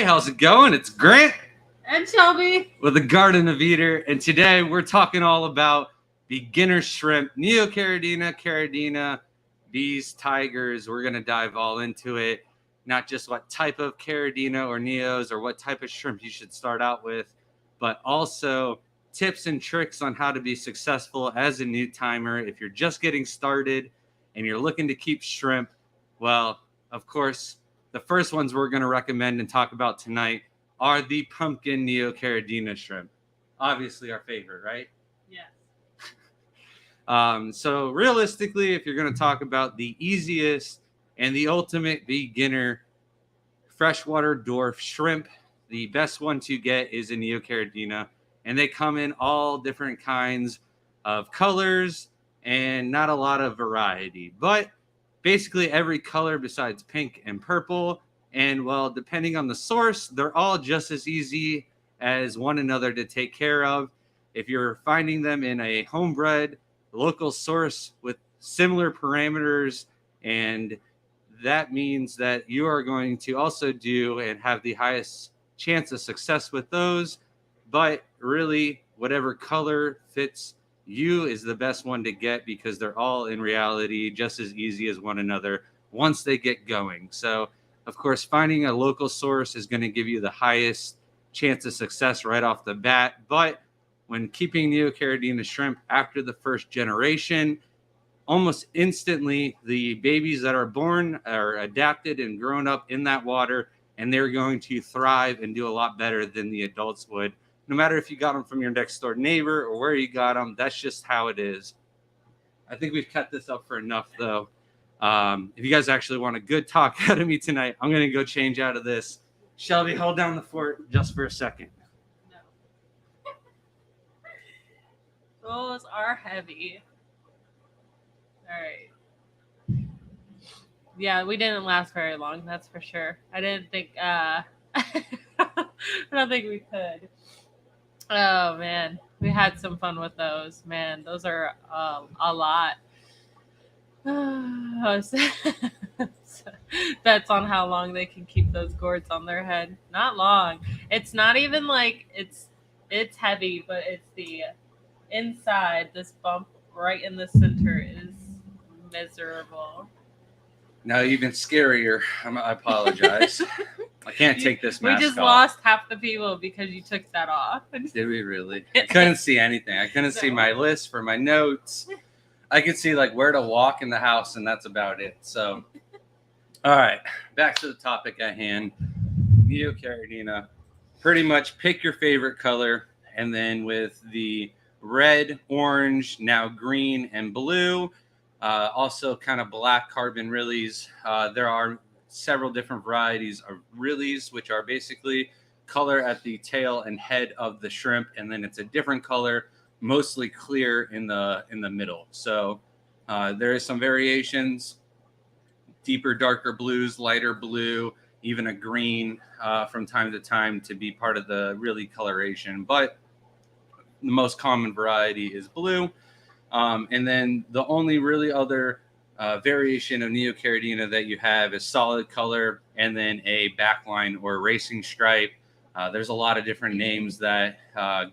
Hey, how's it going? It's Grant and Shelby with the Garden of Eater, and today we're talking all about beginner shrimp, Neocaridina, Caridina, these tigers. We're going to dive all into it, not just what type of Caridina or Neos or what type of shrimp you should start out with, but also tips and tricks on how to be successful as a new timer. If you're just getting started and you're looking to keep shrimp, well, of course, the first ones we're going to recommend and talk about tonight are the pumpkin Neocaridina shrimp. Obviously our favorite, right? Yes. So realistically, if you're going to talk about the easiest and the ultimate beginner freshwater dwarf shrimp, the best one to get is a Neocaridina. And they come in all different kinds of colors and not a lot of variety. But basically every color besides pink and purple. And well, depending on the source, they're all just as easy as one another to take care of. If you're finding them in a homebred local source with similar parameters, and that means that you are going to also do and have the highest chance of success with those. But really, whatever color fits you is the best one to get because they're all in reality just as easy as one another once they get going. So, of course, finding a local source is going to give you the highest chance of success right off the bat. But when keeping Neocaridina shrimp after the first generation, almost instantly the babies that are born are adapted and grown up in that water, and they're going to thrive and do a lot better than the adults would. No matter if you got them from your next door neighbor or where you got them, that's just how it is. I think we've cut this up for enough, though. If you guys actually want a good talk out of me tonight, I'm going to go change out of this. Shelby, hold down the fort just for a second. No. Those are heavy. All right. Yeah, we didn't last very long, that's for sure. I didn't think, I don't think we could. Oh, man. We had some fun with those. Man, those are a lot. Bets on how long they can keep those gourds on their head. Not long. It's not even like it's heavy, but it's the inside. This bump right in the center is miserable. Now, even scarier. I apologize. I can't take this mask off. We just lost half the people because you took that off. Did we really? I couldn't see anything. I couldn't see my list for my notes. I could see like where to walk in the house, and that's about it. So, all right, back to the topic at hand. Neocaridina. Pretty much pick your favorite color, and then with the red, orange, now green, and blue, also kind of black carbon rillies. There are several different varieties of rillies, which are basically color at the tail and head of the shrimp, and then it's a different color, mostly clear in the middle. So there is some variations, deeper, darker blues, lighter blue, even a green from time to time to be part of the really coloration. But the most common variety is blue. And then the only really other variation of Neocaridina that you have is solid color and then a backline or racing stripe. There's a lot of different names that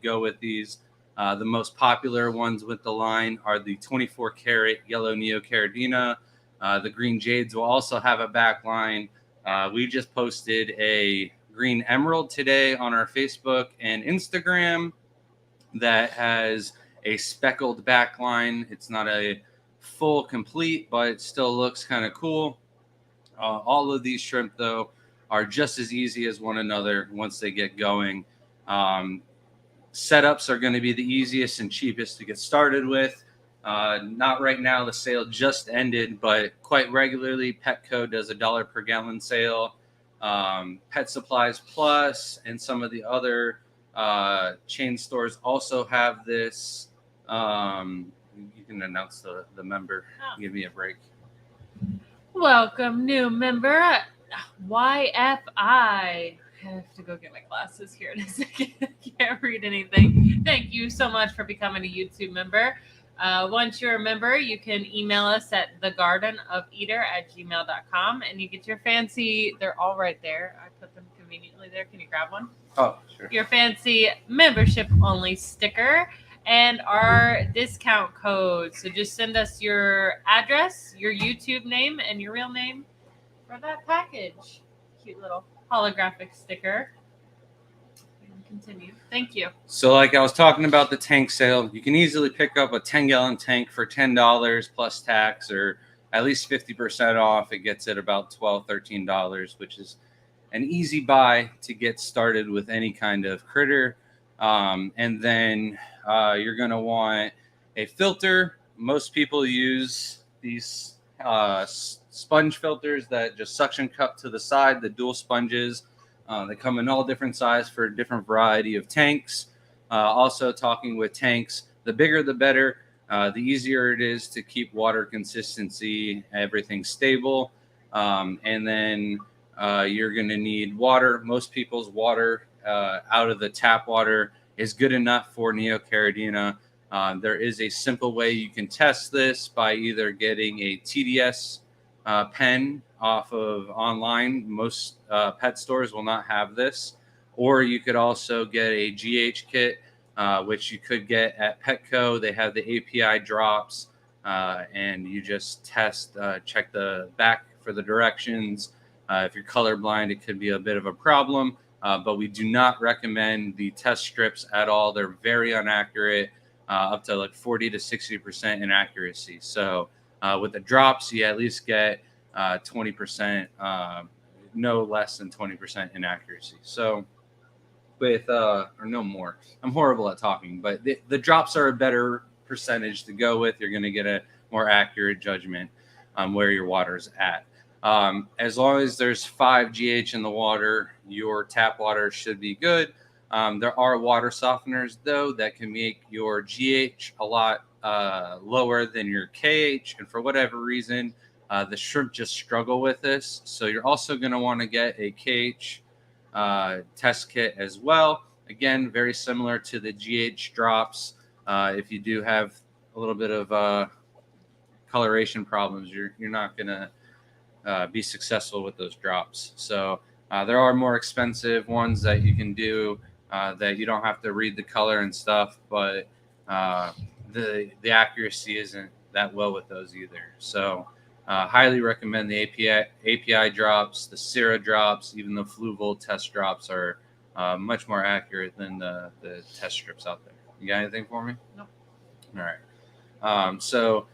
go with these. The most popular ones with the line are the 24 karat yellow Neocaridina. The green jades will also have a backline. We just posted a green emerald today on our Facebook and Instagram that has a speckled backline. It's not a full complete, but it still looks kind of cool. All of these shrimp, though, are just as easy as one another once they get going. Setups are going to be the easiest and cheapest to get started with. Not right now, the sale just ended, but quite regularly Petco does $1 per gallon sale. Pet Supplies Plus and some of the other chain stores also have this. You can announce the member. Give me a break. Welcome, new member. YFI. I have to go get my glasses here in a second. I can't read anything. Thank you so much for becoming a YouTube member. Once you're a member, you can email us at thegardenofeater@gmail.com, and you get your fancy. They're all right there. I put them conveniently there. Can you grab one? Oh, sure. Your fancy membership only sticker and our discount code. So just send us your address, your YouTube name, and your real name for that package. Cute little holographic sticker. And continue. Thank you. So like I was talking about the tank sale, you can easily pick up a 10-gallon tank for $10 plus tax, or at least 50% off. It gets it about $12, $13, which is an easy buy to get started with any kind of critter. And then you're going to want a filter. Most people use these sponge filters that just suction cup to the side, the dual sponges. They come in all different sizes for a different variety of tanks. Also talking with tanks, the bigger the better. The easier it is to keep water consistency, everything stable. And then you're going to need water. Most people's water out of the tap water is good enough for Neocaridina. There is a simple way you can test this by either getting a TDS pen off of online. Most pet stores will not have this. Or you could also get a GH kit, which you could get at Petco. They have the API drops, and you just test, check the back for the directions. If you're colorblind, it could be a bit of a problem, but we do not recommend the test strips at all. They're very inaccurate, up to like 40 to 60% inaccuracy. So with the drops, you at least get 20%, no less than 20% inaccuracy. So with, or no more, I'm horrible at talking, but the drops are a better percentage to go with. You're going to get a more accurate judgment on where your water's at. As long as there's 5 GH in the water, your tap water should be good. There are water softeners, though, that can make your GH a lot lower than your KH. And for whatever reason, the shrimp just struggle with this. So you're also going to want to get a KH test kit as well. Again, very similar to the GH drops. If you do have a little bit of coloration problems, you're not going to be successful with those drops. So there are more expensive ones that you can do that you don't have to read the color and stuff, but the accuracy isn't that well with those either. So highly recommend the API drops, the Syrah drops. Even the Fluval test drops are much more accurate than the test strips out there. You got anything for me? Nope. All right. So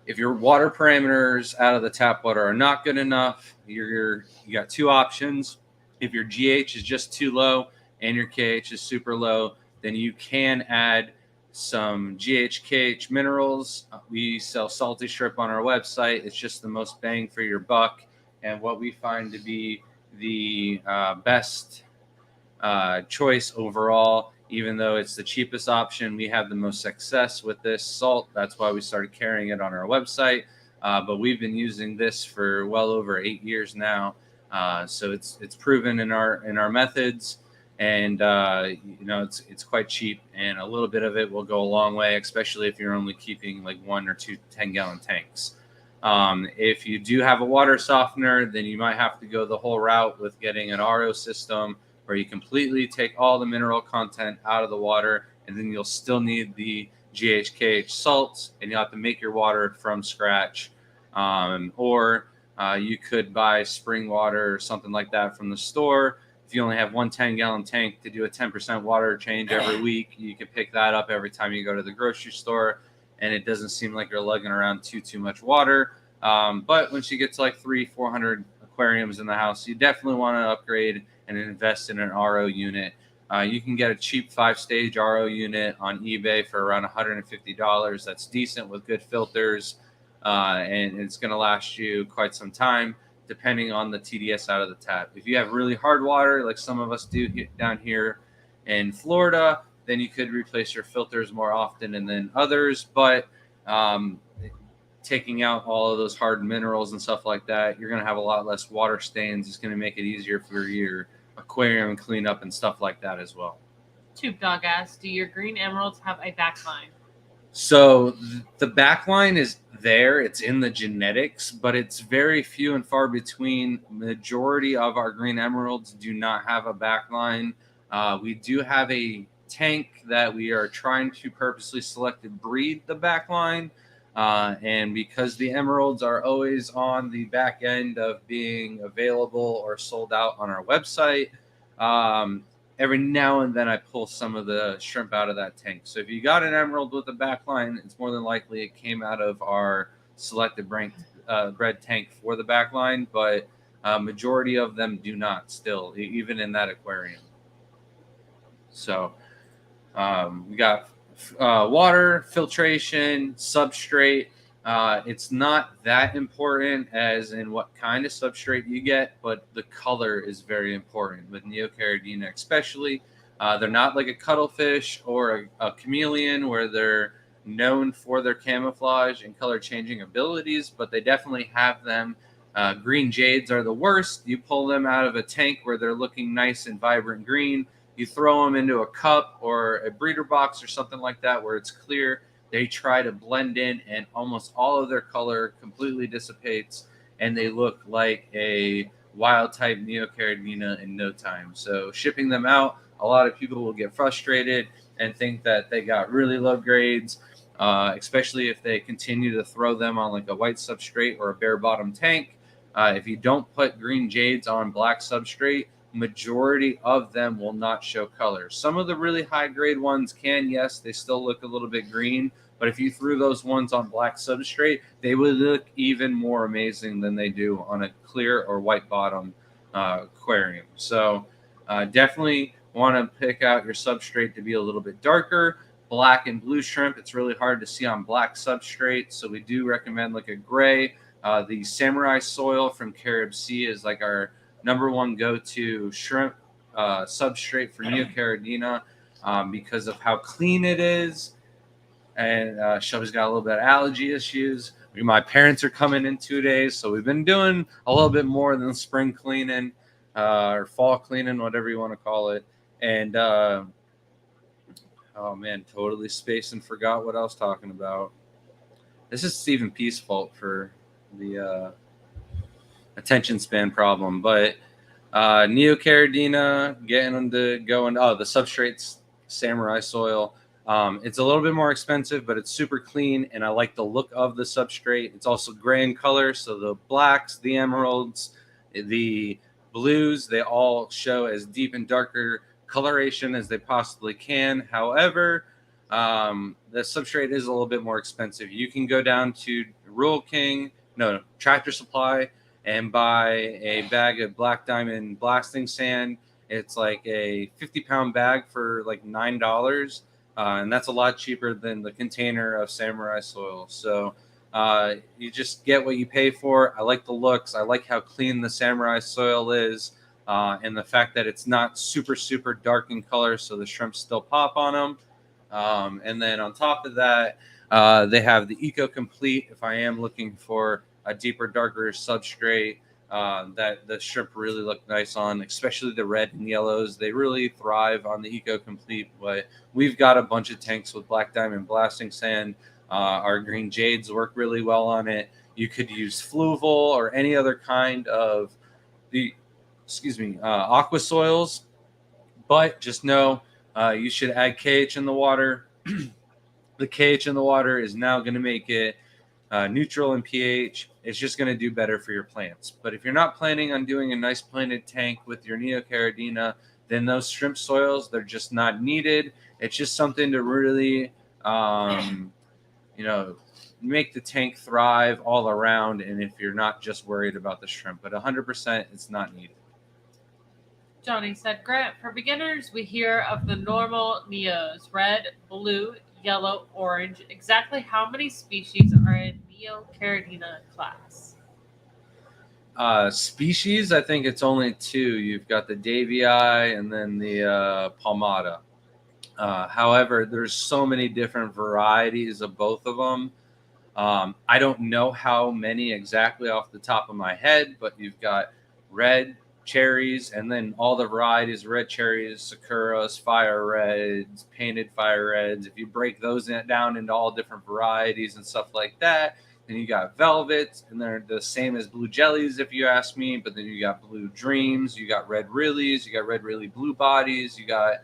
if your water parameters out of the tap water are not good enough, you got 2 options. If your GH is just too low and your KH is super low, then you can add some GH/KH minerals. We sell salty shrimp on our website. It's just the most bang for your buck, and what we find to be the best choice overall. Even though it's the cheapest option, we have the most success with this salt. That's why we started carrying it on our website. But we've been using this for well over 8 years now. So it's proven in our methods, and it's quite cheap, and a little bit of it will go a long way, especially if you're only keeping like 1 or 2 10-gallon tanks. If you do have a water softener, then you might have to go the whole route with getting an RO system, where you completely take all the mineral content out of the water, and then you'll still need the GH/KH salts, and you'll have to make your water from scratch. Or you could buy spring water or something like that from the store. If you only have 1 10-gallon tank to do a 10% water change every week, you can pick that up every time you go to the grocery store, and it doesn't seem like you're lugging around too much water. But once you get to like 300-400 aquariums in the house, you definitely want to upgrade and invest in an RO unit. You can get a cheap 5-stage RO unit on eBay for around $150. That's decent with good filters, and it's going to last you quite some time, depending on the TDS out of the tap. If you have really hard water, like some of us do down here in Florida, then you could replace your filters more often than others. But taking out all of those hard minerals and stuff like that, you're going to have a lot less water stains. It's going to make it easier for your aquarium cleanup and stuff like that as well. Tube Dog asks, do your green emeralds have a backline? So the backline is there. It's in the genetics, but it's very few and far between. Majority of our green emeralds do not have a backline. We do have a tank that we are trying to purposely select and breed the backline. And because the emeralds are always on the back end of being available or sold out on our website, every now and then I pull some of the shrimp out of that tank. So if you got an emerald with a backline, it's more than likely it came out of our selected bred tank for the backline, but majority of them do not still, even in that aquarium. So we got water, filtration, substrate. It's not that important as in what kind of substrate you get, but the color is very important with Neocaridina, especially. They're not like a cuttlefish or a chameleon where they're known for their camouflage and color changing abilities, but they definitely have them. Green jades are the worst. You pull them out of a tank where they're looking nice and vibrant green. You throw them into a cup or a breeder box or something like that where it's clear. They try to blend in, and almost all of their color completely dissipates, and they look like a wild type Neocaridina in no time. So shipping them out, a lot of people will get frustrated and think that they got really low grades, especially if they continue to throw them on like a white substrate or a bare bottom tank. If you don't put green jades on black substrate, majority of them will not show color. Some of the really high grade ones can, yes, they still look a little bit green, but if you threw those ones on black substrate, they would look even more amazing than they do on a clear or white bottom aquarium. So definitely want to pick out your substrate to be a little bit darker. Black and blue shrimp, it's really hard to see on black substrate, so we do recommend like a gray. The Samurai soil from Carib Sea is like our number one go-to shrimp substrate for Neocaridina because of how clean it is. And Shelby's got a little bit of allergy issues. My parents are coming in 2 days, so we've been doing a little bit more than spring cleaning or fall cleaning, whatever you want to call it. And oh man, totally spaced and forgot what I was talking about. This is Stephen P's fault for the attention span problem, but Neocaridina, getting them to go into the substrates, Samurai soil. It's a little bit more expensive, but it's super clean, and I like the look of the substrate. It's also gray in color, so the blacks, the emeralds, the blues, they all show as deep and darker coloration as they possibly can. However, the substrate is a little bit more expensive. You can go down to Tractor Supply and buy a bag of black diamond blasting sand. It's like a 50-pound bag for like $9. And that's a lot cheaper than the container of Samurai soil. So you just get what you pay for. I like the looks. I like how clean the Samurai soil is. And the fact that it's not super, super dark in color, so the shrimp still pop on them. And then on top of that, they have the Eco Complete if I am looking for a deeper, darker substrate that the shrimp really look nice on, especially the red and yellows. They really thrive on the Eco Complete, but we've got a bunch of tanks with black diamond blasting sand. Our green jades work really well on it. You could use fluval or any other kind of aqua soils, but just know you should add KH in the water. The KH in the water is now going to make it neutral in pH. It's just going to do better for your plants. But if you're not planning on doing a nice planted tank with your Neocaridina, then those shrimp soils, they're just not needed. It's just something to really, make the tank thrive all around. And if you're not just worried about the shrimp, but 100%, it's not needed. Johnny said, Grant, for beginners, we hear of the normal Neos, red, blue, yellow, orange. Exactly how many species are in Neocaridina class? Species, I think it's only 2. You've got the Davii and then the Palmata. However, there's so many different varieties of both of them. I don't know how many exactly off the top of my head, but you've got red, cherries, and then all the varieties: red cherries, sakuras, fire reds, painted fire reds. If you break those down into all different varieties and stuff like that, then you got velvets, and they're the same as blue jellies, if you ask me. But then you got blue dreams, you got red rillies, you got red rilly blue bodies, you got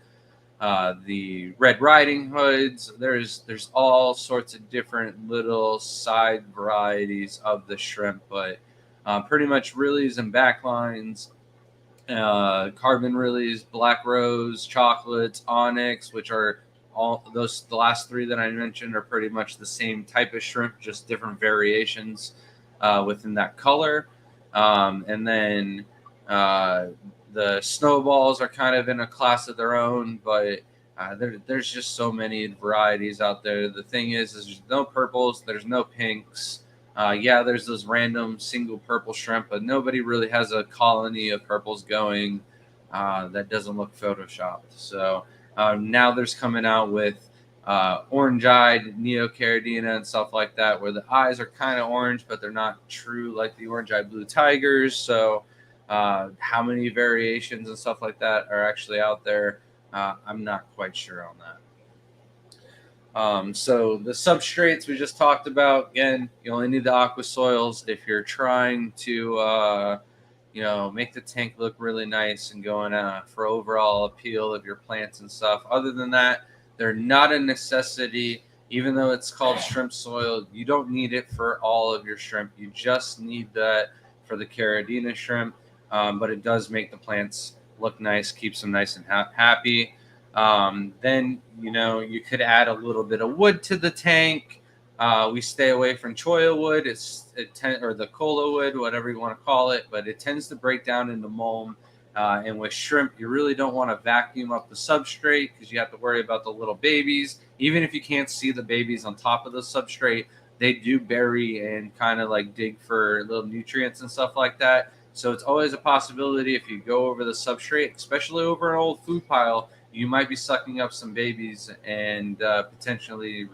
the Red Riding Hoods. There's all sorts of different little side varieties of the shrimp, but pretty much rillies and backlines, carbon rillies, black rose, chocolates, onyx, which are all those. The last three that I mentioned are pretty much the same type of shrimp, just different variations within that color. And then the snowballs are kind of in a class of their own, but there's just so many varieties out there. The thing is there's no purples, there's no pinks. Yeah, there's those random single purple shrimp, but nobody really has a colony of purples going that doesn't look photoshopped. So now there's coming out with orange-eyed Neocaridina and stuff like that, where the eyes are kind of orange, but they're not true like the orange-eyed blue tigers. So how many variations and stuff like that are actually out there? I'm not quite sure on that. So the substrates we just talked about, again, you only need the aqua soils if you're trying to, make the tank look really nice and going for overall appeal of your plants and stuff. Other than that, they're not a necessity. Even though it's called shrimp soil, you don't need it for all of your shrimp. You just need that for the Caridina shrimp, but it does make the plants look nice, keeps them nice and happy. Then, you could add a little bit of wood to the tank. We stay away from cholla wood, or the cola wood, whatever you want to call it, but it tends to break down into mulm. And with shrimp, you really don't want to vacuum up the substrate because you have to worry about the little babies. Even if you can't see the babies on top of the substrate, they do bury and kind of like dig for little nutrients and stuff like that. So it's always a possibility if you go over the substrate, especially over an old food pile, you might be sucking up some babies and potentially,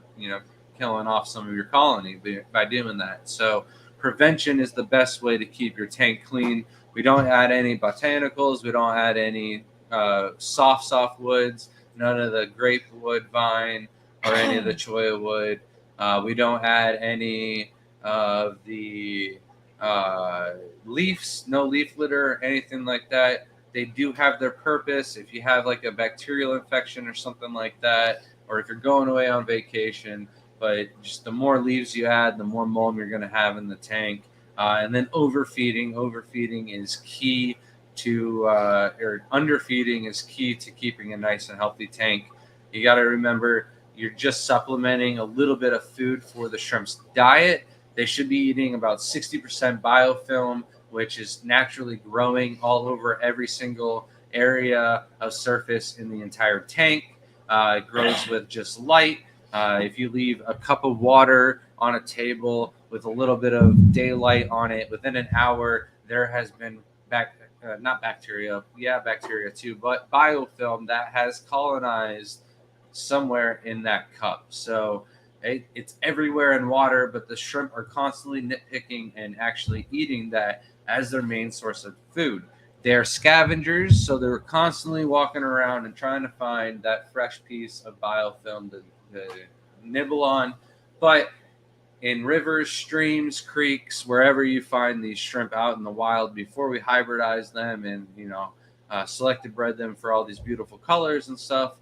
killing off some of your colony by doing that. So prevention is the best way to keep your tank clean. We don't add any botanicals. We don't add any soft woods, none of the grape wood vine or any of the cholla wood. We don't add any of the leaves, no leaf litter, anything like that. They do have their purpose. If you have like a bacterial infection or something like that, or if you're going away on vacation, but just the more leaves you add, the more mulm you're going to have in the tank. And then overfeeding is key to, or underfeeding is key to keeping a nice and healthy tank. You got to remember, you're just supplementing a little bit of food for the shrimp's diet. They should be eating about 60% biofilm, which is naturally growing all over every single area of surface in the entire tank. It grows with just light. If you leave a cup of water on a table with a little bit of daylight on it, within an hour, there has been bacteria too, but biofilm that has colonized somewhere in that cup. So it's everywhere in water, but the shrimp are constantly nitpicking and actually eating that as their main source of food. They're scavengers, so they're constantly walking around and trying to find that fresh piece of biofilm to nibble on. But in rivers, streams, creeks, wherever you find these shrimp out in the wild, before we hybridize them and selected bred them for all these beautiful colors and stuff,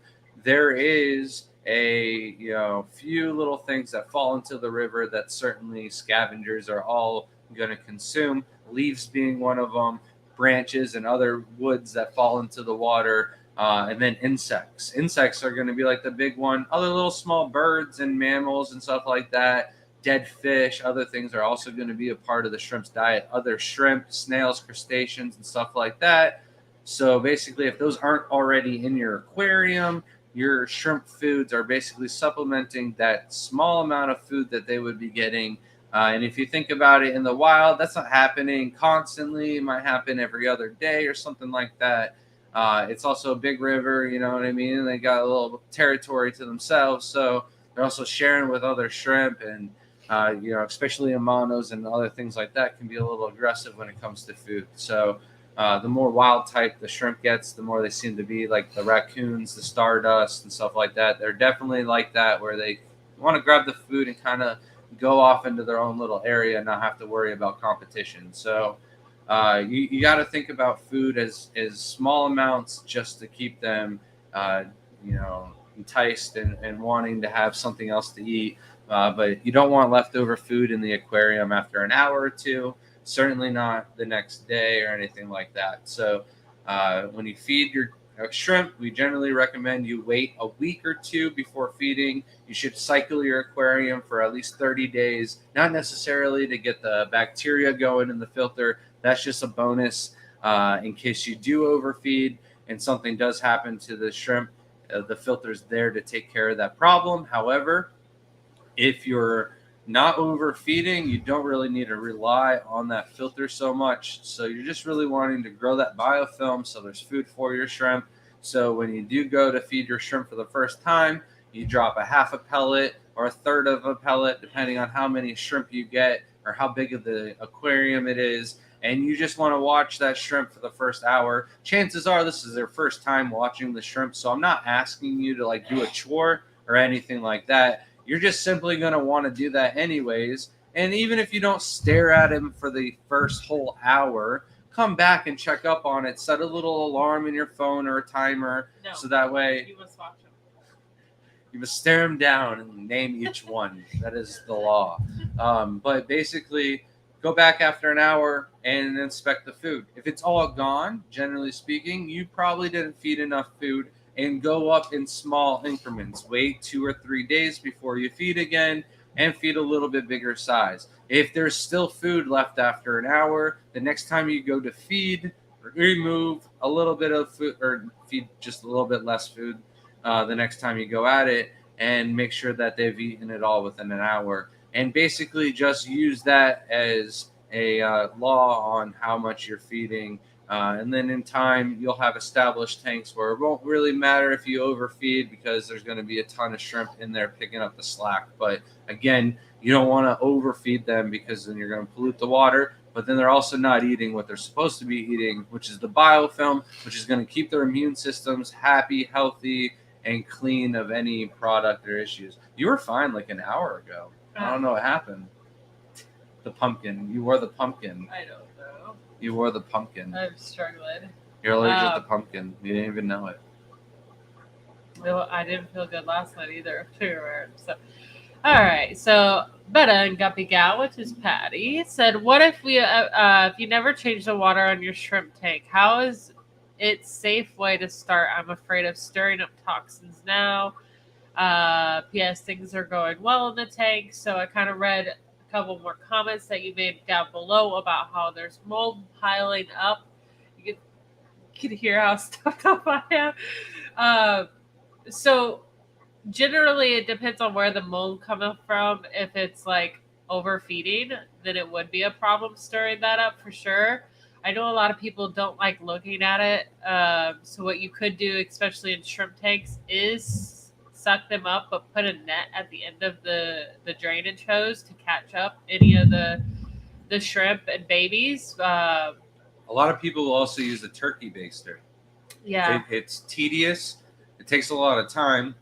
there is a few little things that fall into the river that certainly scavengers are all going to consume. Leaves being one of them, branches and other woods that fall into the water, and then insects. Insects are going to be like the big one. Other little small birds and mammals and stuff like that, dead fish, other things are also going to be a part of the shrimp's diet. Other shrimp, snails, crustaceans, and stuff like that. So basically, if those aren't already in your aquarium, your shrimp foods are basically supplementing that small amount of food that they would be getting. And if you think about it in the wild, that's not happening constantly. It might happen every other day or something like that. It's also a big river, you know what I mean? They got a little territory to themselves. So they're also sharing with other shrimp, and, especially amanos and other things like that can be a little aggressive when it comes to food. So The more wild type the shrimp gets, the more they seem to be like the raccoons, the stardust, and stuff like that. They're definitely like that, where they want to grab the food and kind of go off into their own little area and not have to worry about competition. So you got to think about food as small amounts just to keep them, uh, enticed and wanting to have something else to eat. But you don't want leftover food in the aquarium after an hour or two. Certainly not the next day or anything like that. So when you feed your shrimp, we generally recommend you wait a week or two before feeding. You should cycle your aquarium for at least 30 days, not necessarily to get the bacteria going in the filter. That's just a bonus in case you do overfeed and something does happen to the shrimp. The filter's there to take care of that problem. However, if you're not overfeeding, you don't really need to rely on that filter so much. So you're just really wanting to grow that biofilm so there's food for your shrimp. So when you do go to feed your shrimp for the first time, you drop a half a pellet or a third of a pellet, depending on how many shrimp you get or how big of the aquarium it is. And you just want to watch that shrimp for the first hour. Chances are this is their first time watching the shrimp. So I'm not asking you to like do a chore or anything like that. You're just simply going to want to do that anyways. And even if you don't stare at him for the first whole hour, come back and check up on it. Set a little alarm in your phone or a timer. No, so that way you must watch him. you must stare him down and name each one. That is the law. But basically, go back after an hour and inspect the food. If it's all gone, generally speaking, you probably didn't feed enough food, and go up in small increments. Wait 2 or 3 days before you feed again and feed a little bit bigger size. If there's still food left after an hour, the next time you go to feed, remove a little bit of food or feed just a little bit less food the next time you go at it, and make sure that they've eaten it all within an hour. And basically just use that as a law on how much you're feeding. And then in time, you'll have established tanks where it won't really matter if you overfeed, because there's going to be a ton of shrimp in there picking up the slack. But again, you don't want to overfeed them, because then you're going to pollute the water. But then they're also not eating what they're supposed to be eating, which is the biofilm, which is going to keep their immune systems happy, healthy, and clean of any product or issues. You were fine like an hour ago. I don't know what happened. The pumpkin. You wore the pumpkin. I don't know. You wore the pumpkin. I'm struggling. You're allergic to pumpkin. You didn't even know it. Well, I didn't feel good last night either. So, all right. So, Betta and Guppy Gal, which is Patty, said, "What if if you never change the water on your shrimp tank? How is it safe way to start? I'm afraid of stirring up toxins now. P.S. Things are going well in the tank." So I kind of read a couple more comments that you made down below about how there's mold piling up. You can hear how stuffed up I am. So generally it depends on where the mold coming from. If it's like overfeeding, then it would be a problem stirring that up for sure. I know a lot of people don't like looking at it. So what you could do, especially in shrimp tanks, is suck them up, but put a net at the end of the drainage hose to catch up any of the shrimp and babies. A lot of people will also use a turkey baster. Yeah. It's tedious. It takes a lot of time.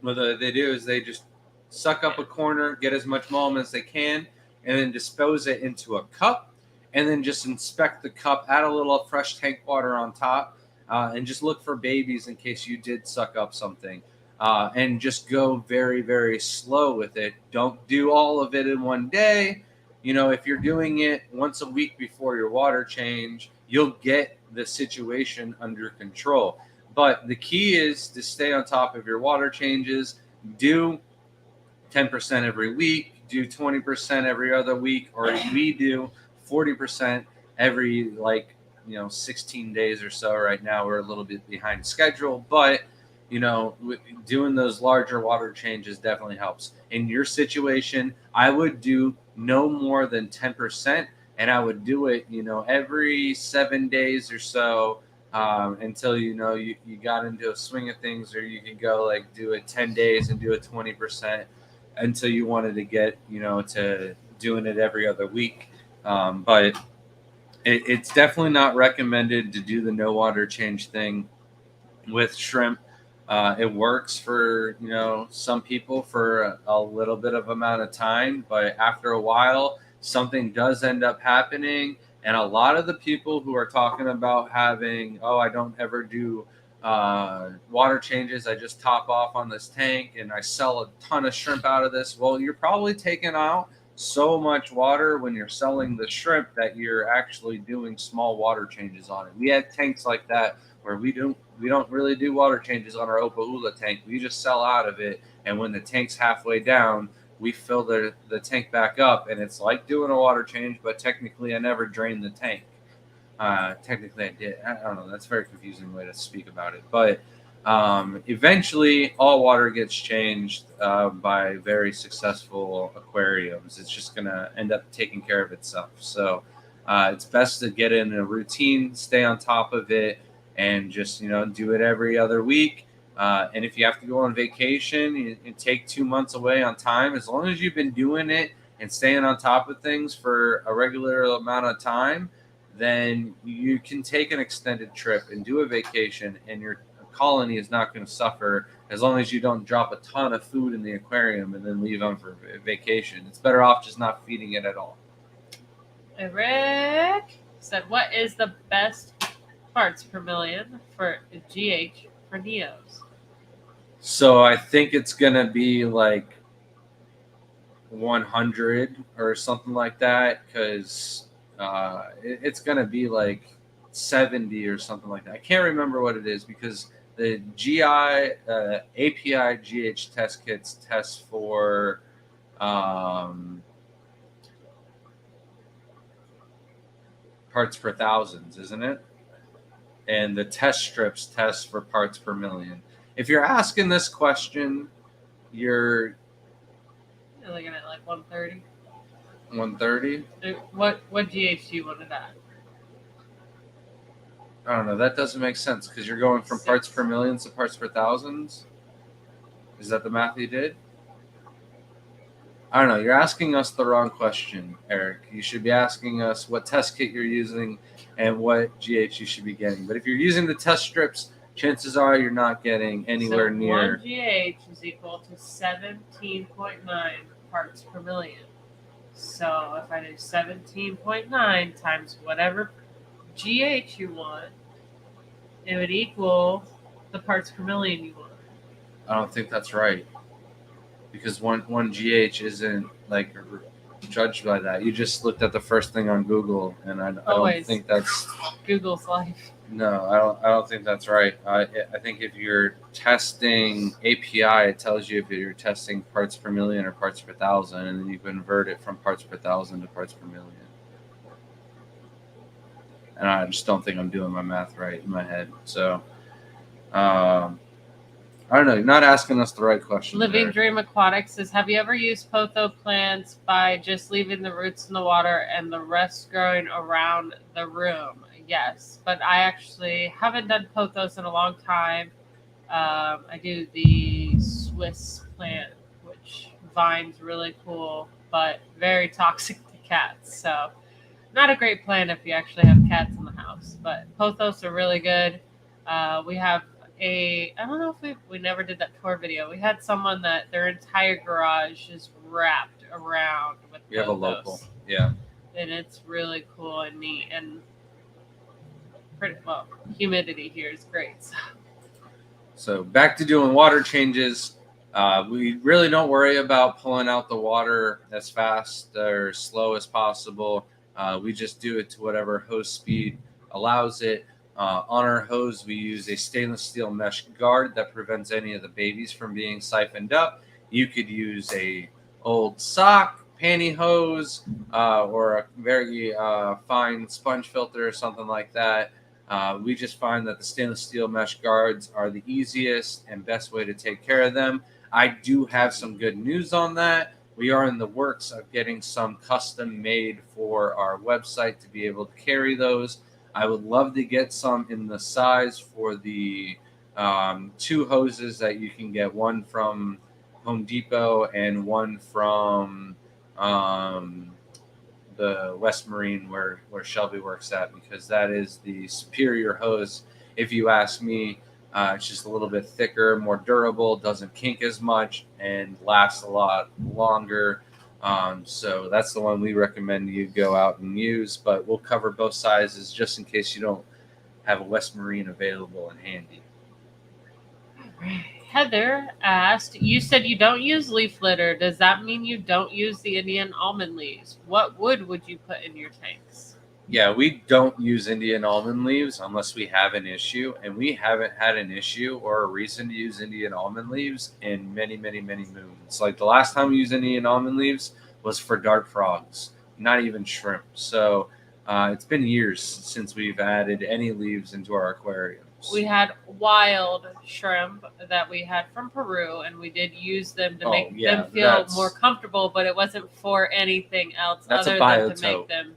What they do is they just suck up a corner, get as much mold as they can, and then dispose it into a cup, and then just inspect the cup, add a little fresh tank water on top, and just look for babies in case you did suck up something. And just go very, very slow with it. Don't do all of it in one day. If you're doing it once a week before your water change, you'll get the situation under control. But the key is to stay on top of your water changes. Do 10% every week, do 20% every other week, or we do 40% every 16 days or so. Right now we're a little bit behind schedule, but doing those larger water changes definitely helps. In your situation, I would do no more than 10%, and I would do it every 7 days or so, until you got into a swing of things, or you could go do it 10 days and do it 20%, until you wanted to get to doing it every other week. But It's definitely not recommended to do the no water change thing with shrimp. It works for some people for a little bit of amount of time, but after a while, something does end up happening. And a lot of the people who are talking about having, oh, I don't ever do water changes, I just top off on this tank and I sell a ton of shrimp out of this. Well, you're probably taking out so much water when you're selling the shrimp that you're actually doing small water changes on it. We had tanks like that where we don't really do water changes on our Opahula tank. We just sell out of it, and when the tank's halfway down, we fill the tank back up, and it's like doing a water change, but technically I never drained the tank. Technically I did. I don't know. That's a very confusing way to speak about it. But eventually all water gets changed by very successful aquariums. It's just going to end up taking care of itself. So it's best to get in a routine, stay on top of it, and just do it every other week. And if you have to go on vacation and take 2 months away on time, as long as you've been doing it and staying on top of things for a regular amount of time, then you can take an extended trip and do a vacation, and your colony is not going to suffer as long as you don't drop a ton of food in the aquarium and then leave them for vacation. It's better off just not feeding it at all. Eric said, what is the best parts per million for GH for Neos? So I think it's going to be like 100 or something like that, because it's going to be like 70 or something like that. I can't remember what it is, because the API GH test kits test for parts per thousands, isn't it? And the test strips test for parts per million. If you're asking this question, you're looking at like 130. 130? What GH do you want it at? I don't know. That doesn't make sense, because you're going from parts per million to parts per thousands. Is that the math you did? I don't know. You're asking us the wrong question, Eric. You should be asking us what test kit you're using and what GH you should be getting. But if you're using the test strips, chances are you're not getting anywhere near. 1 GH is equal to 17.9 parts per million. So if I do 17.9 times whatever GH you want, it would equal the parts per million you want. I don't think that's right, because one GH isn't like judged by that. You just looked at the first thing on Google, and I don't think that's Google's life. No, I don't think that's right. I think if you're testing API, it tells you if you're testing parts per million or parts per thousand, and then you convert it from parts per thousand to parts per million. And I just don't think I'm doing my math right in my head. So, I don't know. You're not asking us the right question. Living there. Dream Aquatics says, have you ever used potho plants by just leaving the roots in the water and the rest growing around the room? Yes, but I actually haven't done pothos in a long time. I do the Swiss plant, which vine's really cool, but very toxic to cats. So not a great plant if you actually have cats in the house. But pothos are really good. We have I don't know if we never did that tour video. We had someone that their entire garage is wrapped around with pothos. You have a local, yeah. And it's really cool and neat, and pretty well. Humidity here is great. So back to doing water changes. We really don't worry about pulling out the water as fast or slow as possible. We just do it to whatever hose speed allows it. On our hose, we use a stainless steel mesh guard that prevents any of the babies from being siphoned up. You could use a old sock, pantyhose, or a very fine sponge filter or something like that. We just find that the stainless steel mesh guards are the easiest and best way to take care of them. I do have some good news on that. We are in the works of getting some custom made for our website to be able to carry those. I would love to get some in the size for the 2 hoses that you can get, one from Home Depot and one from the the West Marine where Shelby works at, because that is the superior hose. If you ask me, it's just a little bit thicker, more durable, doesn't kink as much, and lasts a lot longer. So that's the one we recommend you go out and use, but we'll cover both sizes just in case you don't have a West Marine available and handy. Heather asked, you said you don't use leaf litter. Does that mean you don't use the Indian almond leaves? What wood would you put in your tanks? Yeah, we don't use Indian almond leaves unless we have an issue, and we haven't had an issue or a reason to use Indian almond leaves in many, many, many moons. Like the last time we used Indian almond leaves was for dart frogs, not even shrimp. So it's been years since we've added any leaves into our aquariums. We had wild shrimp that we had from Peru, and we did use them to make them feel more comfortable, but it wasn't for anything else other than to make them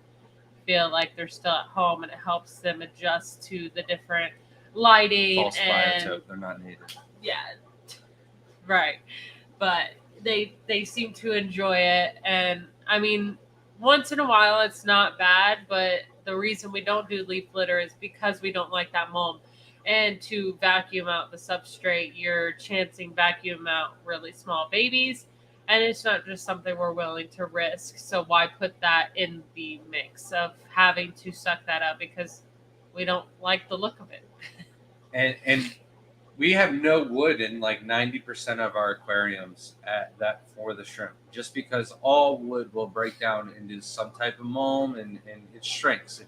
feel like they're still at home, and it helps them adjust to the different lighting. False biotope, they're not native. Yeah, right. But they seem to enjoy it, and I mean, once in a while it's not bad, but the reason we don't do leaf litter is because we don't like that mold. And to vacuum out the substrate, you're chancing vacuum out really small babies, and it's not just something we're willing to risk. So why put that in the mix of having to suck that up, because we don't like the look of it. And we have no wood in like 90% of our aquariums at that for the shrimp, just because all wood will break down into some type of mold, and it shrinks.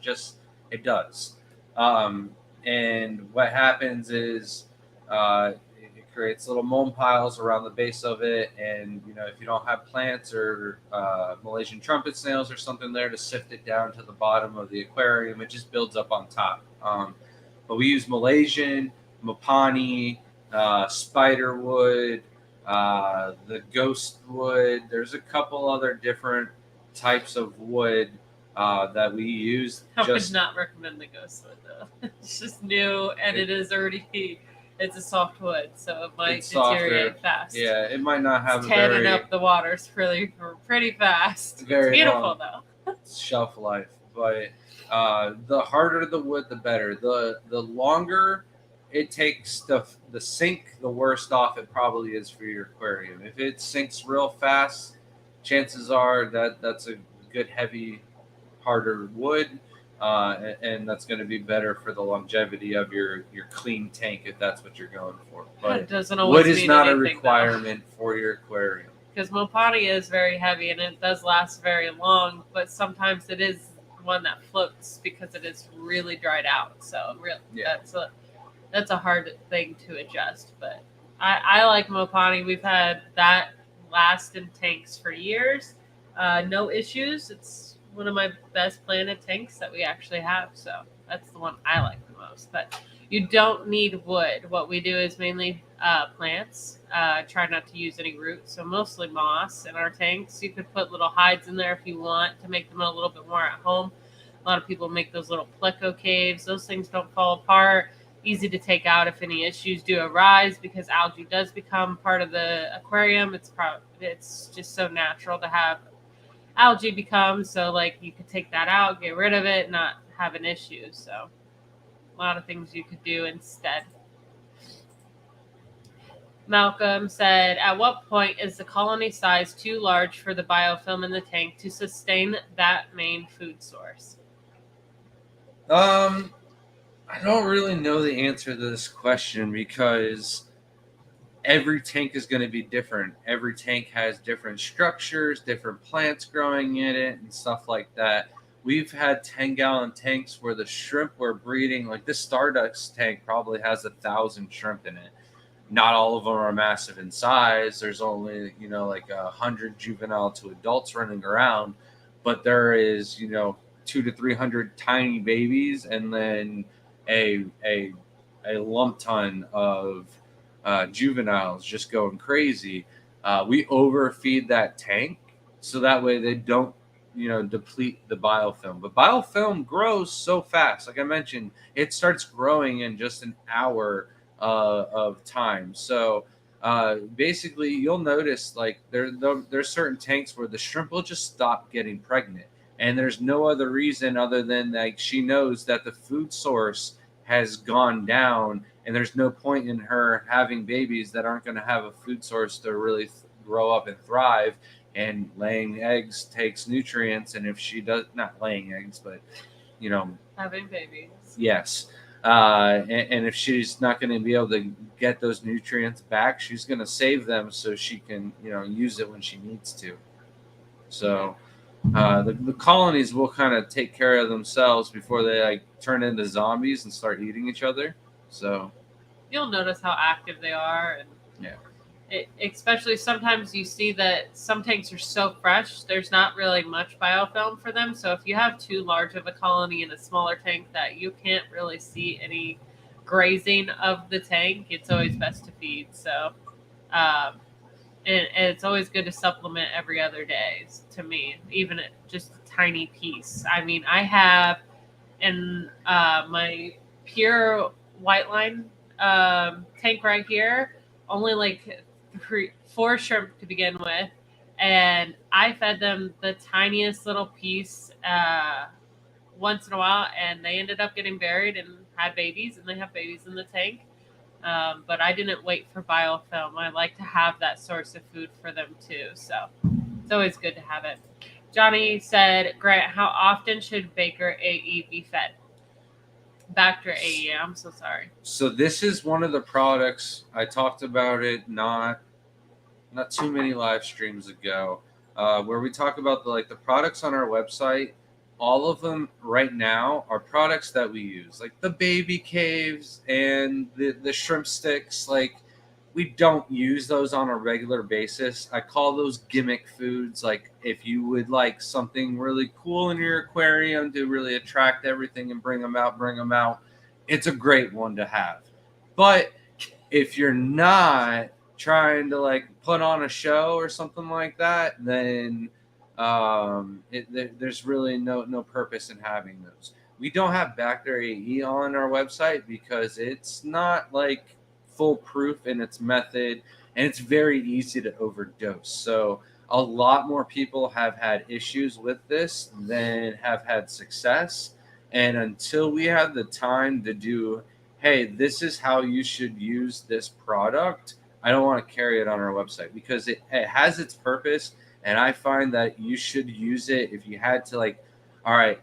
It does. And what happens is it creates little mold piles around the base of it. And, if you don't have plants or Malaysian trumpet snails or something there to sift it down to the bottom of the aquarium, it just builds up on top. But we use Malaysian, Mapani, spider wood, the ghost wood. There's a couple other different types of wood that we use. I would not recommend the ghost wood though. It's just new, and it's a soft wood, so it might deteriorate fast. Yeah, it might not have tanning up the waters pretty fast. It's beautiful though. Shelf life, but the harder the wood, the better. The longer it takes to sink, the worse off it probably is for your aquarium. If it sinks real fast, chances are that's a good heavy, harder wood, and that's going to be better for the longevity of your clean tank if that's what you're going for. But it doesn't always wood is not a anything, requirement for your aquarium. Because Mopani is very heavy and it does last very long, but sometimes it is one that floats because it is really dried out. So that's a hard thing to adjust. But I like Mopani. We've had that last in tanks for years. No issues. It's one of my best planted tanks that we actually have. So that's the one I like the most. But you don't need wood. What we do is mainly plants. Try not to use any roots. So mostly moss in our tanks. You could put little hides in there if you want to make them a little bit more at home. A lot of people make those little pleco caves. Those things don't fall apart. Easy to take out if any issues do arise, because algae does become part of the aquarium. It's just so natural to have algae become. So like you could take that out, get rid of it, not have an issue. So a lot of things you could do instead. Malcolm said, at what point is the colony size too large for the biofilm in the tank to sustain that main food source? I don't really know the answer to this question, because every tank is going to be different. Every tank has different structures, different plants growing in it, and stuff like that. We've had 10-gallon tanks where the shrimp were breeding. Like this Stardust tank probably has 1,000 shrimp in it. Not all of them are massive in size. There's only, like 100 juvenile to adults running around, but there is, 200 to 300 tiny babies, and then a lump ton of juveniles just going crazy. We overfeed that tank so that way they don't, deplete the biofilm. But biofilm grows so fast. Like I mentioned, it starts growing in just an hour of time. So basically, you'll notice like there's certain tanks where the shrimp will just stop getting pregnant. And there's no other reason other than like she knows that the food source has gone down, and there's no point in her having babies that aren't going to have a food source to really grow up and thrive. And laying eggs takes nutrients, and if she does not laying eggs, but you know, Having babies. yes. And if she's not going to be able to get those nutrients back, she's going to save them so she can, use it when she needs to. So the colonies will kind of take care of themselves before they like turn into zombies and start eating each other. So You'll notice how active they are, and yeah. Especially sometimes you see that some tanks are so fresh, there's not really much biofilm for them. So if you have too large of a colony in a smaller tank that you can't really see any grazing of the tank, it's always best to feed. So, and it's always good to supplement every other day. To me, even just a tiny piece. I mean, I have in my pure white line tank right here only like 4 shrimp to begin with, and I fed them the tiniest little piece once in a while, and they ended up getting buried and had babies, and they have babies in the tank. But I didn't wait for biofilm. I like to have that source of food for them too, so it's always good to have it. Johnny said, Grant, how often should Baker AE be fed? Bacter AE, I'm so sorry. So this is one of the products I talked about it not too many live streams ago, where we talk about the products on our website. All of them right now are products that we use, like the baby caves and the shrimp sticks. Like, we don't use those on a regular basis. I call those gimmick foods. Like, if you would like something really cool in your aquarium to really attract everything and bring them out, it's a great one to have. But if you're not trying to like put on a show or something like that, then there's really no purpose in having those. We don't have Bacteria E on our website because it's not like foolproof in its method, and it's very easy to overdose. So a lot more people have had issues with this than have had success. And until we have the time to do, hey, this is how you should use this product, I don't want to carry it on our website because it has its purpose. And I find that you should use it if you had to, like, all right,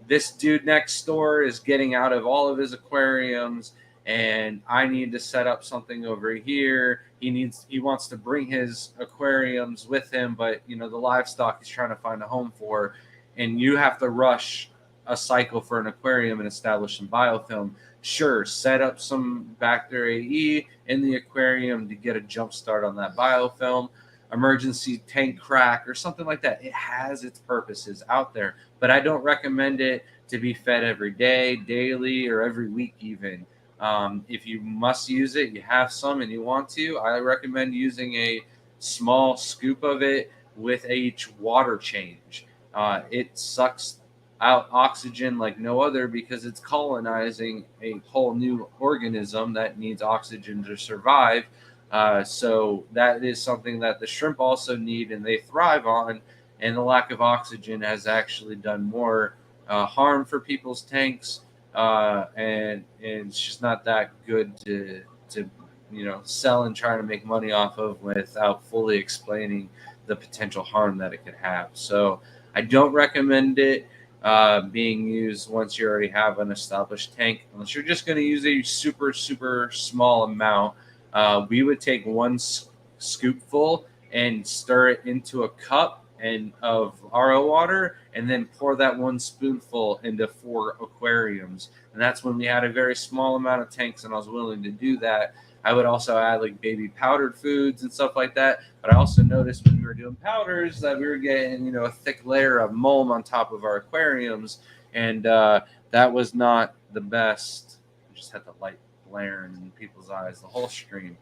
this dude next door is getting out of all of his aquariums and I need to set up something over here. He wants to bring his aquariums with him, but the livestock he's trying to find a home for, and you have to rush a cycle for an aquarium and establish some biofilm. Sure, set up some Bacteria E in the aquarium to get a jump start on that biofilm. Emergency tank crack or something like that. It has its purposes out there, but I don't recommend it to be fed every day, daily, or every week even. If you must use it, you have some and you want to, I recommend using a small scoop of it with each water change. It sucks out oxygen like no other because it's colonizing a whole new organism that needs oxygen to survive. So that is something that the shrimp also need and they thrive on. And the lack of oxygen has actually done more harm for people's tanks. And it's just not that good to sell and try to make money off of without fully explaining the potential harm that it could have. So I don't recommend it being used once you already have an established tank, unless you're just going to use a super small amount. We would take one scoopful and stir it into a cup and of RO water, and then pour that one spoonful into 4 aquariums. And that's when we had a very small amount of tanks, and I was willing to do that. I would also add like baby powdered foods and stuff like that. But I also noticed when we were doing powders that we were getting, a thick layer of mold on top of our aquariums, and that was not the best. We just had the light blaring in people's eyes the whole stream.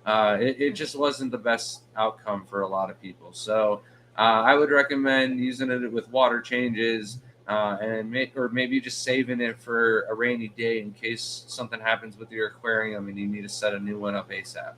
It just wasn't the best outcome for a lot of people. So I would recommend using it with water changes, or maybe just saving it for a rainy day in case something happens with your aquarium and you need to set a new one up ASAP.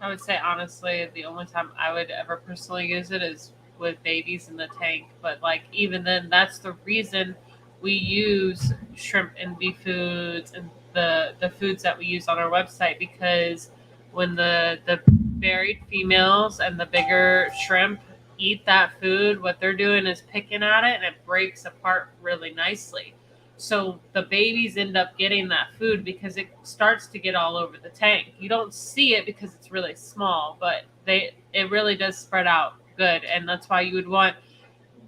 I would say honestly, the only time I would ever personally use it is with babies in the tank. But like even then, that's the reason we use shrimp and beef foods and the foods that we use on our website, because when the buried females and the bigger shrimp eat that food, what they're doing is picking at it and it breaks apart really nicely. So the babies end up getting that food because it starts to get all over the tank. You don't see it because it's really small, but it really does spread out good, and that's why you would want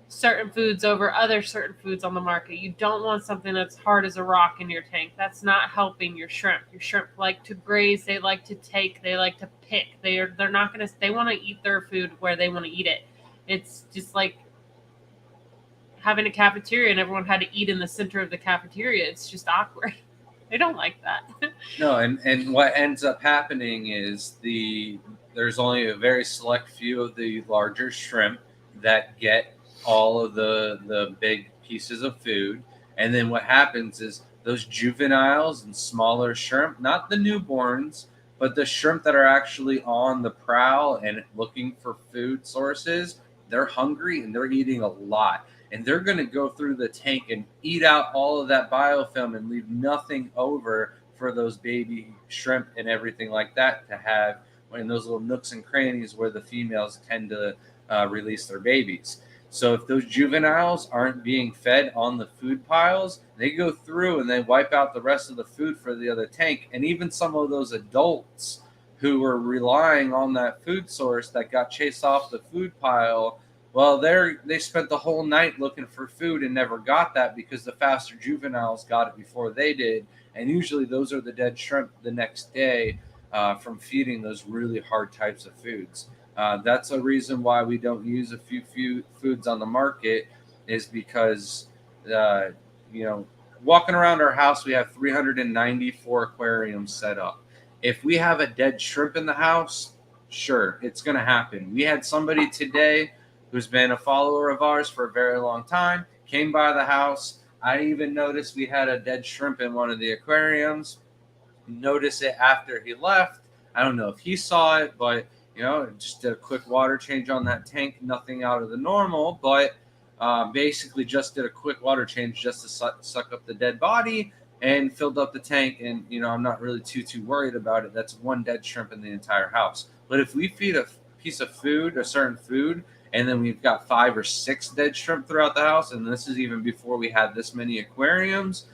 certain foods over other certain foods on the market. You don't want something that's hard as a rock in your tank. That's not helping your shrimp. Your shrimp like to graze, they like to take, they like to pick. They're not going to, they want to eat their food where they want to eat it. It's just like having a cafeteria and everyone had to eat in the center of the cafeteria. It's just awkward. They don't like that. No, and what ends up happening is there's only a very select few of the larger shrimp that get all of the big pieces of food, and then what happens is those juveniles and smaller shrimp, not the newborns, but the shrimp that are actually on the prowl and looking for food sources, they're hungry and they're eating a lot. And they're going to go through the tank and eat out all of that biofilm and leave nothing over for those baby shrimp and everything like that to have in those little nooks and crannies where the females tend to release their babies. So if those juveniles aren't being fed on the food piles, they go through and they wipe out the rest of the food for the other tank. And even some of those adults who were relying on that food source that got chased off the food pile, well, they spent the whole night looking for food and never got that because the faster juveniles got it before they did. And usually those are the dead shrimp the next day from feeding those really hard types of foods. That's a reason why we don't use a few foods on the market, is because, walking around our house, we have 394 aquariums set up. If we have a dead shrimp in the house, sure, it's going to happen. We had somebody today who's been a follower of ours for a very long time, came by the house. I even noticed we had a dead shrimp in one of the aquariums. Noticed it after he left. I don't know if he saw it, but just did a quick water change on that tank. Nothing out of the normal, but basically just did a quick water change just to suck up the dead body and filled up the tank. And I'm not really too worried about it. That's one dead shrimp in the entire house. But if we feed a piece of food, a certain food, and then we've got 5 or 6 dead shrimp throughout the house, and this is even before we had this many aquariums,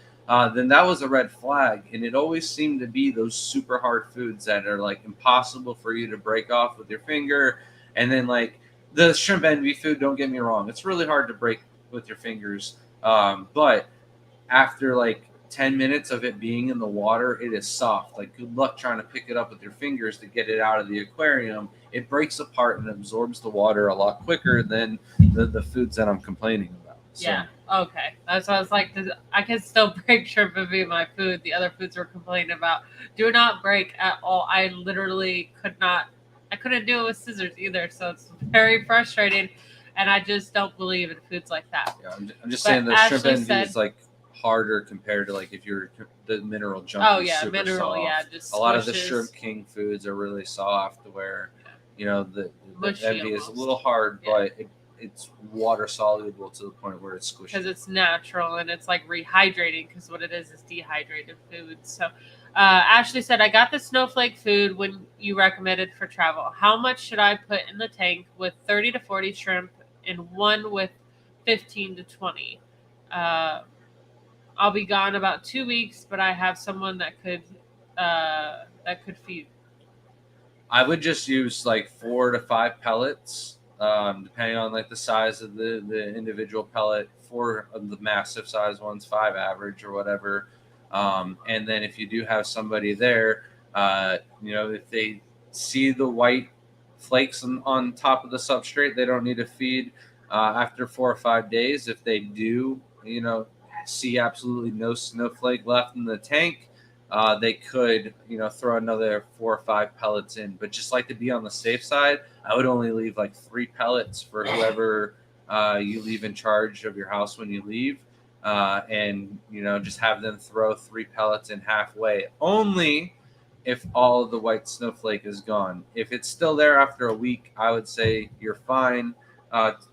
then that was a red flag. And it always seemed to be those super hard foods that are like impossible for you to break off with your finger. And then like the shrimp envy food, don't get me wrong, it's really hard to break with your fingers. But after like 10 minutes of it being in the water, it is soft. Like, good luck trying to pick it up with your fingers to get it out of the aquarium. It breaks apart and absorbs the water a lot quicker than the foods that I'm complaining about. So. Yeah. Okay. That's what I was like. I can still break shrimp and be my food. The other foods we're complaining about do not break at all. I literally could not. I couldn't do it with scissors either. So it's very frustrating. And I just don't believe in foods like that. Yeah, I'm just saying the shrimp envy is like harder compared to like if you're the mineral junkie. Oh yeah, super mineral. soft. Yeah, just a lot of the shrimp king foods are really soft, where the envy is a little hard, but it's water soluble to the point where it's squishy. Because it's natural and it's like rehydrating, because what it is dehydrated food. So Ashley said, I got the snowflake food when you recommended for travel. How much should I put in the tank with 30 to 40 shrimp and one with 15 to 20? I'll be gone about 2 weeks, but I have someone that could feed. I would just use like 4 to 5 pellets, depending on like the size of the individual pellet. 4 of the massive size ones, 5 average or whatever. And then if you do have somebody there, if they see the white flakes on top of the substrate, they don't need to feed after 4 or 5 days. If they do, see absolutely no snowflake left in the tank, they could throw another 4 or 5 pellets in. But just like to be on the safe side, I would only leave like 3 pellets for whoever you leave in charge of your house when you leave, and just have them throw 3 pellets in halfway, only if all of the white snowflake is gone. If it's still there after a week, I would say you're fine.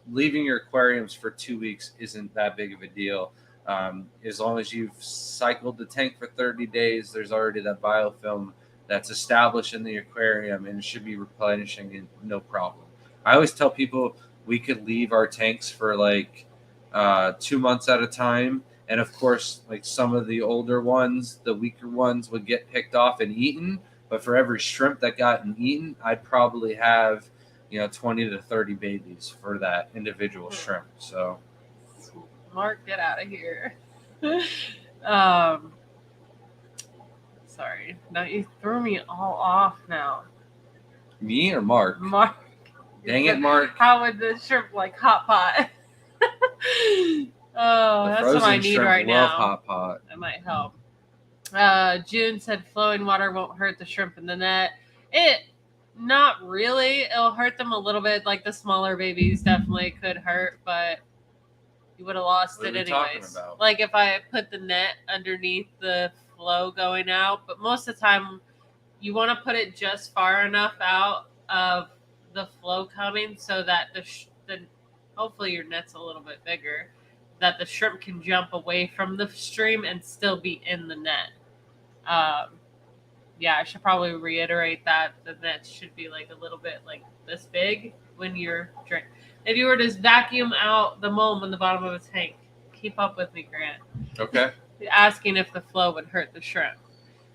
leaving your aquariums for 2 weeks isn't that big of a deal. As long as you've cycled the tank for 30 days, there's already that biofilm that's established in the aquarium, and it should be replenishing it no problem. I always tell people we could leave our tanks for like 2 months at a time. And of course, like some of the older ones, the weaker ones would get picked off and eaten. But for every shrimp that got eaten, I'd probably have, 20 to 30 babies for that individual shrimp. So, Mark, get out of here. Sorry. Now you threw me all off now. me or Mark? Mark. Dang it, Mark. How would the shrimp like hot pot? Oh, that's what I need right now. Hot pot. That might help. June said flowing water won't hurt the shrimp in the net. Not really. It'll hurt them a little bit. Like the smaller babies definitely could hurt, but you would have lost What it are we talking anyways. about? Like if I put the net underneath the flow going out, but most of the time you want to put it just far enough out of the flow coming so that the hopefully your net's a little bit bigger, that the shrimp can jump away from the stream and still be in the net. Yeah, I should probably reiterate that the net should be like a little bit like this big when you're drinking. If you were to vacuum out the mold in the bottom of a tank, keep up with me, Grant. Okay. Asking if the flow would hurt the shrimp.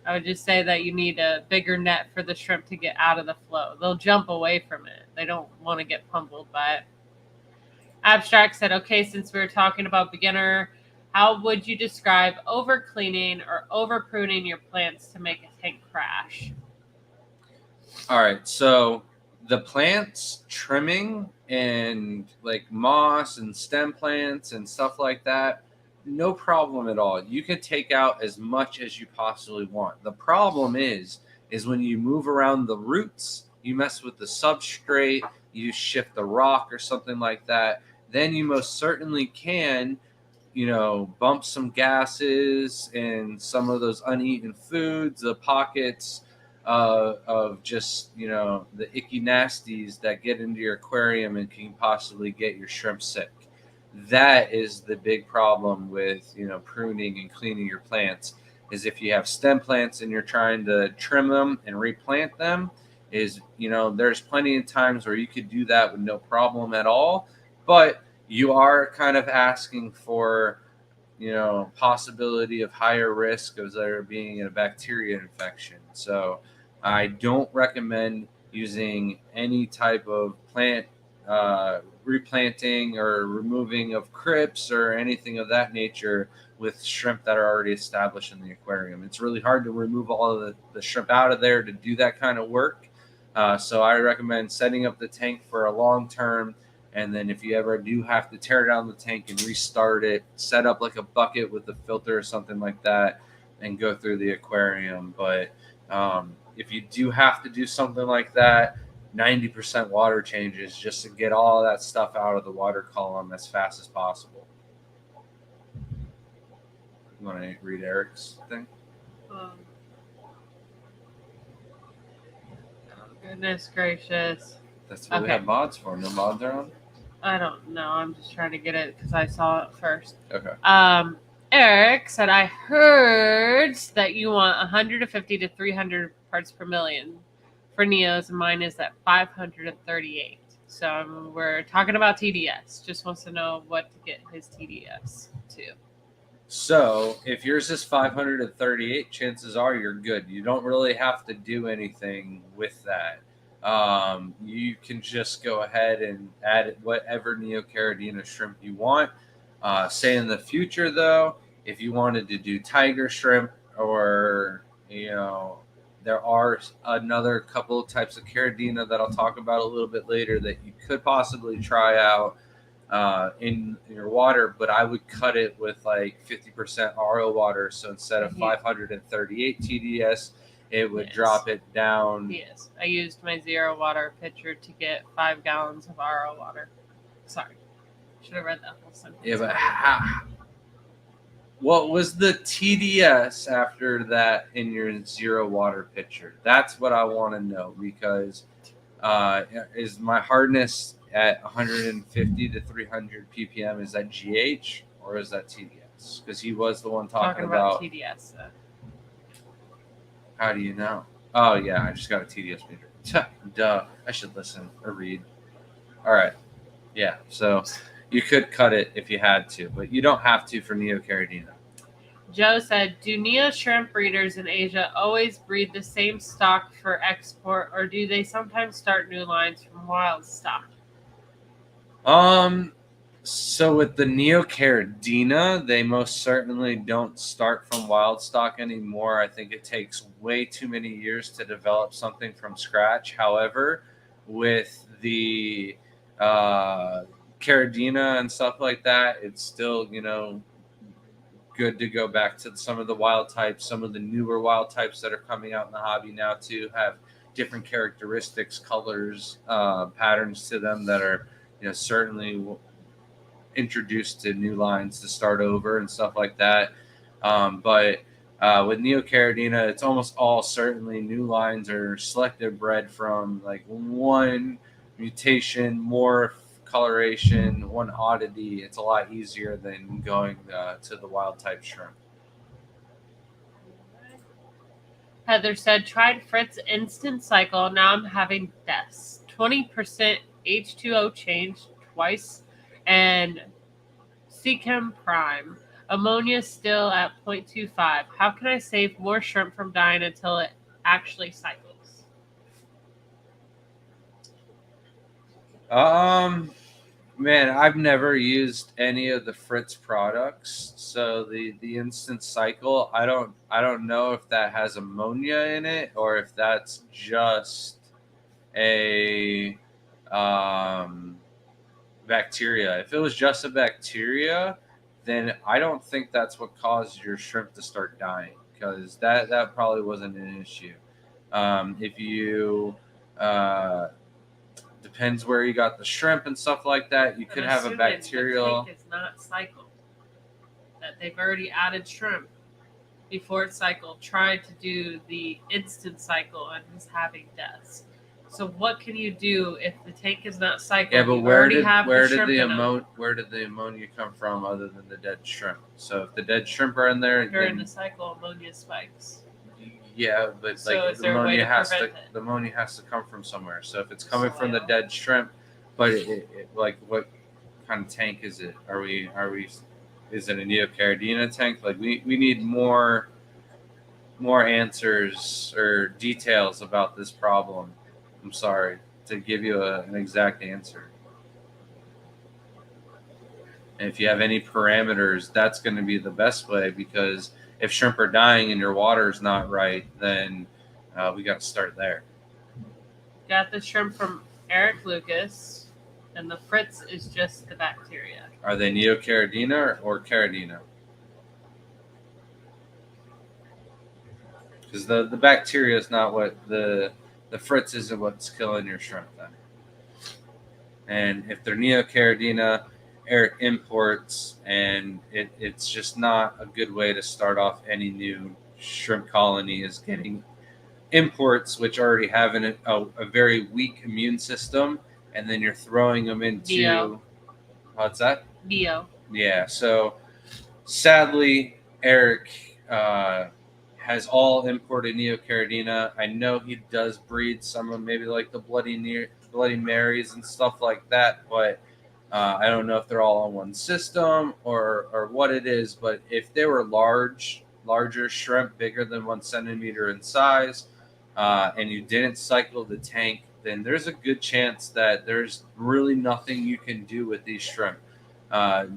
I would just say that you need a bigger net for the shrimp to get out of the flow. They'll jump away from it. They don't want to get pummeled by it. Abstract said, okay, since we were talking about beginner, how would you describe over cleaning or over pruning your plants to make a tank crash? All right. So the plants trimming and like moss and stem plants and stuff like that, no problem at all. You can take out as much as you possibly want. The problem is when you move around the roots, you mess with the substrate, you shift the rock or something like that, then you most certainly can, bump some gases and some of those uneaten foods, the pockets of just, the icky nasties that get into your aquarium and can possibly get your shrimp sick. That is the big problem with, pruning and cleaning your plants, is if you have stem plants and you're trying to trim them and replant them, there's plenty of times where you could do that with no problem at all, but you are kind of asking for, possibility of higher risk of there being a bacteria infection. So I don't recommend using any type of plant replanting or removing of crypts or anything of that nature with shrimp that are already established in the aquarium. It's really hard to remove all of the shrimp out of there to do that kind of work. So I recommend setting up the tank for a long term. And then if you ever do have to tear down the tank and restart it, set up like a bucket with a filter or something like that and go through the aquarium. But if you do have to do something like that, 90% water changes just to get all that stuff out of the water column as fast as possible. You want to read Eric's thing? Oh, goodness gracious. That's what we have mods for. No mods are on? I don't know. I'm just trying to get it because I saw it first. Okay. Eric said, I heard that you want 150 to 300 parts per million for Neos, and mine is at 538. So we're talking about TDS. Just wants to know what to get his TDS to. So if yours is 538, chances are you're good. You don't really have to do anything with that. You can just go ahead and add whatever Neocaridina shrimp you want. Say in the future, though, if you wanted to do tiger shrimp or, there are another couple of types of Caridina that I'll talk about a little bit later that you could possibly try out in your water, but I would cut it with like 50% RO water. So instead of 538 TDS, it would drop it down. Yes, I used my 0 water pitcher to get 5 gallons of RO water. Sorry, should have read that whole sentence. Yeah, but what was the TDS after that in your 0 water pitcher? That's what I want to know, because Is my hardness at 150 to 300 ppm? Is that GH or is that TDS? Because he was the one talking about TDS. How do you know? Oh yeah, I just got a TDS meter. Duh. I should listen or read. All right. Yeah. So you could cut it if you had to, but you don't have to for Neocaridina. Joe said, do Neo shrimp breeders in Asia always breed the same stock for export, or do they sometimes start new lines from wild stock? So with the Neocaridina, they most certainly don't start from wild stock anymore. I think it takes way too many years to develop something from scratch. However, with the Caridina and stuff like that, it's still, good to go back to some of the wild types. Some of the newer wild types that are coming out in the hobby now too have different characteristics, colors, patterns to them that are, certainly introduced to new lines to start over and stuff like that. But with Neocaridina, it's almost all certainly new lines or selective bred from like one mutation, morph, coloration, one oddity. It's a lot easier than going to the wild type shrimp. Heather said, tried Fritz instant cycle. Now I'm having deaths. 20% H2O change twice, and Sechem Prime. Ammonia still at 0.25. How can I save more shrimp from dying until it actually cycles? Man, I've never used any of the Fritz products, so the instant cycle, I don't know if that has ammonia in it or if that's just a bacteria. If it was just a bacteria, then I don't think that's what caused your shrimp to start dying, because that probably wasn't an issue. If you depends where you got the shrimp and stuff like that, you could have a bacterial. The tank is not cycled. That they've already added shrimp before it cycled. Tried to do the instant cycle and is having deaths. So what can you do if the tank is not cycled? Yeah, but where did the ammonia come from other than the dead shrimp? So if the dead shrimp are in there, during the cycle, ammonia spikes. Yeah, but So like the ammonia has to come from somewhere. So if it's coming from the dead shrimp, but like what kind of tank is it? Is it a Neocaridina tank? Like we need more answers or details about this problem. I'm sorry to give you an exact answer. And if you have any parameters, that's going to be the best way, because if shrimp are dying and your water is not right, then we got to start there. Got the shrimp from Eric Lucas, and the Fritz is just the bacteria. Are they Neocaridina or Caridina? Because the bacteria is not what the Fritz isn't what's killing your shrimp then. And if they're Neocaridina, Eric imports, and it's just not a good way to start off any new shrimp colony, is getting imports which already have a very weak immune system, and then you're throwing them into Neo. What's that? Neo. Yeah. So sadly, Eric has all imported Neocaridina. I know he does breed some of maybe like the Bloody Marys and stuff like that, but I don't know if they're all on one system or what it is. But if they were larger shrimp, bigger than 1 centimeter in size, and you didn't cycle the tank, then there's a good chance that there's really nothing you can do with these shrimp.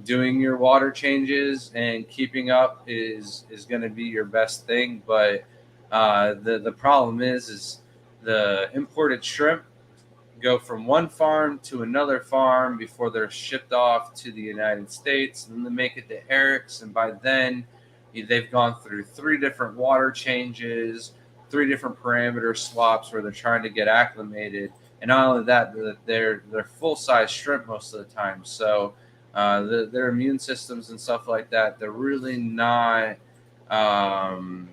Doing your water changes and keeping up is going to be your best thing. But the problem is the imported shrimp go from one farm to another farm before they're shipped off to the United States, and then they make it to Eric's, and by then they've gone through 3 different water changes, 3 different parameter swaps where they're trying to get acclimated. And not only that, they're full-size shrimp most of the time. So their immune systems and stuff like that, they're really not the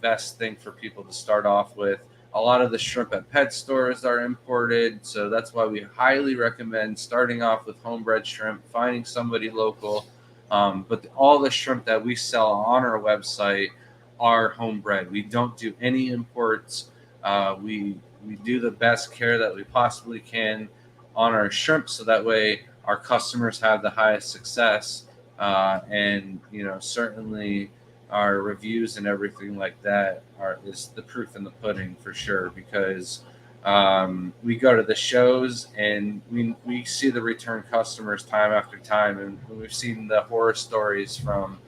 best thing for people to start off with. A lot of the shrimp at pet stores are imported, so that's why we highly recommend starting off with homebred shrimp, finding somebody local. But all the shrimp that we sell on our website are homebred. We don't do any imports. We do the best care that we possibly can on our shrimp, so that way our customers have the highest success. And certainly our reviews and everything like that is the proof in the pudding for sure, because we go to the shows and we see the return customers time after time, and we've seen the horror stories from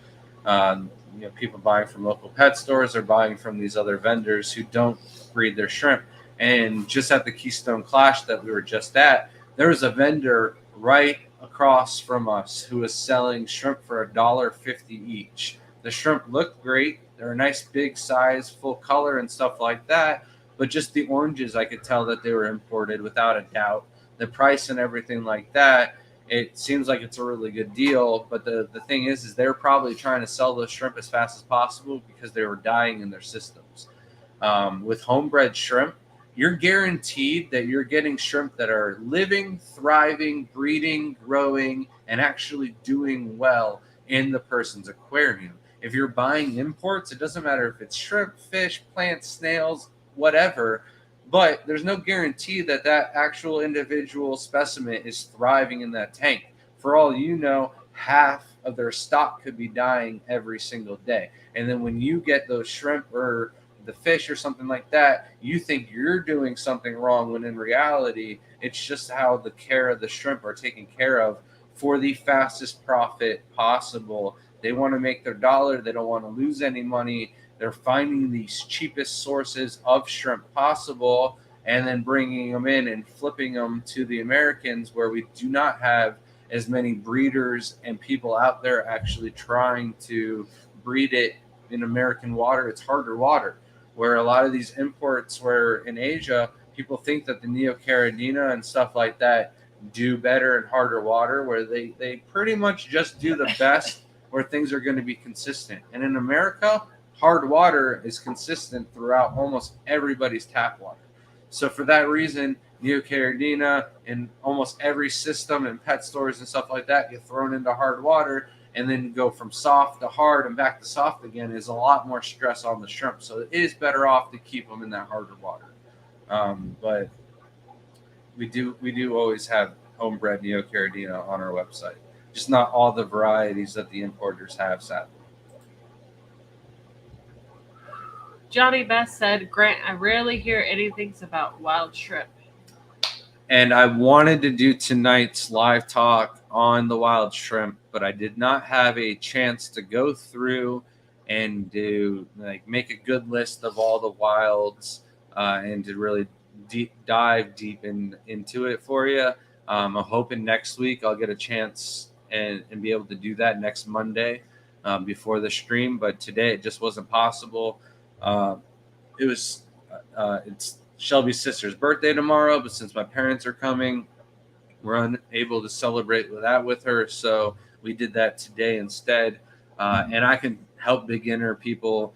people buying from local pet stores or buying from these other vendors who don't breed their shrimp. And just at the Keystone Clash that we were just at, there was a vendor right across from us who was selling shrimp for $1.50 each. The shrimp looked great. They're a nice big size, full color and stuff like that. But just the oranges, I could tell that they were imported without a doubt. The price and everything like that, it seems like it's a really good deal. But the thing is they're probably trying to sell those shrimp as fast as possible because they were dying in their systems. With homebred shrimp, you're guaranteed that you're getting shrimp that are living, thriving, breeding, growing, and actually doing well in the person's aquarium. If you're buying imports, it doesn't matter if it's shrimp, fish, plants, snails, whatever, but there's no guarantee that that actual individual specimen is thriving in that tank. For all you know, half of their stock could be dying every single day. And then when you get those shrimp or the fish or something like that, you think you're doing something wrong, when in reality, it's just how the care of the shrimp are taken care of for the fastest profit possible. They want to make their dollar. They don't want to lose any money. They're finding these cheapest sources of shrimp possible and then bringing them in and flipping them to the Americans, where we do not have as many breeders and people out there actually trying to breed it in American water. It's harder water, where a lot of these imports where in Asia, people think that the Neocaridina and stuff like that do better in harder water, where they pretty much just do the best where things are going to be consistent. And in America, hard water is consistent throughout almost everybody's tap water. So for that reason, Neocaridina in almost every system and pet stores and stuff like that get thrown into hard water, and then go from soft to hard and back to soft again is a lot more stress on the shrimp. So it is better off to keep them in that harder water. But we do always have homebred Neocaridina on our website. Just not all the varieties that the importers have, sadly. Johnny Best said, Grant, I rarely hear anything about wild shrimp. And I wanted to do tonight's live talk on the wild shrimp, but I did not have a chance to go through and make a good list of all the wilds and to really dive deep into it for you. I'm hoping next week I'll get a chance and be able to do that next Monday before the stream, but today it just wasn't possible. It's Shelby's sister's birthday tomorrow, but since my parents are coming, we're unable to celebrate that with her, so we did that today instead. And I can help beginner people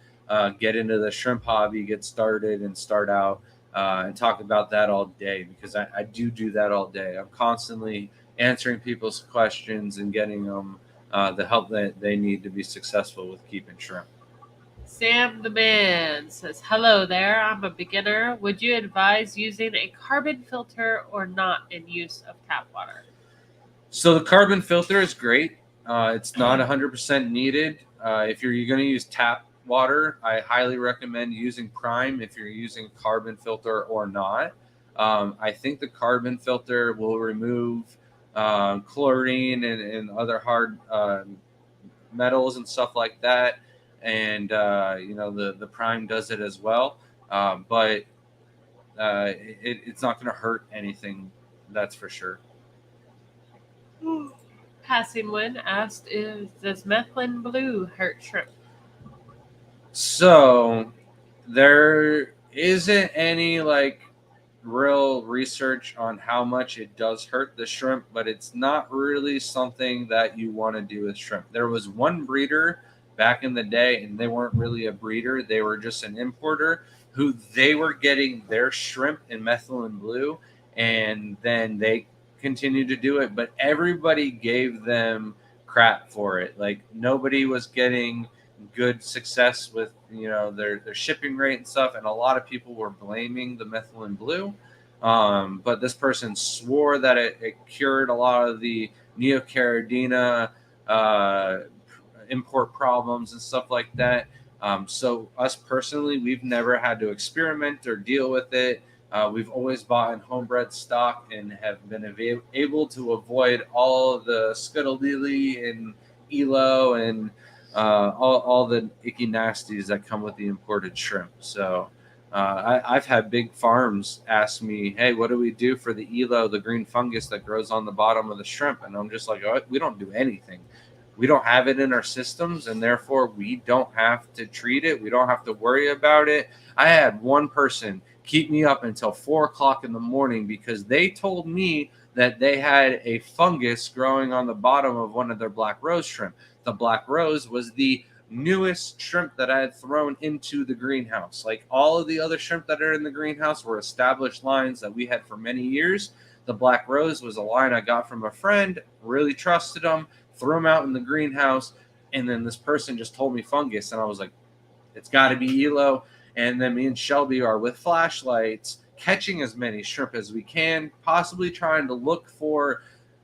get into the shrimp hobby, get started and start out, and talk about that all day, because I do that all day. I'm constantly answering people's questions and getting them the help that they need to be successful with keeping shrimp. Sam the Man says, hello there, I'm a beginner. Would you advise using a carbon filter or not in use of tap water? So the carbon filter is great. It's not 100% needed. If you're going to use tap water, I highly recommend using Prime if you're using carbon filter or not. I think the carbon filter will remove chlorine and other hard metals and stuff like that. And the Prime does it as well, but it's not going to hurt anything, that's for sure. Passing Wind asked, does methylene blue hurt shrimp? So there isn't any real research on how much it does hurt the shrimp, but it's not really something that you want to do with shrimp. There was one breeder back in the day, and they weren't really a breeder, they were just an importer, who they were getting their shrimp in methylene blue, and then they continued to do it, but everybody gave them crap for it. Like nobody was getting good success with their shipping rate and stuff, and a lot of people were blaming the methylene blue. But this person swore that it cured a lot of the Neocaridina import problems and stuff like that. So us personally, we've never had to experiment or deal with it. We've always bought in homebred stock and have been able to avoid all of the scuttledeely and ELO and all the icky nasties that come with the imported shrimp. So I've had big farms ask me, hey, what do we do for the ELO, the green fungus that grows on the bottom of the shrimp? And I'm just like, oh, we don't do anything. We don't have it in our systems, and therefore we don't have to treat it. We don't have to worry about it. I had one person keep me up until 4:00 in the morning because they told me that they had a fungus growing on the bottom of one of their black rose shrimp. The black rose was the newest shrimp that I had thrown into the greenhouse. Like all of the other shrimp that are in the greenhouse were established lines that we had for many years. The black rose was a line I got from a friend, really trusted them, threw them out in the greenhouse, and then this person just told me fungus, and I was like, it's got to be ELO. And then me and Shelby are with flashlights catching as many shrimp as we can, possibly trying to look for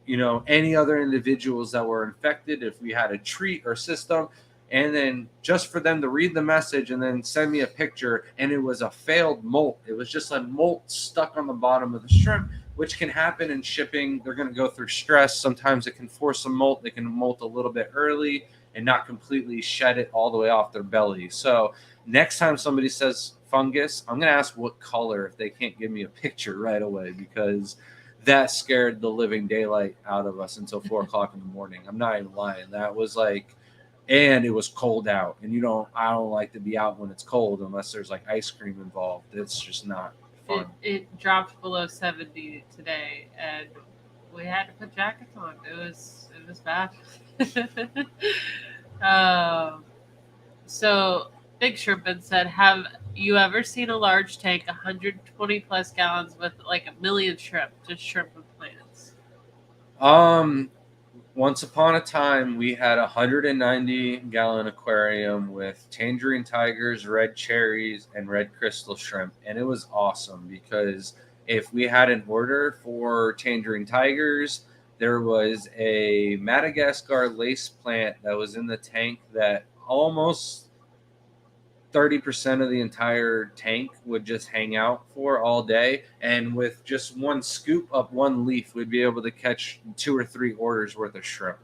any other individuals that were infected if we had a treat or system, and then just for them to read the message and then send me a picture, and it was a failed molt. It was just like molt stuck on the bottom of the shrimp, which can happen in shipping. They're going to go through stress. Sometimes it can force a molt. They can molt a little bit early and not completely shed it all the way off their belly. So next time somebody says fungus, I'm going to ask what color if they can't give me a picture right away, because that scared the living daylight out of us until 4:00 in the morning. I'm not even lying. That was like, and it was cold out, and I don't like to be out when it's cold unless there's like ice cream involved. It's just not fun. It dropped below 70 today, and we had to put jackets on. It was bad. So Big Shrimpin said, have you ever seen a large tank, 120 plus gallons with like 1 million shrimp, just shrimp and plants? Once upon a time, we had a 190-gallon aquarium with tangerine tigers, red cherries, and red crystal shrimp. And it was awesome because if we had an order for tangerine tigers, there was a Madagascar lace plant that was in the tank that almost 30% of the entire tank would just hang out for all day. And with just one scoop up one leaf, we'd be able to catch 2 or 3 orders worth of shrimp.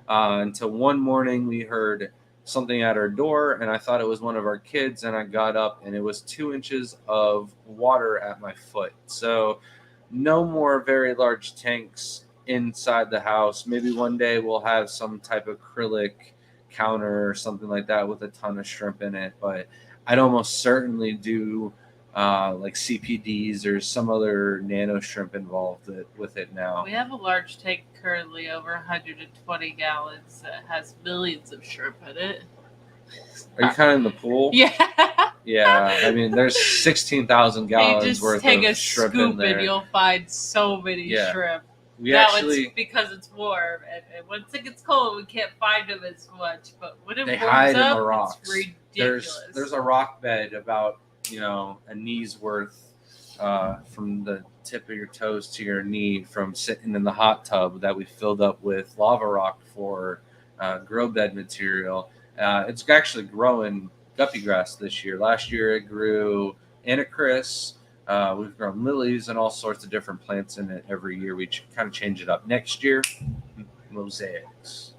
Until one morning, we heard something at our door, and I thought it was one of our kids, and I got up, and it was 2 inches of water at my foot. So no more very large tanks inside the house. Maybe one day we'll have some type of acrylic counter or something like that with a ton of shrimp in it, but I'd almost certainly do like CPDs or some other nano shrimp involved with it now. We have a large tank currently over 120 gallons that has millions of shrimp in it. Are you kind of in the pool? Yeah. Yeah, I mean, there's 16,000 gallons worth of shrimp in there. Just take a scoop and you'll find so many shrimp. It's because it's warm, and once it gets cold, we can't find them as much. But when it warms hide up, in the rocks. It's ridiculous. There's a rock bed about a knee's worth from the tip of your toes to your knee from sitting in the hot tub that we filled up with lava rock for grow bed material. It's actually growing guppy grass this year. Last year it grew anacris. We've grown lilies and all sorts of different plants in it every year. We kind of change it up. Next year, mosaics.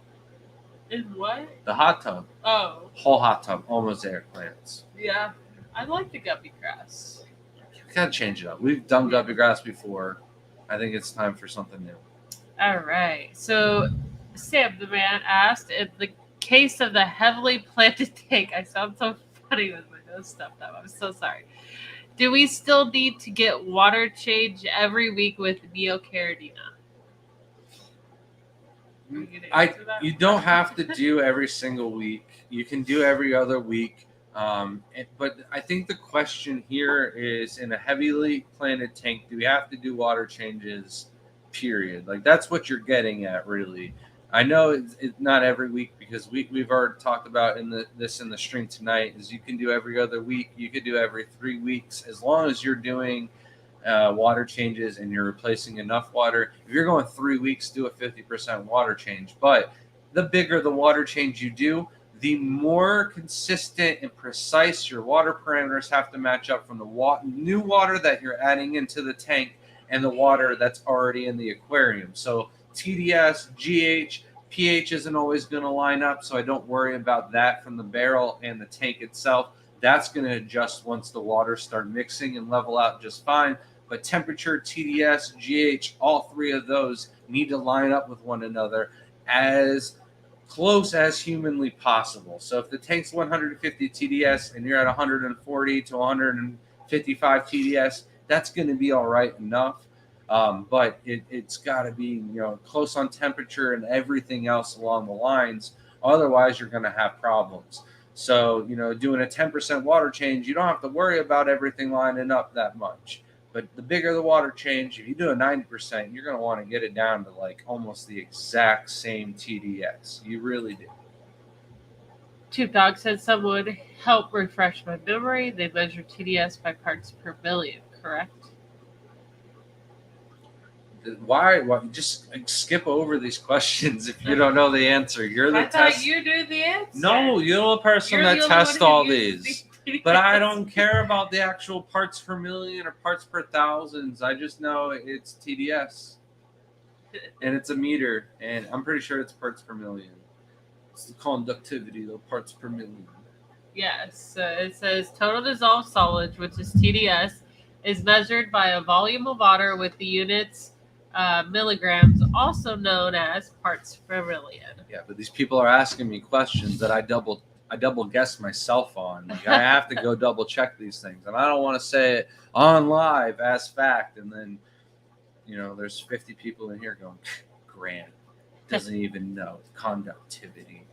In what? The hot tub. Oh. Whole hot tub, all mosaic plants. Yeah. I like the guppy grass. We gotta change it up. We've done guppy grass before. I think it's time for something new. All right. So, Sam the man asked, in the case of the heavily planted tank, I sound so funny with my nose stuffed up. I'm so sorry. Do we still need to get water change every week with Neocaridina? You don't have to do every single week. You can do every other week. But I think the question here is, in a heavily planted tank, do we have to do water changes? Period. Like, that's what you're getting at, really. I know it's not every week, because we've already talked about in the stream tonight, is you can do every other week, you could do every 3 weeks, as long as you're doing water changes and you're replacing enough water. If you're going 3 weeks, do a 50% water change. But the bigger the water change you do, the more consistent and precise your water parameters have to match up from the new water that you're adding into the tank and the water that's already in the aquarium. So TDS, GH, pH isn't always going to line up, so I don't worry about that from the barrel and the tank itself. That's going to adjust once the waters start mixing and level out just fine. But temperature, TDS, GH, all three of those need to line up with one another as close as humanly possible. So if the tank's 150 TDS and you're at 140 to 155 TDS, that's going to be all right enough. But it's got to be, close on temperature and everything else along the lines. Otherwise, you're going to have problems. So, doing a 10% water change, you don't have to worry about everything lining up that much. But the bigger the water change, if you do a 90%, you're going to want to get it down to like almost the exact same TDS. You really do. Tube Dog said some would help refresh my memory. They measure TDS by parts per billion, correct? Why just skip over these questions if you don't know the answer? You're the I thought you knew the answer. No, you're the person that tests all these. But I don't care about the actual parts per million or parts per thousands. I just know it's TDS. And it's a meter. And I'm pretty sure it's parts per million. It's the conductivity, though, parts per million. Yes. It says total dissolved solids, which is TDS, is measured by a volume of water with the units milligrams, also known as parts per million. Yeah, but these people are asking me questions that I double guess myself on. Like, I have to go double check these things, and I don't want to say it on live as fact, and then there's 50 people in here going, Grant doesn't even know conductivity.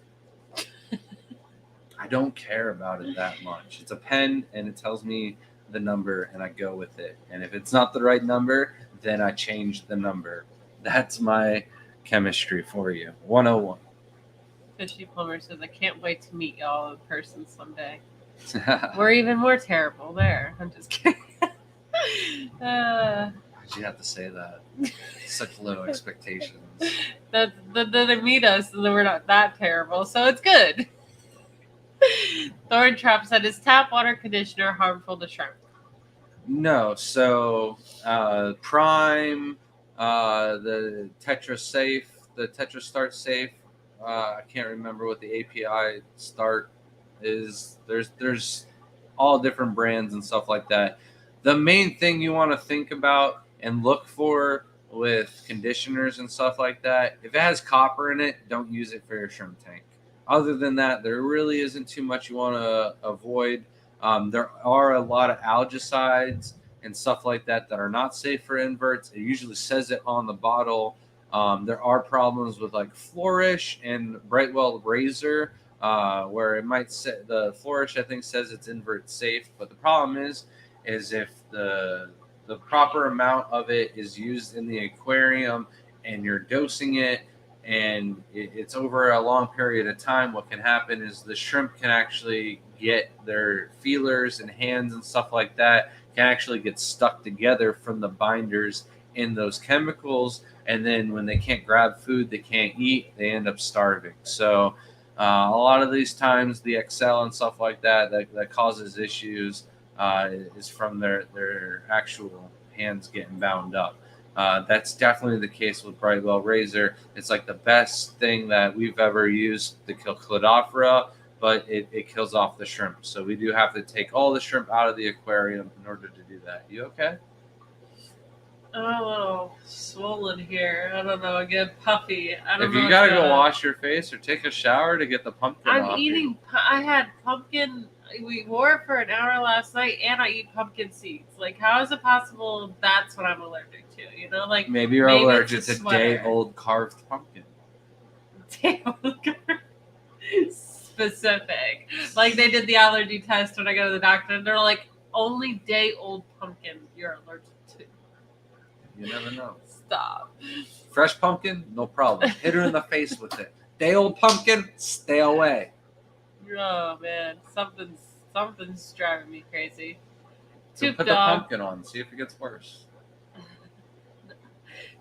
I don't care about it that much. It's a pen, and it tells me the number, and I go with it. And if it's not the right number, then I change the number. That's my chemistry for you. 101. Fishy Plumber says, I can't wait to meet y'all in person someday. We're even more terrible there. I'm just kidding. Why'd you have to say that? Such low expectations. Then they meet us and then we're not that terrible, so it's good. Thorn Trap said, is tap water conditioner harmful to shrimp? No. So Prime, the Tetra Safe, the Tetra Start Safe, I can't remember what the API start is. There's all different brands and stuff like that. The main thing you want to think about and look for with conditioners and stuff like that, if it has copper in it, don't use it for your shrimp tank. Other than that, there really isn't too much you want to avoid. There are a lot of algicides and stuff like that are not safe for inverts. It usually says it on the bottle. There are problems with like Flourish and Brightwell Razor, where it might say the Flourish, I think, says it's invert safe, but the problem is if the proper amount of it is used in the aquarium and you're dosing it and it's over a long period of time, what can happen is the shrimp can actually get their feelers and hands and stuff like that can actually get stuck together from the binders in those chemicals. And then when they can't grab food, they can't eat, they end up starving. So a lot of these times the XL and stuff like that causes issues is from their actual hands getting bound up. That's definitely the case with Brightwell Razor. It's like the best thing that we've ever used to kill Cladophora, but it kills off the shrimp. So we do have to take all the shrimp out of the aquarium in order to do that. You okay? I'm a little swollen here. I don't know. I get puffy. I don't if know. You gotta go wash your face or take a shower to get the pumpkin off. I'm eating. I had pumpkin. We wore it for an hour last night, and I eat pumpkin seeds. Like, how is it possible that's what I'm allergic to? Like maybe you're allergic to day-old carved pumpkin. Day-old carved. specific. Like they did the allergy test when I go to the doctor, and they're like, only day-old pumpkin you're allergic to. You never know. Stop. Fresh pumpkin, no problem. Hit her in the face with it. Day old pumpkin, stay away. Oh man, something's driving me crazy. So Toop put the Dog. pumpkin on, see if it gets worse.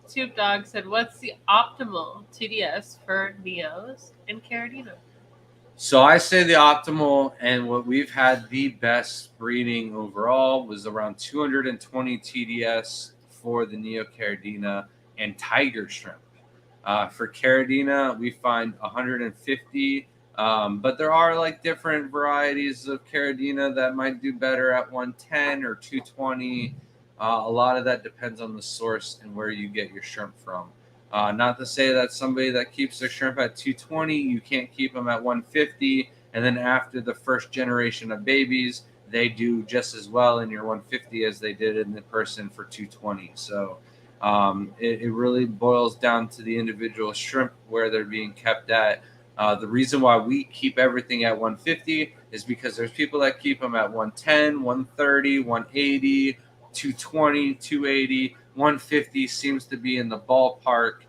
Toop Dog said, "What's the optimal TDS for Neos and Caridina?" So I say the optimal, and what we've had the best breeding overall was around 220 TDS for the Neocaridina and tiger shrimp. For Caridina, we find 150, but there are like different varieties of Caridina that might do better at 110 or 220. A lot of that depends on the source and where you get your shrimp from. Not to say that somebody that keeps their shrimp at 220, you can't keep them at 150. And then after the first generation of babies, they do just as well in your 150 as they did in the person for 220. So it really boils down to the individual shrimp where they're being kept at. The reason why we keep everything at 150 is because there's people that keep them at 110, 130, 180, 220, 280. 150 seems to be in the ballpark.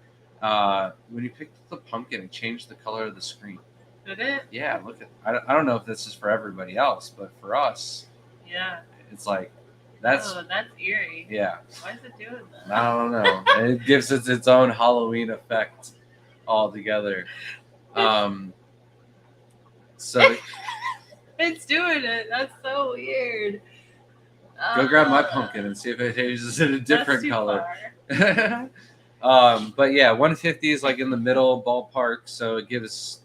When you picked up the pumpkin, it changed the color of the screen. Did it? Yeah, look at. I don't know if this is for everybody else, but for us, Yeah. it's like That's eerie. yeah. Why is it doing that? I don't know. It gives it its own Halloween effect altogether. So It's doing it. That's so weird. go grab my pumpkin and see if it changes in a different That's too color. far. But yeah, 150 is like in the middle ballpark, so it gives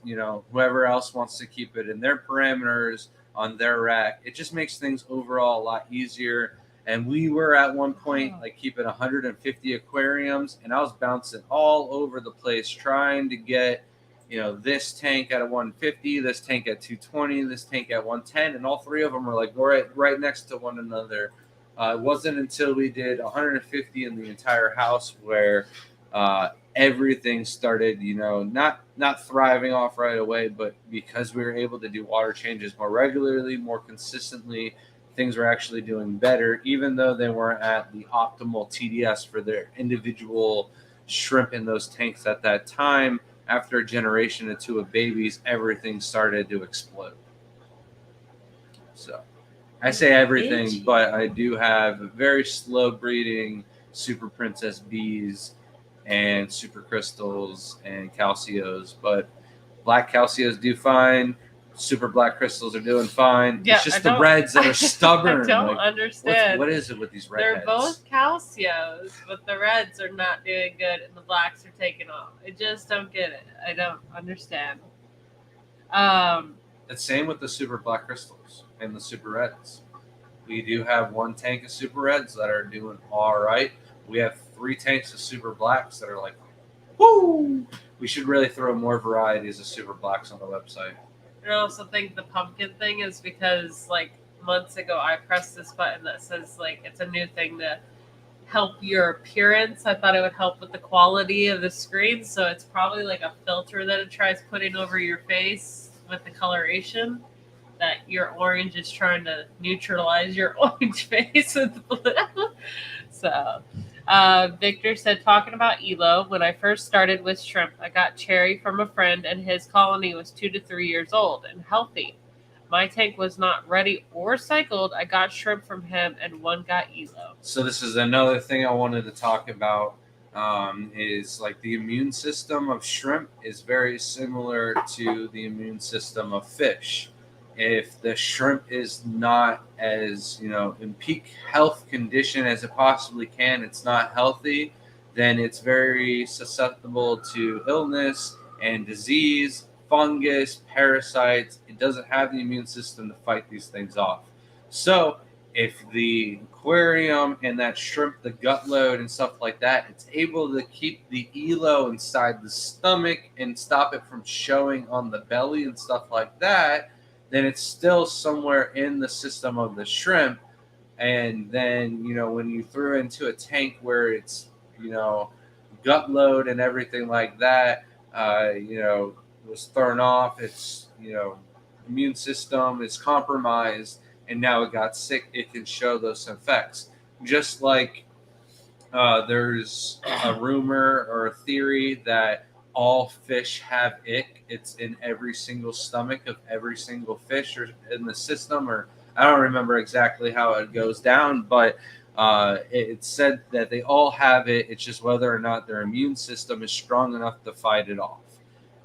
whoever else wants to keep it in their parameters on their rack. It just makes things overall a lot easier. And we were at one point like keeping 150 aquariums, and I was bouncing all over the place trying to get this tank at a 150, this tank at 220, this tank at 110, and all three of them were like right next to one another. It wasn't until we did 150 in the entire house where everything started, not thriving off right away, but because we were able to do water changes more regularly, more consistently, things were actually doing better, even though they weren't at the optimal TDS for their individual shrimp in those tanks at that time. After a generation or two of babies, everything started to explode. So I say everything, Itchy. but I do have very slow breeding super princess bees and super crystals and calcios, but black calcios do fine. Super black crystals are doing fine. Yeah, it's just the reds that are stubborn. I don't Like, understand. what is it with these They're redheads? both calcios, but the reds are not doing good and the blacks are taking off. I just don't get it. I don't understand. It's same with the super black crystals and the super reds. We do have one tank of super reds that are doing all right. We have 3 tanks of super blacks that are like, woo! We should really throw more varieties of super blacks on the website. I also think the pumpkin thing is because like months ago I pressed this button that says like it's a new thing to help your appearance. I thought it would help with the quality of the screen, so it's probably like a filter that it tries putting over your face with the coloration. That your orange is trying to neutralize your orange face with blue. So, Victor said, talking about ELO, when I first started with shrimp, I got cherry from a friend and his colony was 2 to 3 years old and healthy. My tank was not ready or cycled. I got shrimp from him and one got ELO. So this is another thing I wanted to talk about is like the immune system of shrimp is very similar to the immune system of fish. If the shrimp is not as, in peak health condition as it possibly can, it's not healthy, then it's very susceptible to illness and disease, fungus, parasites. It doesn't have the immune system to fight these things off. So if the aquarium and that shrimp, the gut load and stuff like that, it's able to keep the ELO inside the stomach and stop it from showing on the belly and stuff like that, then it's still somewhere in the system of the shrimp. And then, when you throw into a tank where it's, gut load and everything like that, was thrown off, it's, immune system is compromised and now it got sick, it can show those effects. Just like there's a rumor or a theory that all fish have ick. It's in every single stomach of every single fish or in the system, or I don't remember exactly how it goes down, but it's said that they all have it. It's just whether or not their immune system is strong enough to fight it off.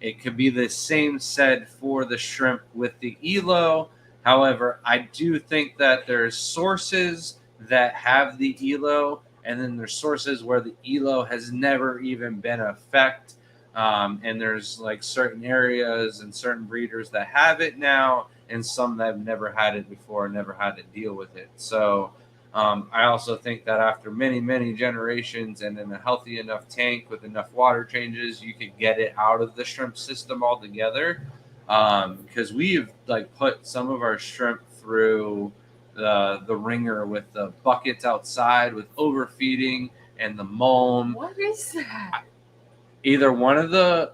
It could be the same said for the shrimp with the ELO. However, I do think that there's sources that have the ELO, and then there's sources where the ELO has never even been a effect. And there's like certain areas and certain breeders that have it now, and some that have never had it before, never had to deal with it. So I also think that after many, many generations and in a healthy enough tank with enough water changes, you could get it out of the shrimp system altogether. Because we've like put some of our shrimp through the ringer with the buckets outside with overfeeding and the mulm. What is that? Either one of the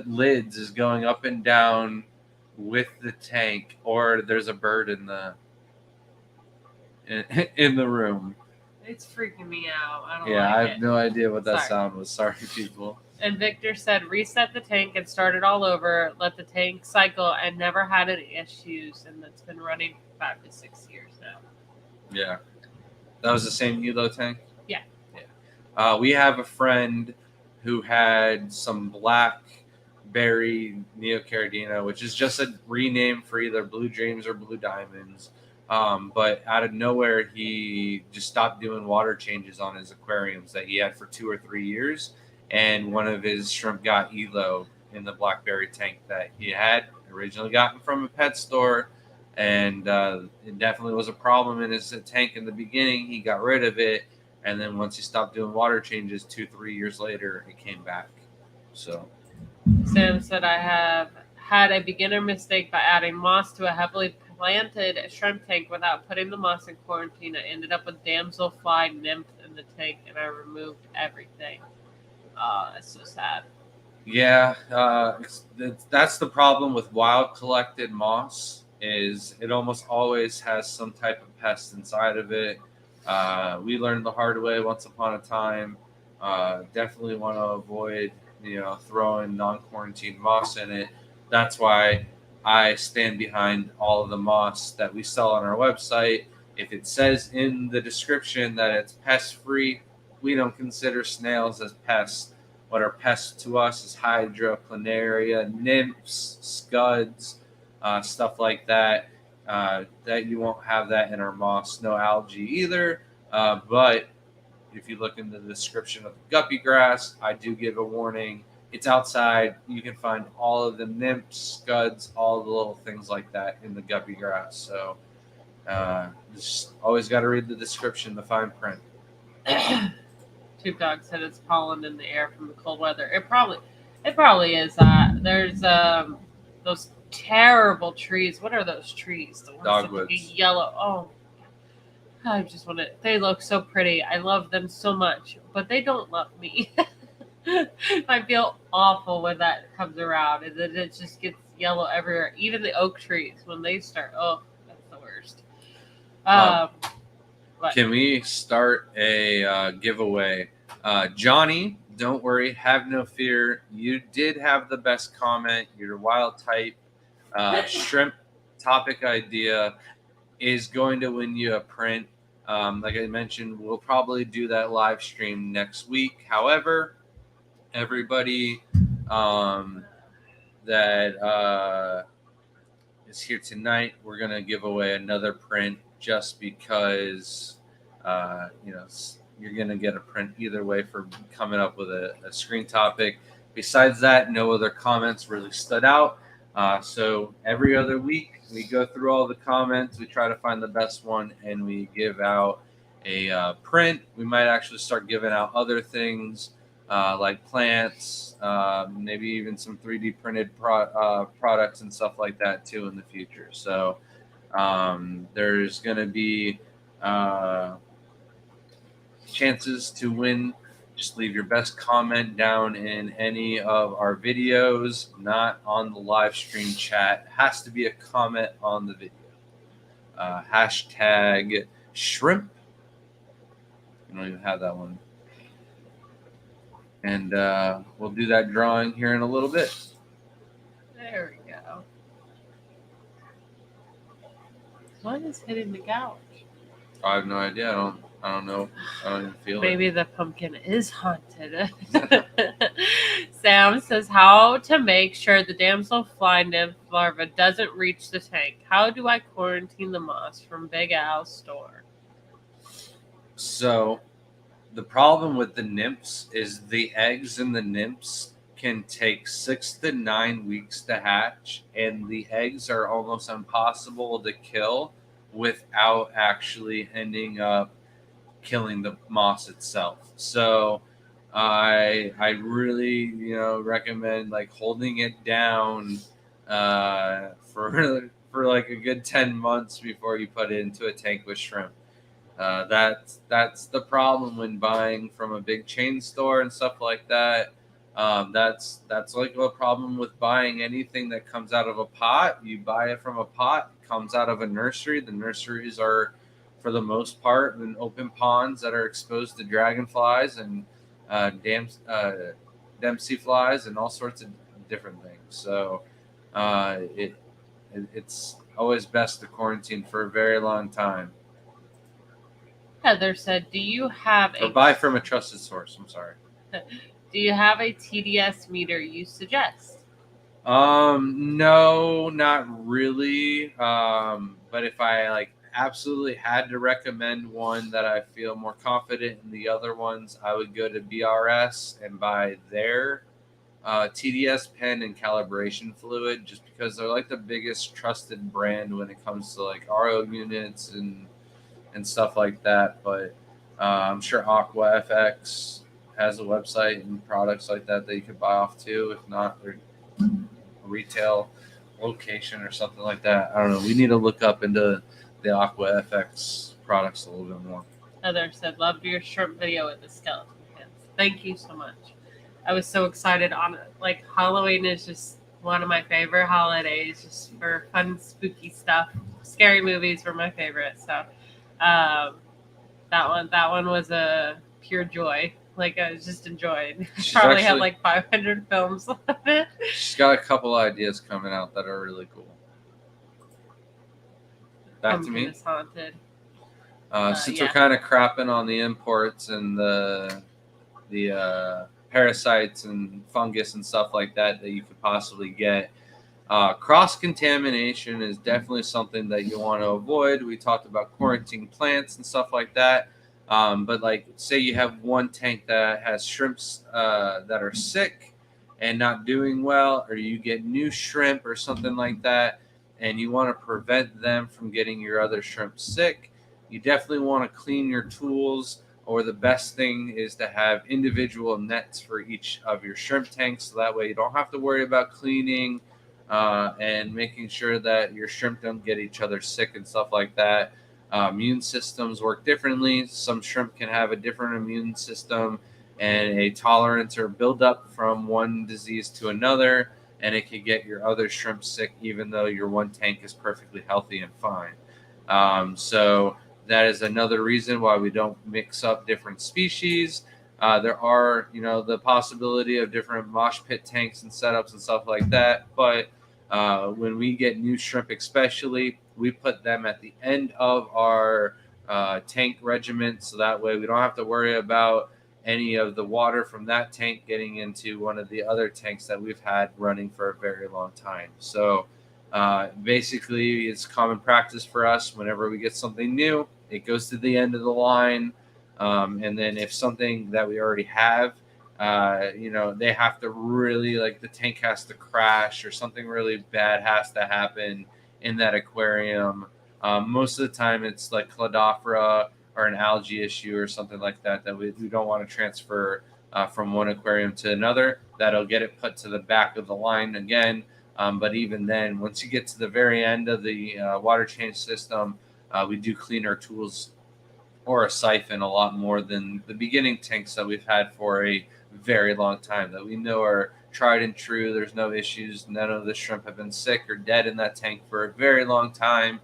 lids is going up and down with the tank, or there's a bird in the room. It's freaking me out. I don't Yeah, like I it. have no idea what that Sorry. sound was. Sorry, people. And Victor said, reset the tank and start it all over. Let the tank cycle and never had any issues. And it's been running 5 to 6 years now. Yeah, that was the same ELO tank. Yeah. We have a friend who had some blackberry Neocaridina, which is just a rename for either Blue Dreams or Blue Diamonds. But out of nowhere, he just stopped doing water changes on his aquariums that he had for 2 or 3 years. And one of his shrimp got ELO in the blackberry tank that he had originally gotten from a pet store. And it definitely was a problem in his tank in the beginning. He got rid of it. And then once he stopped doing water changes 2-3 years later, it came back. So Sam said, I have had a beginner mistake by adding moss to a heavily planted shrimp tank without putting the moss in quarantine. I ended up with damselfly nymph in the tank, and I removed everything. Oh, that's so sad. yeah, that's the problem with wild collected moss. Is it almost always has some type of pest inside of it. We learned the hard way once upon a time. Definitely want to avoid, throwing non-quarantine moss in it. That's why I stand behind all of the moss that we sell on our website. If it says in the description that it's pest-free, we don't consider snails as pests. What are pests to us is hydra, planaria, nymphs, scuds, stuff like that. That you won't have that in our moss. No algae either. But if you look in the description of the guppy grass, I do give a warning. It's outside. You can find all of the nymphs, scuds, all the little things like that in the guppy grass. So just always got to read the description, the fine print. Tube Dog said it's pollen in the air from the cold weather. It probably is that. There's those terrible trees. What are those trees? The ones Dogwoods. that yellow. Oh, I just want to. They look so pretty. I love them so much, but they don't love me. I feel awful when that comes around, and then it just gets yellow everywhere. Even the oak trees when they start. Oh, that's the worst. Can we start a giveaway? Johnny, don't worry, have no fear. You did have the best comment. Your wild type shrimp topic idea is going to win you a print. Like I mentioned, we'll probably do that live stream next week. However, everybody that is here tonight, we're going to give away another print just because, you're going to get a print either way for coming up with a screen topic. Besides that, no other comments really stood out. So every other week, we go through all the comments. We try to find the best one, and we give out a print. We might actually start giving out other things like plants, maybe even some 3D printed products and stuff like that too in the future. So there's going to be chances to win Just leave your best comment down in any of our videos, not on the live stream chat. Has to be a comment on the video. Hashtag shrimp. I don't even have that one. And we'll do that drawing here in a little bit. There we go. What is hitting the couch? I have no idea. I don't know. I don't even feel Maybe it. the pumpkin is haunted. Sam says, how to make sure the damselfly nymph larva doesn't reach the tank. How do I quarantine the moss from Big Al's store? So the problem with the nymphs is the eggs in the nymphs can take 6 to 9 weeks to hatch, and the eggs are almost impossible to kill without actually ending up killing the moss itself. So I really recommend like holding it down for like a good 10 months before you put it into a tank with shrimp. That's the problem when buying from a big chain store and stuff like that. That's like a problem with buying anything that comes out of a pot. You buy it from a pot, it comes out of a nursery. The nurseries are, for the most part, in open ponds that are exposed to dragonflies and Dempsey flies and all sorts of different things. So it's always best to quarantine for a very long time. Heather said, do you have Or buy from a trusted source. I'm sorry. Do you have a TDS meter you suggest? No, not really. But if I like absolutely had to recommend one that I feel more confident in the other ones, I would go to BRS and buy their TDS pen and calibration fluid, just because they're like the biggest trusted brand when it comes to like RO units and stuff like that. But I'm sure Aqua FX has a website and products like that you could buy off too. If not, their retail location or something like that. I don't know. We need to look up into the Aqua FX products a little bit more. Heather said, loved your shrimp video with the skeleton hands. Thank you so much. I was so excited on it. Like, Halloween is just one of my favorite holidays, just for fun, spooky stuff. Scary movies were my favorite. So that one was a pure joy. Like, I was just enjoying. She's Probably have actually- like 500 films of it. She's got a couple ideas coming out that are really cool. Back Pumpkin to me. is haunted. Since yeah. we're kind of crapping on the imports and the parasites and fungus and stuff like that you could possibly get, cross contamination is definitely something that you want to avoid. We talked about quarantining plants and stuff like that. But like, say you have one tank that has shrimps that are sick and not doing well, or you get new shrimp or something like that, and you want to prevent them from getting your other shrimp sick, you definitely want to clean your tools. Or the best thing is to have individual nets for each of your shrimp tanks, so that way you don't have to worry about cleaning and making sure that your shrimp don't get each other sick and stuff like that. Immune systems work differently. Some shrimp can have a different immune system and a tolerance or build up from one disease to another, and it can get your other shrimp sick even though your one tank is perfectly healthy and fine. So that is another reason why we don't mix up different species. There are, the possibility of different mosh pit tanks and setups and stuff like that, but when we get new shrimp especially, we put them at the end of our tank regiment, so that way we don't have to worry about any of the water from that tank getting into one of the other tanks that we've had running for a very long time. So basically, it's common practice for us whenever we get something new, it goes to the end of the line. And then if something that we already have, they have to really, like, the tank has to crash or something really bad has to happen in that aquarium. Most of the time it's like Cladophora or an algae issue or something like that we don't want to transfer from one aquarium to another. That'll get it put to the back of the line again. But even then, once you get to the very end of the water change system, we do clean our tools or a siphon a lot more than the beginning tanks that we've had for a very long time that we know are tried and true. There's no issues. None of the shrimp have been sick or dead in that tank for a very long time.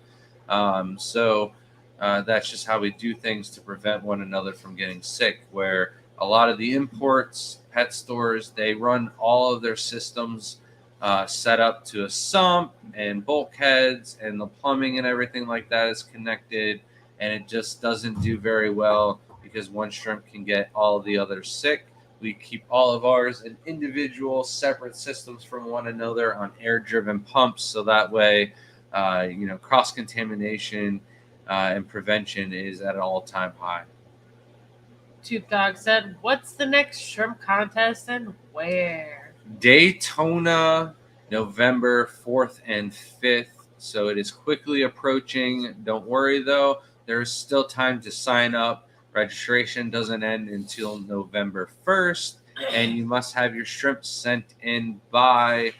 So that's just how we do things to prevent one another from getting sick. Where a lot of the imports, pet stores, they run all of their systems set up to a sump and bulkheads, and the plumbing and everything like that is connected, and it just doesn't do very well because one shrimp can get all of the others sick. We keep all of ours in individual separate systems from one another on air-driven pumps, so that way cross-contamination and prevention is at an all-time high. Tube Dog said, "What's the next shrimp contest and where?" Daytona, November 4th and 5th. So it is quickly approaching. Don't worry, though. There's still time to sign up. Registration doesn't end until November 1st. And you must have your shrimp sent in by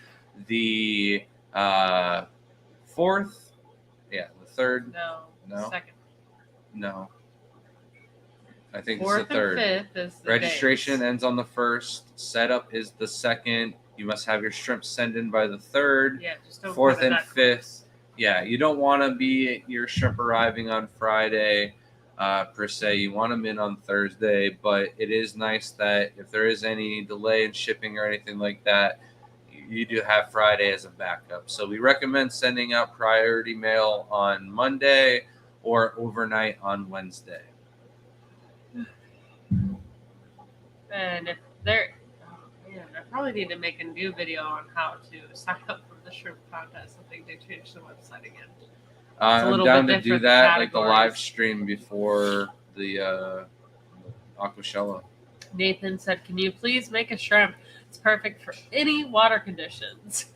the 4th. Yeah, the 3rd. No. Second. No. I think 4th it's the 3rd. and 5th is the Registration days. ends on the 1st. Setup is the 2nd. You must have your shrimp sent in by the 3rd. Yeah, just don't 4th put it and that 5th. close. Yeah, you don't want to be your shrimp arriving on Friday per se. You want them in on Thursday, but it is nice that if there is any delay in shipping or anything like that, you do have Friday as a backup. So we recommend sending out priority mail on Monday or overnight on Wednesday. And if they're, I probably need to make a new video on how to sign up for the shrimp contest. I think they changed the website again. I'm little down bit to do different that, like the categories. live stream before the Aquashella. Nathan said, "Can you please make a shrimp? It's perfect for any water conditions."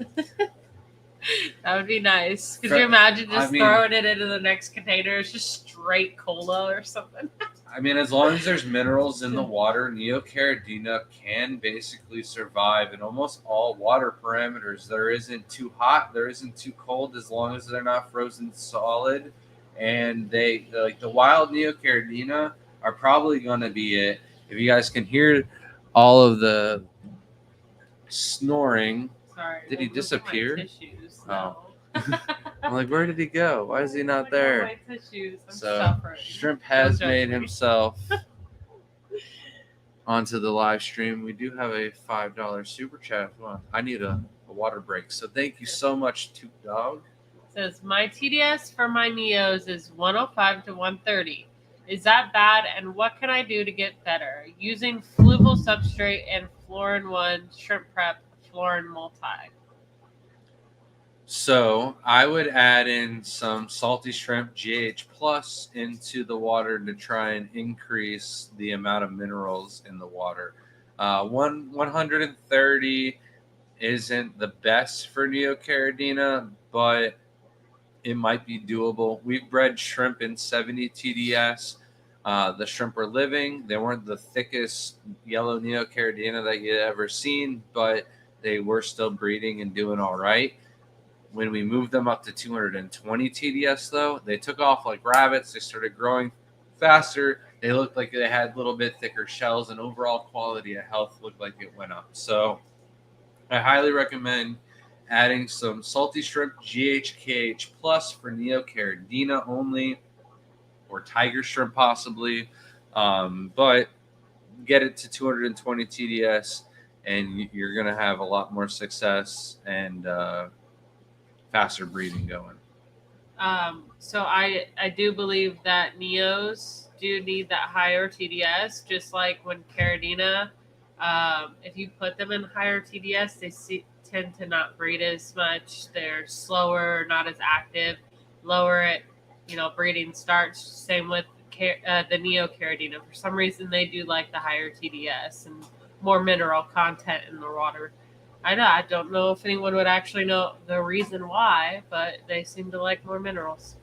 That would be nice. Could you imagine just throwing it into the next container? It's just straight cola or something. I mean, as long as there's minerals in the water, Neocaridina can basically survive in almost all water parameters. There isn't too hot, there isn't too cold, as long as they're not frozen solid. And they, like the wild Neocaridina, are probably going to be it. If you guys can hear all of the snoring. Sorry. Did he look at my disappear? tissues. Oh. No. I'm like, where did he go? Why is he not Look at there? my tissues. I'm So suffering. Shrimp has Don't judge made me. himself onto the live stream. We do have a $5 super chat. Come on. I need a water break. So thank you so much, Toot Dog. Says my TDS for my Neos is 105 to 130. Is that bad? And what can I do to get better? Using fluval substrate and Florin 1 shrimp prep Florin multi. So I would add in some salty shrimp GH plus into the water to try and increase the amount of minerals in the water. 130 isn't the best for Neocaridina, but it might be doable. We've bred shrimp in 70 TDS. The shrimp were living. They weren't the thickest yellow Neocaridina that you'd ever seen, but they were still breeding and doing all right. When we moved them up to 220 TDS, though, they took off like rabbits. They started growing faster. They looked like they had a little bit thicker shells, and overall quality of health looked like it went up. So I highly recommend adding some salty shrimp GHKH plus for Neocaridina only, or tiger shrimp possibly. But get it to 220 TDS, and you're going to have a lot more success and faster breeding going. So I do believe that Neos do need that higher TDS, just like when Caridina, if you put them in higher TDS, they tend to not breed as much. They're slower, not as active, lower at breeding starts. Same with the Neocaridina. For some reason, they do like the higher TDS and more mineral content in the water. I don't know if anyone would actually know the reason why, but they seem to like more minerals.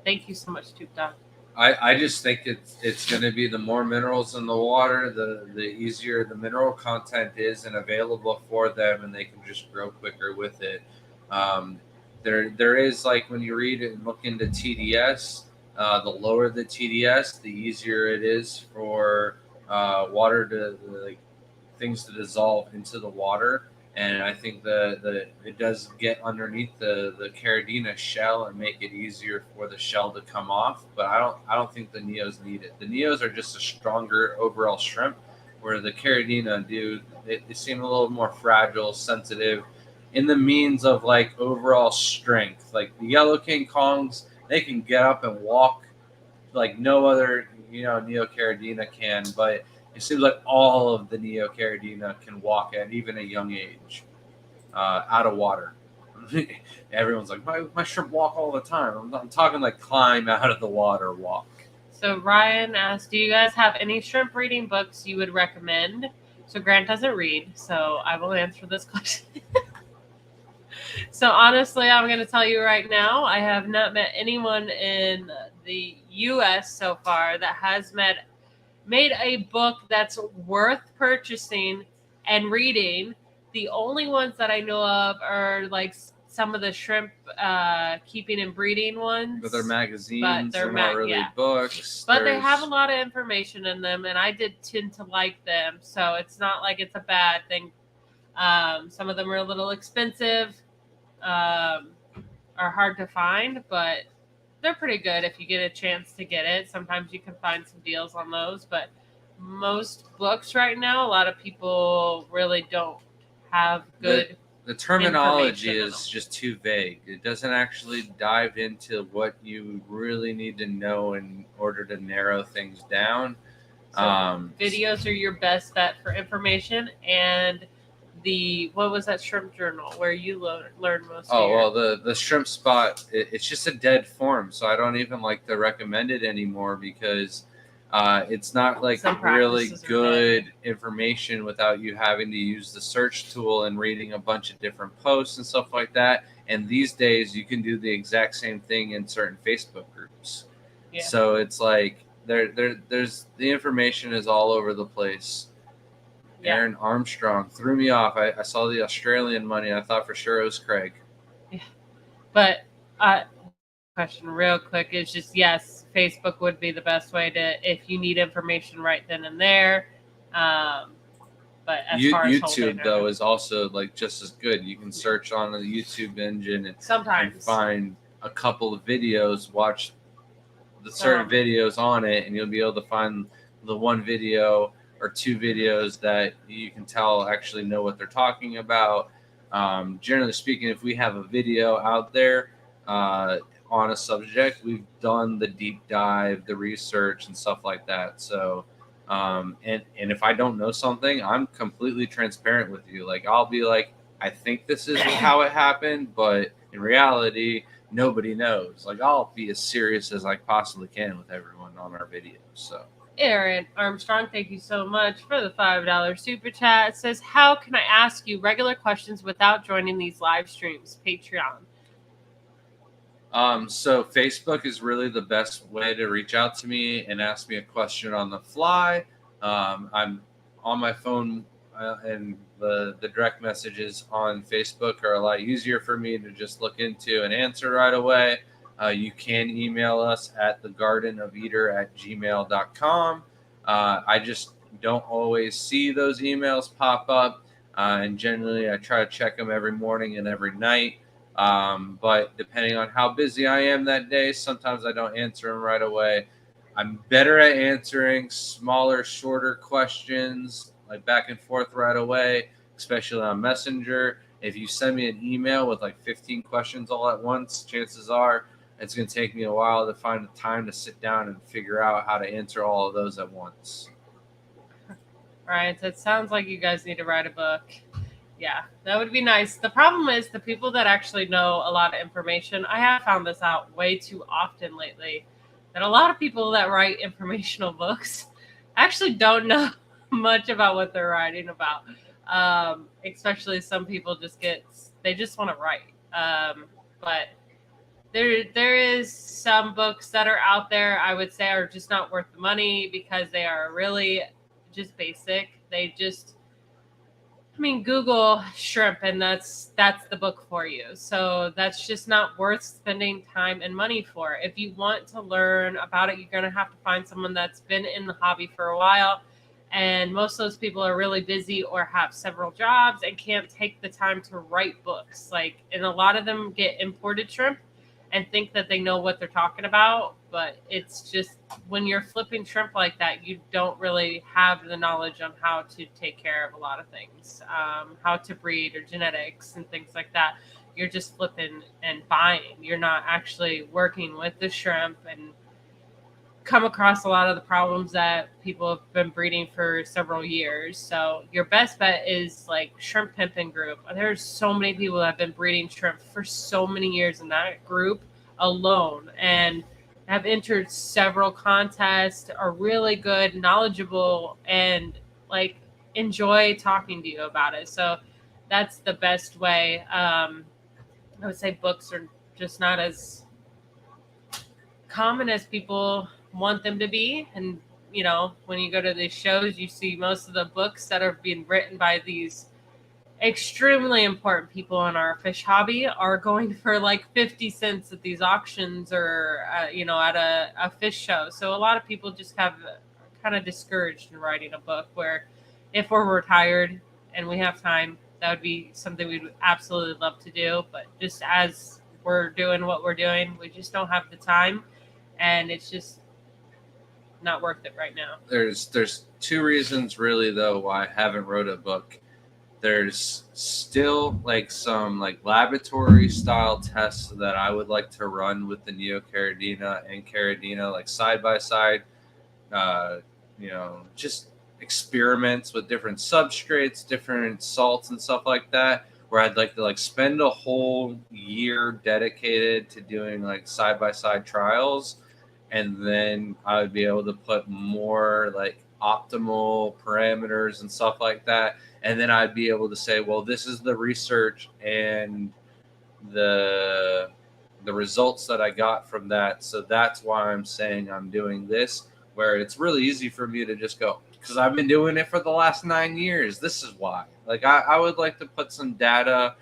Thank you so much, Tube Dog. I just think it's going to be the more minerals in the water, the easier the mineral content is and available for them, and they can just grow quicker with it. There is, like, when you read and look into TDS, The lower the TDS, the easier it is for water to like things to dissolve into the water. And I think the it does get underneath the Caridina shell and make it easier for the shell to come off. But I don't think the Neos need it. The Neos are just a stronger overall shrimp, where the Caridina they seem a little more fragile, sensitive, in the means of like overall strength. Like the Yellow King Kongs, they can get up and walk like no other Neocaridina can, but it seems like all of the Neocaridina can walk at even a young age out of water. Everyone's like, my shrimp walk all the time. I'm talking like climb out of the water walk. So Ryan asked, do you guys have any shrimp reading books you would recommend? So Grant doesn't read, so I will answer this question. So honestly, I'm going to tell you right now, I have not met anyone in the U.S. so far that has made a book that's worth purchasing and reading. The only ones that I know of are like some of the shrimp keeping and breeding ones. But they're magazines, they're not really yeah. books. But they have a lot of information in them, and I did tend to like them. So it's not like it's a bad thing. Some of them are a little expensive, are hard to find, but they're pretty good if you get a chance to get it. Sometimes you can find some deals on those, but most books right now, a lot of people really don't have good. The terminology is just too vague. It doesn't actually dive into what you really need to know in order to narrow things down. So videos are your best bet for information, and what was that shrimp journal where you learned most? Well, the shrimp spot, it's just a dead form, so I don't even like to recommend it anymore because it's not like really good information without you having to use the search tool and reading a bunch of different posts and stuff like that. And these days you can do the exact same thing in certain Facebook groups. Yeah. So it's like there's the information is all over the place. Yeah. Aaron Armstrong threw me off. I saw the Australian money. I thought for sure it was Craig. Yeah. But question real quick is just, yes, Facebook would be the best way to, if you need information right then and there. But as far as YouTube though is also like just as good. You can search on the YouTube engine and find a couple of videos, watch the certain videos on it, and you'll be able to find the one video or two videos that you can tell actually know what they're talking about. Generally speaking, if we have a video out there on a subject, we've done the deep dive, the research, and stuff like that. So, and if I don't know something, I'm completely transparent with you. Like, I'll be like, I think this is how it happened, but in reality, nobody knows. Like, I'll be as serious as I possibly can with everyone on our videos. So. Aaron Armstrong, thank you so much for the $5 super chat. It says, how can I ask you regular questions without joining these live streams? Patreon. So Facebook is really the best way to reach out to me and ask me a question on the fly. I'm on my phone and the direct messages on Facebook are a lot easier for me to just look into and answer right away. You can email us at thegardenofeater@gmail.com. I just don't always see those emails pop up. And generally I try to check them every morning and every night. But depending on how busy I am that day, sometimes I don't answer them right away. I'm better at answering smaller, shorter questions, like back and forth right away, especially on Messenger. If you send me an email with like 15 questions all at once, chances are it's going to take me a while to find the time to sit down and figure out how to answer all of those at once. Right. So it sounds like you guys need to write a book. Yeah, that would be nice. The problem is the people that actually know a lot of information. I have found this out way too often lately, that a lot of people that write informational books actually don't know much about what they're writing about. Especially some people they just want to write. But there is some books that are out there, I would say, are just not worth the money because they are really just basic. I mean, Google shrimp, and that's the book for you. So that's just not worth spending time and money for. If you want to learn about it, you're going to have to find someone that's been in the hobby for a while. And most of those people are really busy or have several jobs and can't take the time to write books. Like, and a lot of them get imported shrimp and think that they know what they're talking about, but it's just when you're flipping shrimp like that, you don't really have the knowledge on how to take care of a lot of things, how to breed or genetics and things like that. You're just flipping and buying. You're not actually working with the shrimp and come across a lot of the problems that people have been breeding for several years. So your best bet is like Shrimp Pimping Group. There's so many people that have been breeding shrimp for so many years in that group alone and have entered several contests, are really good, knowledgeable, and like enjoy talking to you about it. So that's the best way. I would say books are just not as common as people want them to be. And when you go to these shows, you see most of the books that are being written by these extremely important people in our fish hobby are going for like 50 cents at these auctions or at a fish show. So a lot of people just have kind of discouraged in writing a book, where if we're retired and we have time, that would be something we'd absolutely love to do. But just as we're doing what we're doing, we just don't have the time, and it's just not worth it right now. There's two reasons really though why I haven't wrote a book. There's still like some like laboratory style tests that I would like to run with the Neocaridina and Caridina like side by side. Just experiments with different substrates, different salts and stuff like that, where I'd like to like spend a whole year dedicated to doing like side by side trials, and then I would be able to put more like optimal parameters and stuff like that, and then I'd be able to say, well, this is the research and the results that I got from that, so that's why I'm saying I'm doing this. Where it's really easy for me to just go, because I've been doing it for the last 9 years. This is why. Like I would like to put some data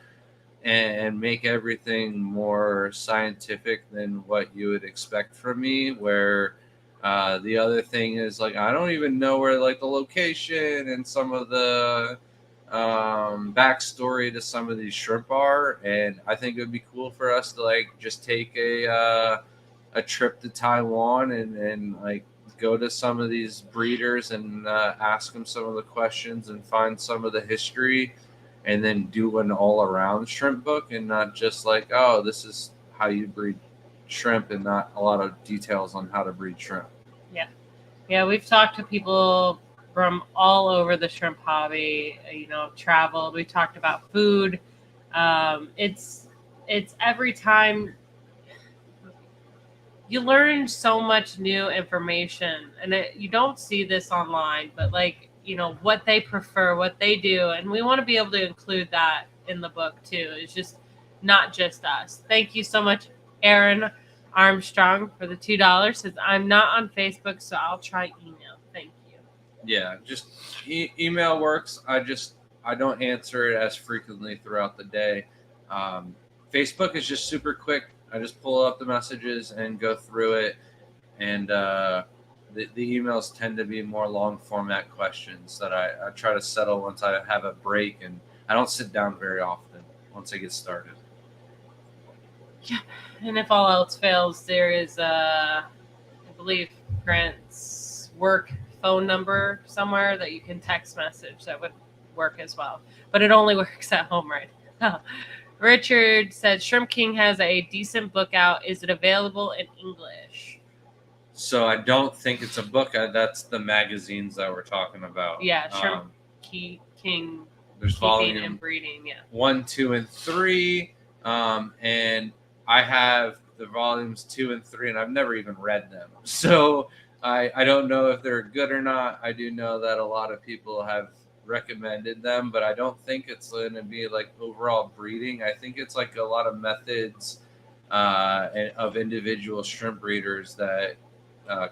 and make everything more scientific than what you would expect from me. Where the other thing is like I don't even know where like the location and some of the backstory to some of these shrimp are, and I think it would be cool for us to like just take a trip to Taiwan and like go to some of these breeders and ask them some of the questions and find some of the history, and then do an all-around shrimp book, and not just like, oh, this is how you breed shrimp, and not a lot of details on how to breed shrimp. Yeah, we've talked to people from all over the shrimp hobby, traveled. We talked about food. It's every time you learn so much new information, and you don't see this online, but like, what they prefer, what they do. And we want to be able to include that in the book too. It's just not just us. Thank you so much, Aaron Armstrong, for the $2. Says, I'm not on Facebook, so I'll try email. Thank you. Yeah, just email works. I don't answer it as frequently throughout the day. Facebook is just super quick. I just pull up the messages and go through it, and the emails tend to be more long format questions that I try to settle once I have a break, and I don't sit down very often once I get started. Yeah, and if all else fails, there is I believe Grant's work phone number somewhere that you can text message that would work as well, but it only works at home right now. Richard said Shrimp King has a decent book out. Is it available in English? So I don't think it's a book. That's the magazines that we're talking about. Yeah, Shrimp King. There's volume and breeding. Yeah, 1, 2, and 3, and I have the volumes 2 and 3, and I've never even read them. So I don't know if they're good or not. I do know that a lot of people have recommended them, but I don't think it's going to be like overall breeding. I think it's like a lot of methods of individual shrimp breeders that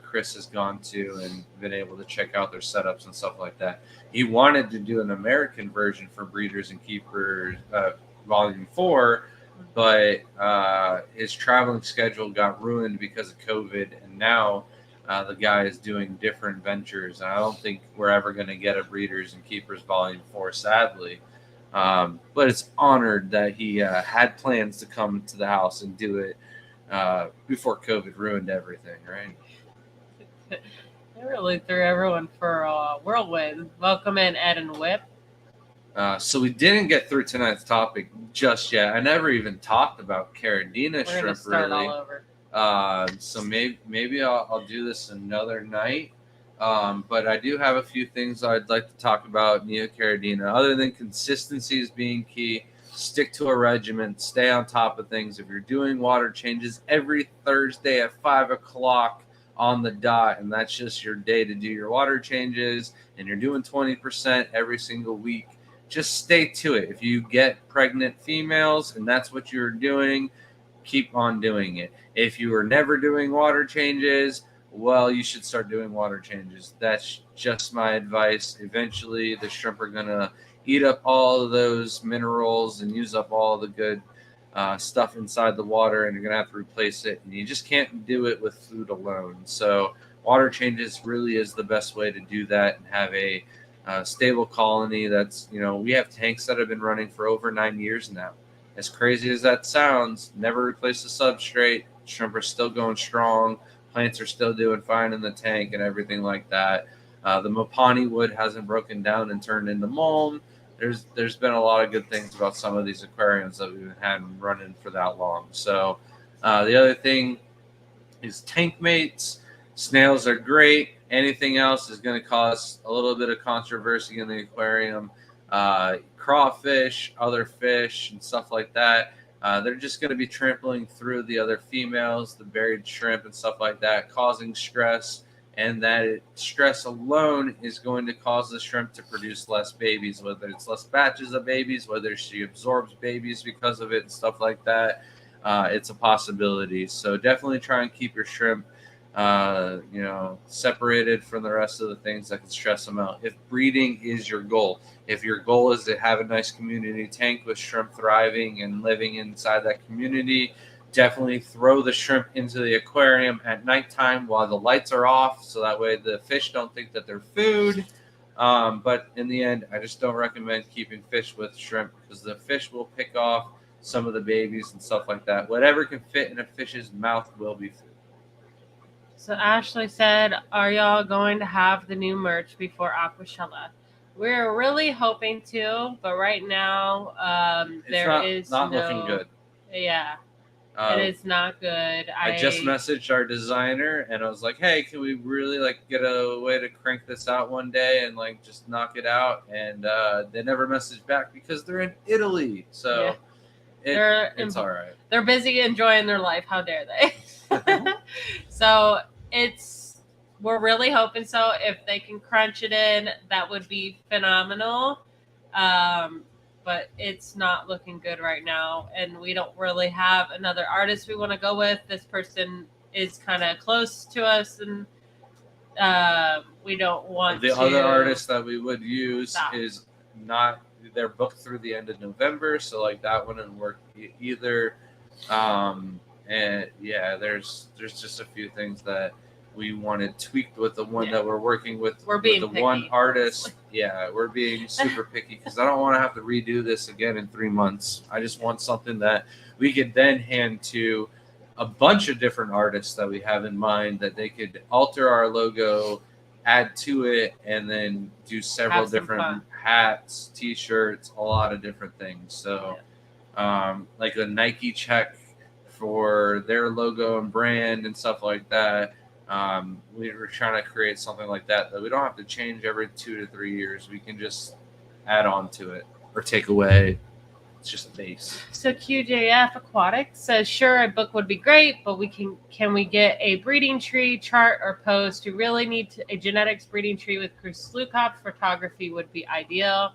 Chris has gone to and been able to check out their setups and stuff like that. He wanted to do an American version for Breeders and Keepers Volume 4, but his traveling schedule got ruined because of COVID, and now the guy is doing different ventures. And I don't think we're ever going to get a Breeders and Keepers Volume 4, sadly. But it's honored that he had plans to come to the house and do it before COVID ruined everything, right? They really threw everyone for a whirlwind. Welcome in, Ed and Whip. So we didn't get through tonight's topic just yet. I never even talked about Caridina We're shrimp gonna start really. all over. So maybe I'll do this another night. But I do have a few things I'd like to talk about Neocaridina. Other than consistency is being key, stick to a regimen, stay on top of things. If you're doing water changes every Thursday at 5 o'clock on the dot, and that's just your day to do your water changes, and you're doing 20% every single week, just stay to it. If you get pregnant females and that's what you're doing, keep on doing it. If you are never doing water changes, well, you should start doing water changes. That's just my advice. Eventually, the shrimp are going to eat up all of those minerals and use up all the good stuff inside the water, and you're going to have to replace it. And you just can't do it with food alone. So water changes really is the best way to do that and have a stable colony. That's, we have tanks that have been running for over 9 years now. As crazy as that sounds, never replace the substrate. Shrimp are still going strong. Plants are still doing fine in the tank and everything like that. The Mopani wood hasn't broken down and turned into mulm. There's been a lot of good things about some of these aquariums that we've had running for that long. So the other thing is tank mates. Snails are great. Anything else is going to cause a little bit of controversy in the aquarium. Crawfish, other fish, and stuff like that. They're just going to be trampling through the other females, the buried shrimp and stuff like that, causing stress. And that stress alone is going to cause the shrimp to produce less babies, whether it's less batches of babies, whether she absorbs babies because of it and stuff like that. It's a possibility. So definitely try and keep your shrimp separated from the rest of the things that can stress them out. If breeding is your goal, if your goal is to have a nice community tank with shrimp thriving and living inside that community, definitely throw the shrimp into the aquarium at nighttime while the lights are off, so that way the fish don't think that they're food. But in the end, I just don't recommend keeping fish with shrimp because the fish will pick off some of the babies and stuff like that. Whatever can fit in a fish's mouth will be food. So Ashley said, are y'all going to have the new merch before Aquashella? We're really hoping to, but right now there is not looking good. Yeah, it is not good. I just messaged our designer and I was like, hey, can we really get a way to crank this out one day and just knock it out? And they never messaged back because they're in Italy. So it's all right. They're busy enjoying their life. How dare they? So we're really hoping so. If they can crunch it in, that would be phenomenal. But it's not looking good right now, and we don't really have another artist we want to go with. This person is kind of close to us, and we don't want the other artist that we would use is not. They're booked through the end of November, so that wouldn't work either. And yeah, there's just a few things that we wanted tweaked with the one that we're working with. We're being with the picky. One artist. Yeah, we're being super picky because I don't want to have to redo this again in 3 months. I just want something that we could then hand to a bunch of different artists that we have in mind that they could alter our logo, add to it, and then do several different hats, t-shirts, a lot of different things. So like a Nike check for their logo and brand and stuff like that. We were trying to create something like that we don't have to change every 2 to 3 years. We can just add on to it or take away. It's just a base. So QJF Aquatics says, sure, a book would be great, but can we get a breeding tree chart or post? You really need a genetics breeding tree with Kruslukoff photography would be ideal.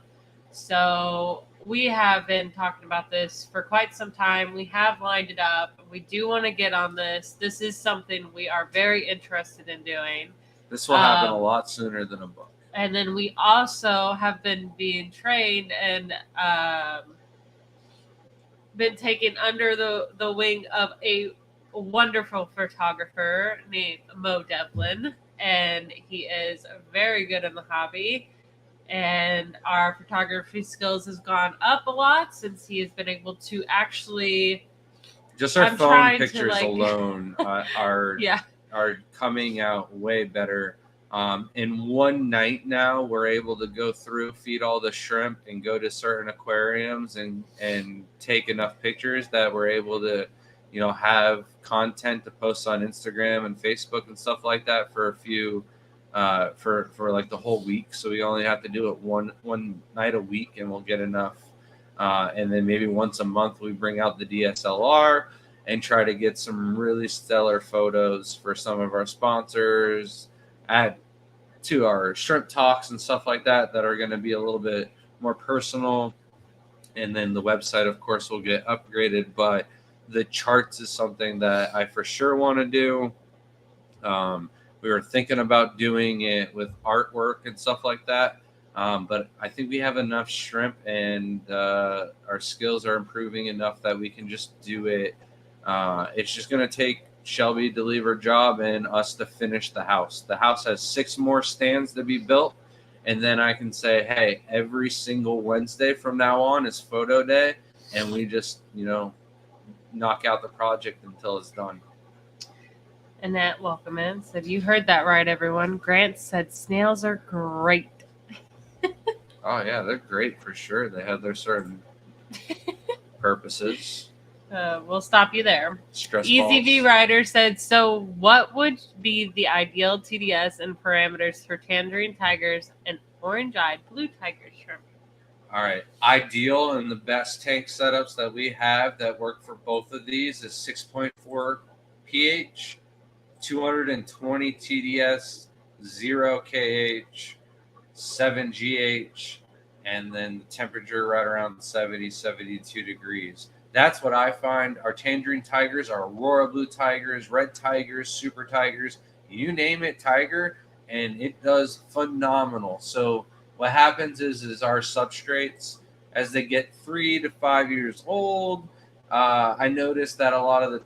So we have been talking about this for quite some time. We have lined it up. We do want to get on this. This is something we are very interested in doing. This will happen a lot sooner than a book. And then we also have been being trained and been taken under the wing of a wonderful photographer named Mo Devlin. And he is very good in the hobby. And our photography skills has gone up a lot since he has been able to actually. Just our I'm phone trying to, pictures like- alone are Yeah. are coming out way better. In one night now, we're able to go through, feed all the shrimp, and go to certain aquariums and take enough pictures that we're able to, have content to post on Instagram and Facebook and stuff like that for a few, for like the whole week. So we only have to do it one night a week, and we'll get enough. And then maybe once a month we bring out the DSLR and try to get some really stellar photos for some of our sponsors, add to our shrimp talks and stuff like that are going to be a little bit more personal. And then the website, of course, will get upgraded, but the charts is something that I for sure want to do. We were thinking about doing it with artwork and stuff like that. But I think we have enough shrimp and our skills are improving enough that we can just do it. It's just going to take Shelby to leave her job and us to finish the house. The house has 6 more stands to be built. And then I can say, hey, every single Wednesday from now on is photo day. And we just, knock out the project until it's done. Annette, welcome in. Said, you heard that right, everyone. Grant said snails are great. Oh, yeah, they're great for sure. They have their certain purposes. We'll stop you there. Stress EZV balls. Rider said, so what would be the ideal TDS and parameters for tangerine tigers and orange-eyed blue tiger shrimp? All right. Ideal and the best tank setups that we have that work for both of these is 6.4 pH, 220 TDS, 0 KH, 7 GH, and then the temperature right around 70, 72 degrees. That's what I find. Our tangerine tigers, our aurora blue tigers, red tigers, super tigers, you name it, tiger, and it does phenomenal. So what happens is our substrates, as they get 3 to 5 years old, I noticed that a lot of the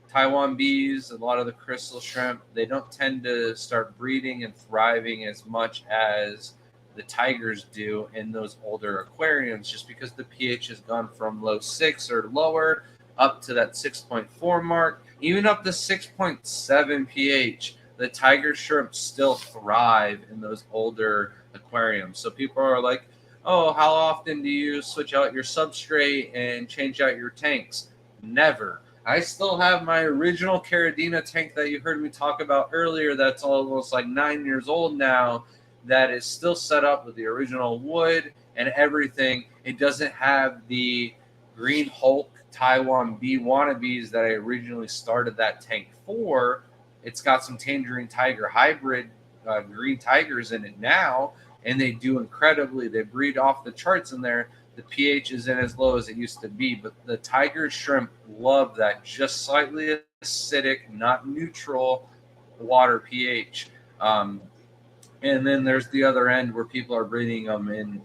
Taiwan bees, a lot of the crystal shrimp, they don't tend to start breeding and thriving as much as the tigers do in those older aquariums, just because the pH has gone from low 6 or lower up to that 6.4 mark, even up to 6.7 pH. The tiger shrimp still thrive in those older aquariums. So people are like, oh, how often do you switch out your substrate and change out your tanks? Never. I still have my original Neocaridina tank that you heard me talk about earlier that's almost like 9 years old now, that is still set up with the original wood and everything. It doesn't have the Green Hulk Taiwan bee wannabes that I originally started that tank for. It's got some Tangerine Tiger hybrid green tigers in it now, and they do incredibly. They breed off the charts in there. The pH isn't as low as it used to be, but the tiger shrimp love that just slightly acidic, not neutral water pH. And then there's the other end where people are breeding them in,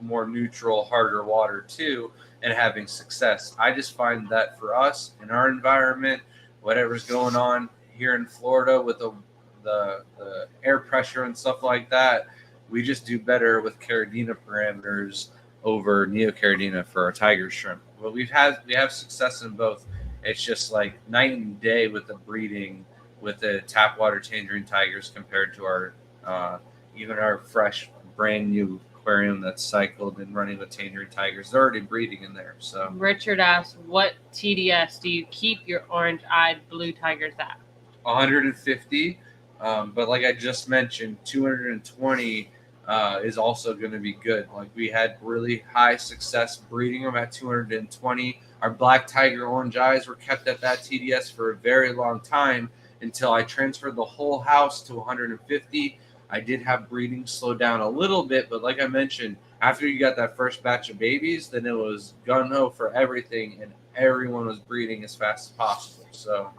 more neutral, harder water too, and having success. I just find that for us in our environment, whatever's going on here in Florida with the air pressure and stuff like that, we just do better with Caridina parameters over Neocaridina for our tiger shrimp. But we have success in both. It's just like night and day with the breeding with the tap water tangerine tigers compared to our even our fresh brand new aquarium that's cycled and running with tangerine tigers. They're already breeding in there. So Richard asked, what TDS do you keep your orange-eyed blue tigers at? 150, but like I just mentioned, 220 is also going to be good. Like we had really high success breeding them at 220. Our black tiger orange eyes were kept at that TDS for a very long time until I transferred the whole house to 150. I did have breeding slow down a little bit, but like I mentioned, after you got that first batch of babies, then it was gun ho for everything, and everyone was breeding as fast as possible. So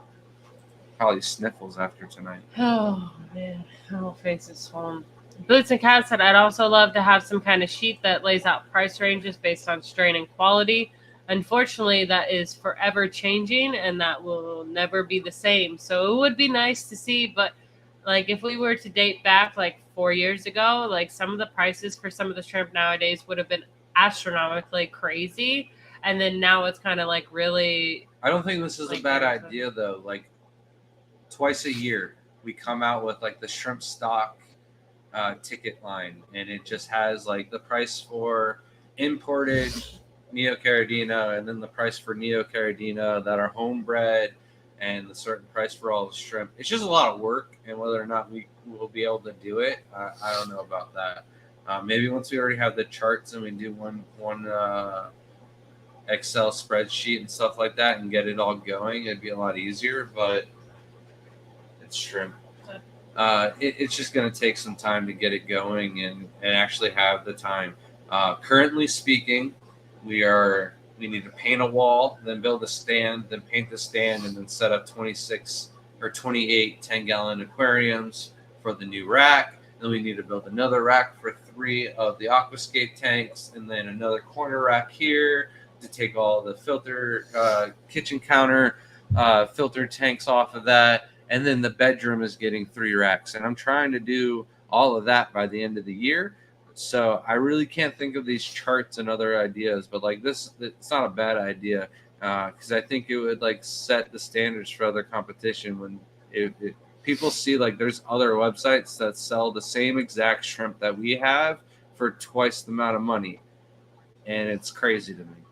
probably sniffles after tonight. Oh man, my whole face is swollen. Boots and Cat said, I'd also love to have some kind of sheet that lays out price ranges based on strain and quality. Unfortunately, that is forever changing and that will never be the same. So it would be nice to see, but like if we were to date back like 4 years ago, like some of the prices for some of the shrimp nowadays would have been astronomically crazy. And then now it's kind of like really. I don't think this is a bad idea though. Like twice a year, we come out with like the shrimp stock ticket line, and it just has like the price for imported Neocaridina, and then the price for Neocaridina that are homebred, and the certain price for all the shrimp. It's just a lot of work, and whether or not we will be able to do it, I don't know about that. Maybe once we already have the charts and we do one Excel spreadsheet and stuff like that and get it all going, it'd be a lot easier. But it's shrimp. It's just going to take some time to get it going and actually have the time. Currently speaking, we need to paint a wall, then build a stand, then paint the stand, and then set up 26 or 28 10-gallon aquariums for the new rack. Then we need to build another rack for 3 of the aquascape tanks, and then another corner rack here to take all the filter kitchen counter filter tanks off of that. And then the bedroom is getting 3 racks. And I'm trying to do all of that by the end of the year. So I really can't think of these charts and other ideas. But like this, it's not a bad idea because I think it would like set the standards for other competition when people see like there's other websites that sell the same exact shrimp that we have for twice the amount of money. And it's crazy to me.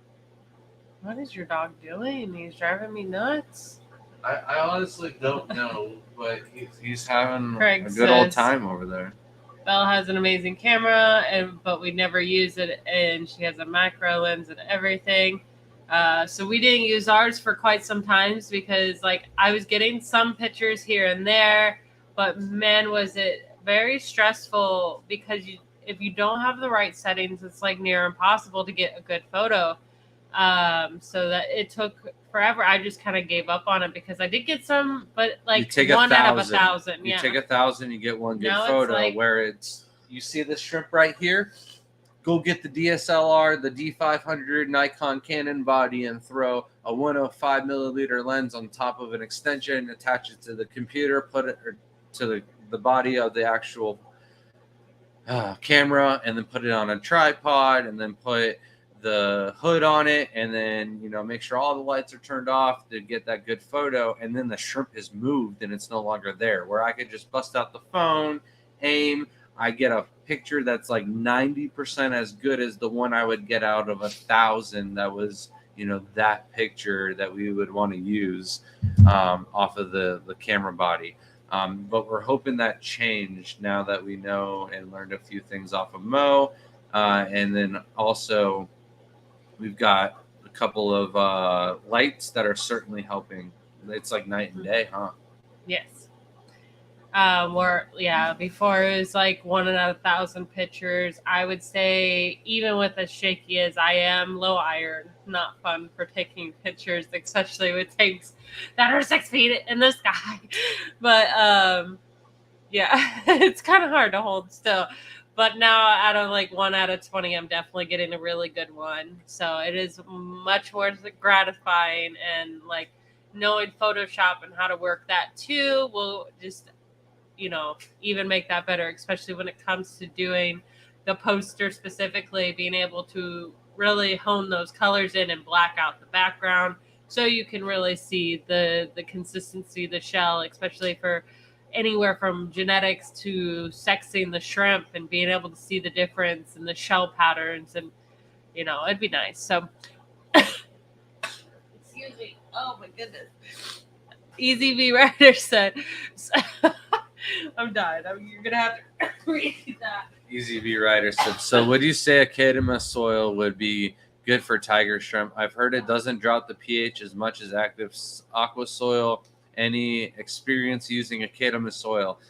What is your dog doing? He's driving me nuts. I honestly don't know, but he's having Craig a good old says- time over there. Belle has an amazing camera, but we never use it, and she has a macro lens and everything. So we didn't use ours for quite some times because, like, I was getting some pictures here and there, but man, was it very stressful because if you don't have the right settings, it's like near impossible to get a good photo. So that it took forever. I just kind of gave up on it because I did get some, but like You take 1 out of 1,000. 1,000. You Yeah. take 1,000, you get one good Now it's photo. like- Where it's you see this shrimp right here, go get the DSLR, the D500 Nikon Canon body, and throw a 105 milliliter lens on top of an extension, attach it to the computer, put it to the body of the actual camera, and then put it on a tripod, and then put the hood on it, and then make sure all the lights are turned off to get that good photo, and then the shrimp is moved and it's no longer there. Where I could just bust out the phone, aim, I get a picture that's like 90% as good as the one I would get out of 1,000 that was that picture that we would want to use off of the camera body. But we're hoping that changed now that we know and learned a few things off of Mo, and then also we've got a couple of lights that are certainly helping. It's like night and day, huh? Yes. Before it was like 1 out of 1,000 pictures. I would say even with as shaky as I am, low iron, not fun for taking pictures, especially with tanks that are 6 feet in the sky. But it's kind of hard to hold still. But now out of like 1 out of 20, I'm definitely getting a really good one. So it is much more gratifying, and like knowing Photoshop and how to work that too will just, even make that better, especially when it comes to doing the poster specifically, being able to really hone those colors in and black out the background so you can really see the consistency of the shell, especially for anywhere from genetics to sexing the shrimp and being able to see the difference in the shell patterns, and it'd be nice. So excuse me. Oh my goodness. Easy V Rider said I'm dying. You're gonna have to read that. Easy V Rider said, so would you say a Kadima soil would be good for tiger shrimp? I've heard it doesn't drop the pH as much as active aqua soil. Any experience using a Kadima soil?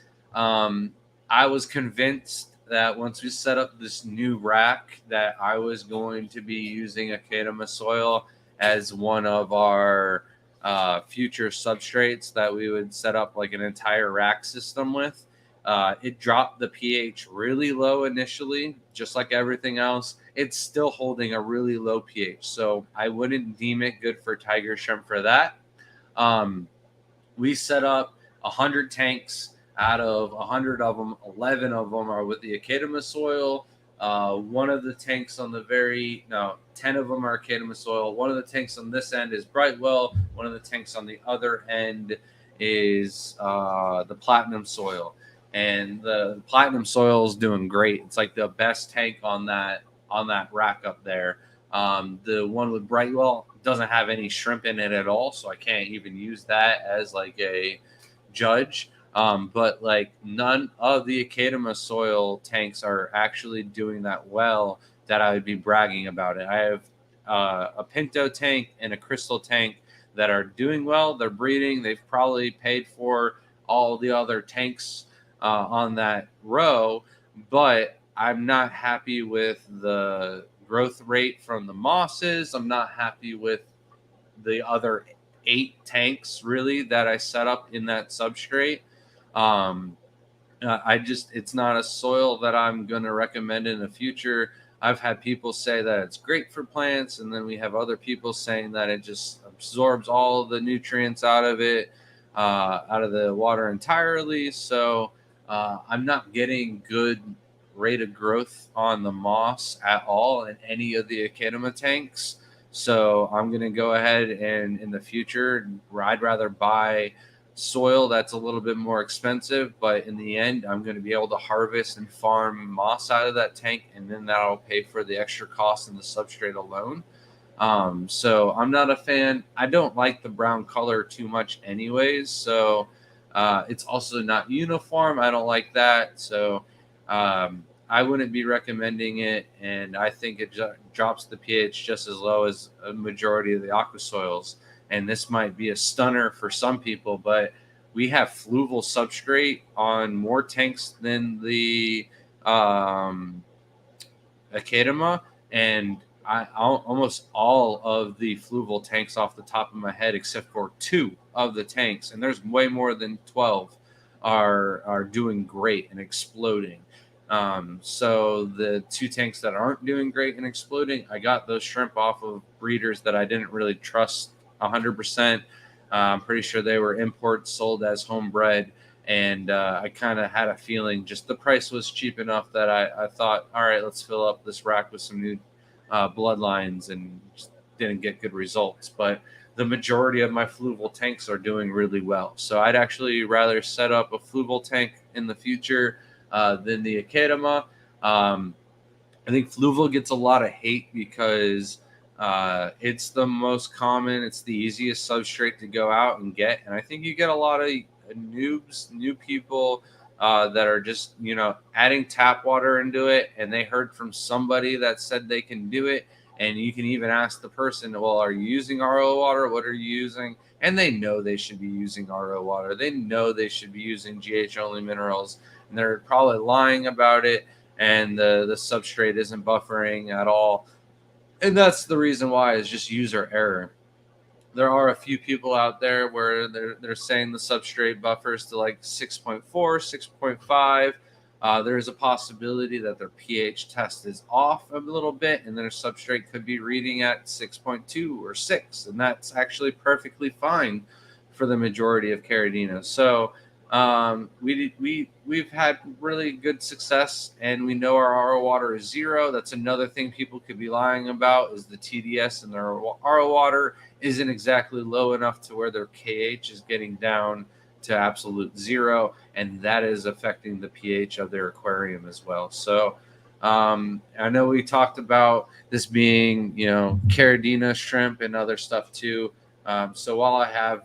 I was convinced that once we set up this new rack that I was going to be using Academa soil as one of our future substrates that we would set up like an entire rack system with. It dropped the pH really low initially, just like everything else. It's still holding a really low pH, so I wouldn't deem it good for tiger shrimp for that. We set up 100 tanks. Out of 100 of them, 11 of them are with the Academa soil. One of the tanks on the 10 of them are Academa soil. One of the tanks on this end is Brightwell. One of the tanks on the other end is the Platinum soil. And the Platinum soil is doing great. It's like the best tank on that rack up there. The one with Brightwell doesn't have any shrimp in it at all, so I can't even use that as like a judge. But like none of the Academa soil tanks are actually doing that well that I would be bragging about it. I have a Pinto tank and a Crystal tank that are doing well. They're breeding. They've probably paid for all the other tanks on that row, but I'm not happy with the growth rate from the mosses. I'm not happy with the other 8 tanks really that I set up in that substrate. It's not a soil that I'm going to recommend in the future. I've had people say that it's great for plants, and then we have other people saying that it just absorbs all of the nutrients out of it, out of the water entirely. So I'm not getting good rate of growth on the moss at all in any of the Academa tanks. So I'm going to go ahead and in the future, I'd rather buy soil that's a little bit more expensive, but in the end I'm going to be able to harvest and farm moss out of that tank, and then that'll pay for the extra cost in the substrate alone. So I'm not a fan. I don't like the brown color too much anyways, so it's also not uniform. I don't like that, so I wouldn't be recommending it, and I think it drops the pH just as low as a majority of the aqua soils. And this might be a stunner for some people, but we have fluval substrate on more tanks than the Academa, and almost all of the fluval tanks off the top of my head, except for 2 of the tanks, and there's way more than 12, are doing great and exploding. So the 2 tanks that aren't doing great and exploding, I got those shrimp off of breeders that I didn't really trust 100%. I'm pretty sure they were imports sold as homebred, and I kind of had a feeling just the price was cheap enough that I thought, all right, let's fill up this rack with some new bloodlines, and just didn't get good results. But the majority of my fluval tanks are doing really well, so I'd actually rather set up a fluval tank in the future than the Academa. I think fluval gets a lot of hate because it's the most common, it's the easiest substrate to go out and get, and I think you get a lot of new people that are just adding tap water into it, and they heard from somebody that said they can do it, and you can even ask the person, well, are you using RO water? What are you using? And they know they should be using RO water. They know they should be using GH only minerals, and they're probably lying about it, and the substrate isn't buffering at all. And that's the reason why, is just user error. There are a few people out there where they're saying the substrate buffers to like 6.4, 6.5. There's a possibility that their pH test is off a little bit, and their substrate could be reading at 6.2 or 6, and that's actually perfectly fine for the majority of Caridina. So we've had really good success, and we know our RO water is 0. That's another thing people could be lying about, is the TDS in their RO water isn't exactly low enough to where their KH is getting down to absolute 0, and that is affecting the pH of their aquarium as well. So I know we talked about this being Caridina shrimp and other stuff too. So while I have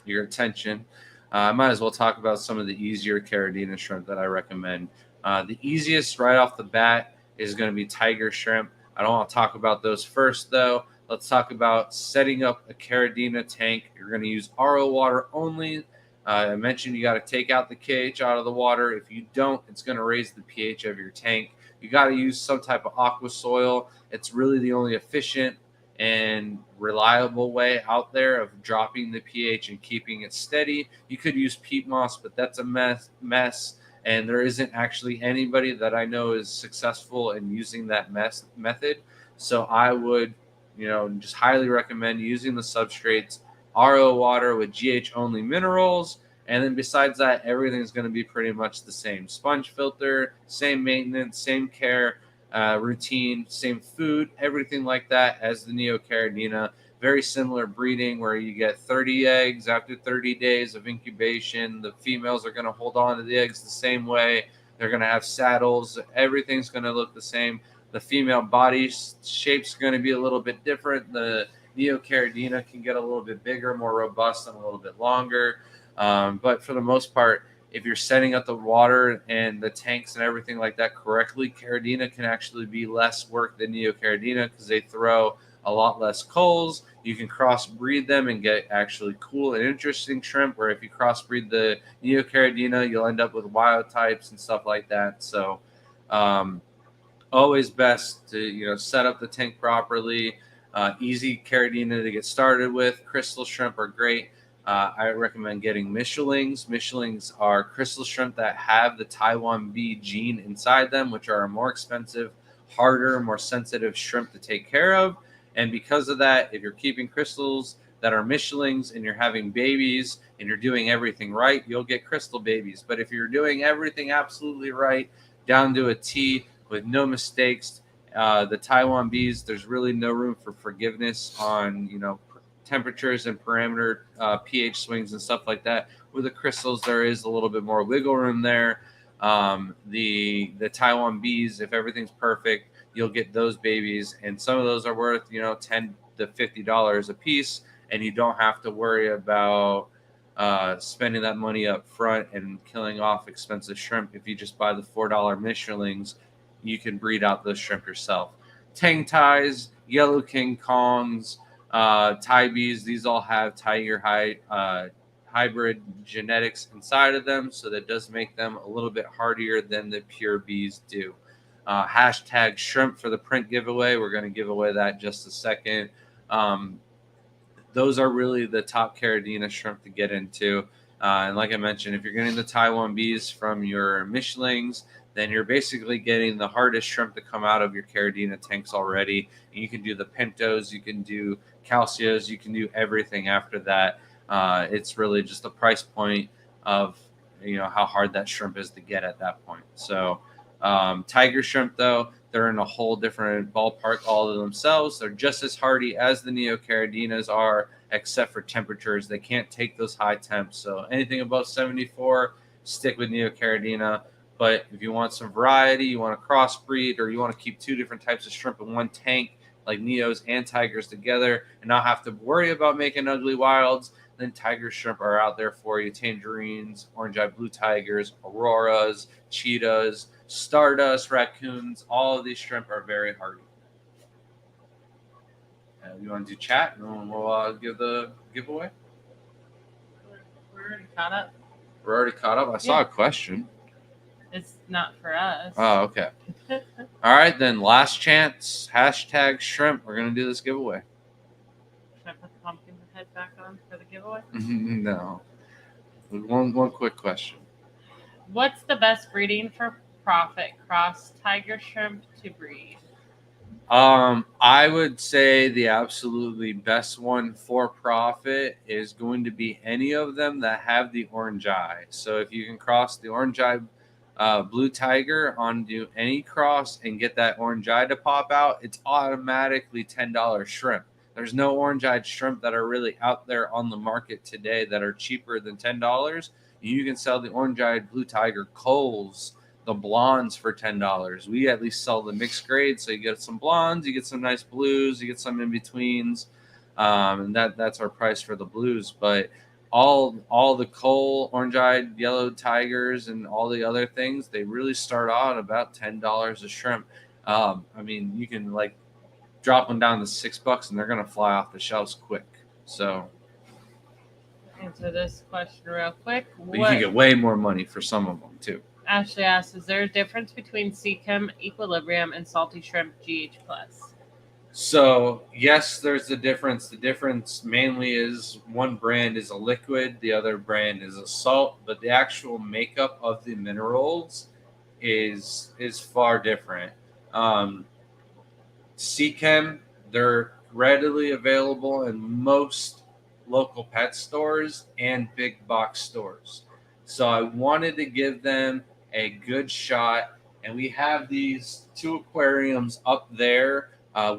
your attention, I might as well talk about some of the easier Caridina shrimp that I recommend. The easiest right off the bat is going to be tiger shrimp. I don't want to talk about those first, though. Let's talk about setting up a Caridina tank. You're going to use RO water only. I mentioned you got to take out the KH out of the water. If you don't, it's going to raise the pH of your tank. You got to use some type of aqua soil. It's really the only efficient and reliable way out there of dropping the pH and keeping it steady. You could use peat moss, but that's a mess. And there isn't actually anybody that I know is successful in using that method. So I would, just highly recommend using the substrates, RO water with GH only minerals. And then besides that, everything's going to be pretty much the same. Sponge filter, same maintenance, same care, routine, same food, everything like that as the Neocaridina. Very similar breeding where you get 30 eggs after 30 days of incubation. The females are going to hold on to the eggs the same way. They're going to have saddles. Everything's going to look the same. The female body shape's going to be a little bit different. The Neocaridina can get a little bit bigger, more robust, and a little bit longer. But for the most part, if you're setting up the water and the tanks and everything like that correctly, Caridina can actually be less work than Neocaridina because they throw a lot less culls. You can crossbreed them and get actually cool and interesting shrimp, where if you crossbreed the Neocaridina, you'll end up with wild types and stuff like that. So always best to set up the tank properly. Easy Caridina to get started with. Crystal shrimp are great. I recommend getting Michelins. Michelins are crystal shrimp that have the Taiwan bee gene inside them, which are a more expensive, harder, more sensitive shrimp to take care of. And because of that, if you're keeping crystals that are Michelins and you're having babies and you're doing everything right, you'll get crystal babies. But if you're doing everything absolutely right, down to a T with no mistakes, the Taiwan bees, there's really no room for forgiveness on, temperatures and parameter pH swings and stuff like that. With the crystals, there is a little bit more wiggle room there. The Taiwan bees, if everything's perfect, you'll get those babies, and some of those are worth $10 to $50 a piece, and you don't have to worry about spending that money up front and killing off expensive shrimp. If you just buy the $4 Michelins, you can breed out those shrimp yourself. Tang Tais, Yellow King Kongs, Tai bees, these all have tiger hybrid genetics inside of them, so that does make them a little bit hardier than the pure bees do. Hashtag shrimp for the print giveaway. We're going to give away that in just a second. Those are really the top Caridina shrimp to get into. And like I mentioned, if you're getting the Taiwan bees from your Michelins, then you're basically getting the hardest shrimp to come out of your Caridina tanks already. And you can do the Pintos, you can do Calcios, you can do everything after that. It's really just the price point of how hard that shrimp is to get at that point. So tiger shrimp, though, they're in a whole different ballpark all of themselves. They're just as hardy as the Neocaridinas are, except for temperatures. They can't take those high temps. So anything above 74, stick with Neocaridina. But if you want some variety, you want to crossbreed, or you want to keep two different types of shrimp in one tank, like Neos and Tigers together, and not have to worry about making ugly wilds, then tiger shrimp are out there for you. Tangerines, orange-eyed blue tigers, auroras, cheetahs, stardust, raccoons, all of these shrimp are very hardy. You want to do chat, and we'll give the giveaway? We're already caught up. We're already caught up? I saw a question. It's not for us. Oh, okay. All right, then. Last chance. Hashtag shrimp. We're going to do this giveaway. Should I put the pumpkin head back on for the giveaway? No. One quick question. What's the best breeding for profit cross tiger shrimp to breed? I would say the absolutely best one for profit is going to be any of them that have the orange eye. So if you can cross the orange eye blue tiger onto any cross and get that orange eye to pop out, it's automatically $10 shrimp. There's no orange-eyed shrimp that are really out there on the market today that are cheaper than $10. You can sell the orange-eyed blue tiger culls, the blondes, for $10. We at least sell the mixed grade, so you get some blondes, you get some nice blues, you get some in-betweens, and that's our price for the blues. But all the cull, orange-eyed, yellow tigers, and all the other things, they really start out about $10 a shrimp. I mean, you can drop them down to $6 and they're going to fly off the shelves quick. So answer this question real quick. But you can get way more money for some of them too. Ashley asks, is there a difference between Seachem Equilibrium and Salty Shrimp GH+? So yes, there's a difference. The difference mainly is one brand is a liquid, the other brand is a salt, but the actual makeup of the minerals is far different. Seachem, they're readily available in most local pet stores and big box stores. So I wanted to give them a good shot, and we have these 2 aquariums up there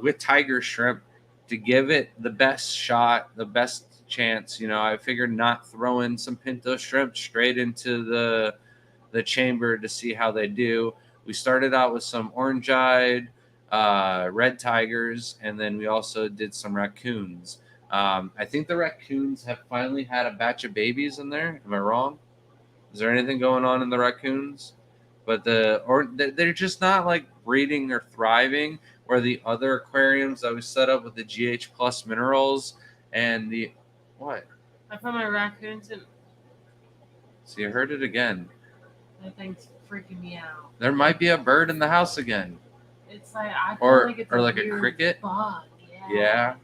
with tiger shrimp to give it the best shot, the best chance. I figured not throwing some pinto shrimp straight into the chamber to see how they do. We started out with some orange-eyed red tigers, and then we also did some raccoons. I think the raccoons have finally had a batch of babies in there. Am I wrong? Is there anything going on in the raccoons? But they're just not like breeding or thriving. Where the other aquariums that we set up with the GH plus minerals and the what? I put my raccoons in. So you heard it again. That thing's freaking me out. There might be a bird in the house again. It's like I feel Or like it's like a weird cricket. bug. Yeah.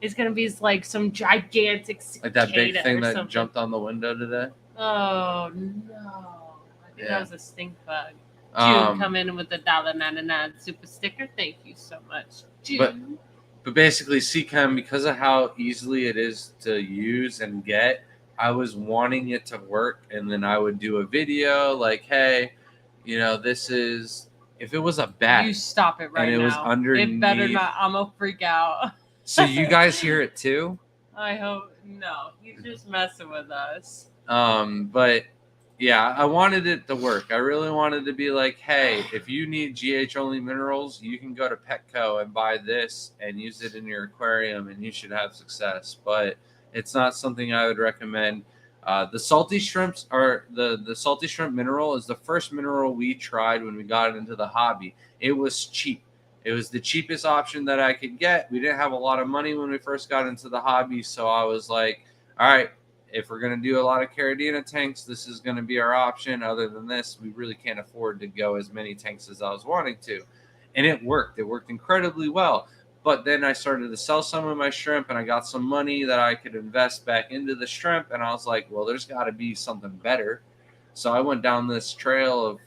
It's gonna be like some gigantic cicada Like that big thing or that something. jumped on the window today. Oh no! I think that was a stink bug. June Um, come in with the $1.99 super sticker. Thank you so much, June. But basically, Seachem, because of how easily it is to use and get, I was wanting it to work, and then I would do a video like, "Hey, this is if it was a bat." You stop it right and it now. was underneath. It better not. I'm gonna freak out. So you guys hear it too? I hope no. He's just messing with us. But yeah, I wanted it to work. I really wanted to be like, hey, if you need GH only minerals, you can go to Petco and buy this and use it in your aquarium, and you should have success. But it's not something I would recommend. The salty shrimps are the salty shrimp mineral is the first mineral we tried when we got into the hobby. It was cheap. It was the cheapest option that I could get. We didn't have a lot of money when we first got into the hobby, so I was like, all right, if we're going to do a lot of Caridina tanks, this is going to be our option. Other than this, we really can't afford to go as many tanks as I was wanting to. And it worked. It worked incredibly well. But then I started to sell some of my shrimp, and I got some money that I could invest back into the shrimp. And I was like, well, there's got to be something better. So I went down this trail of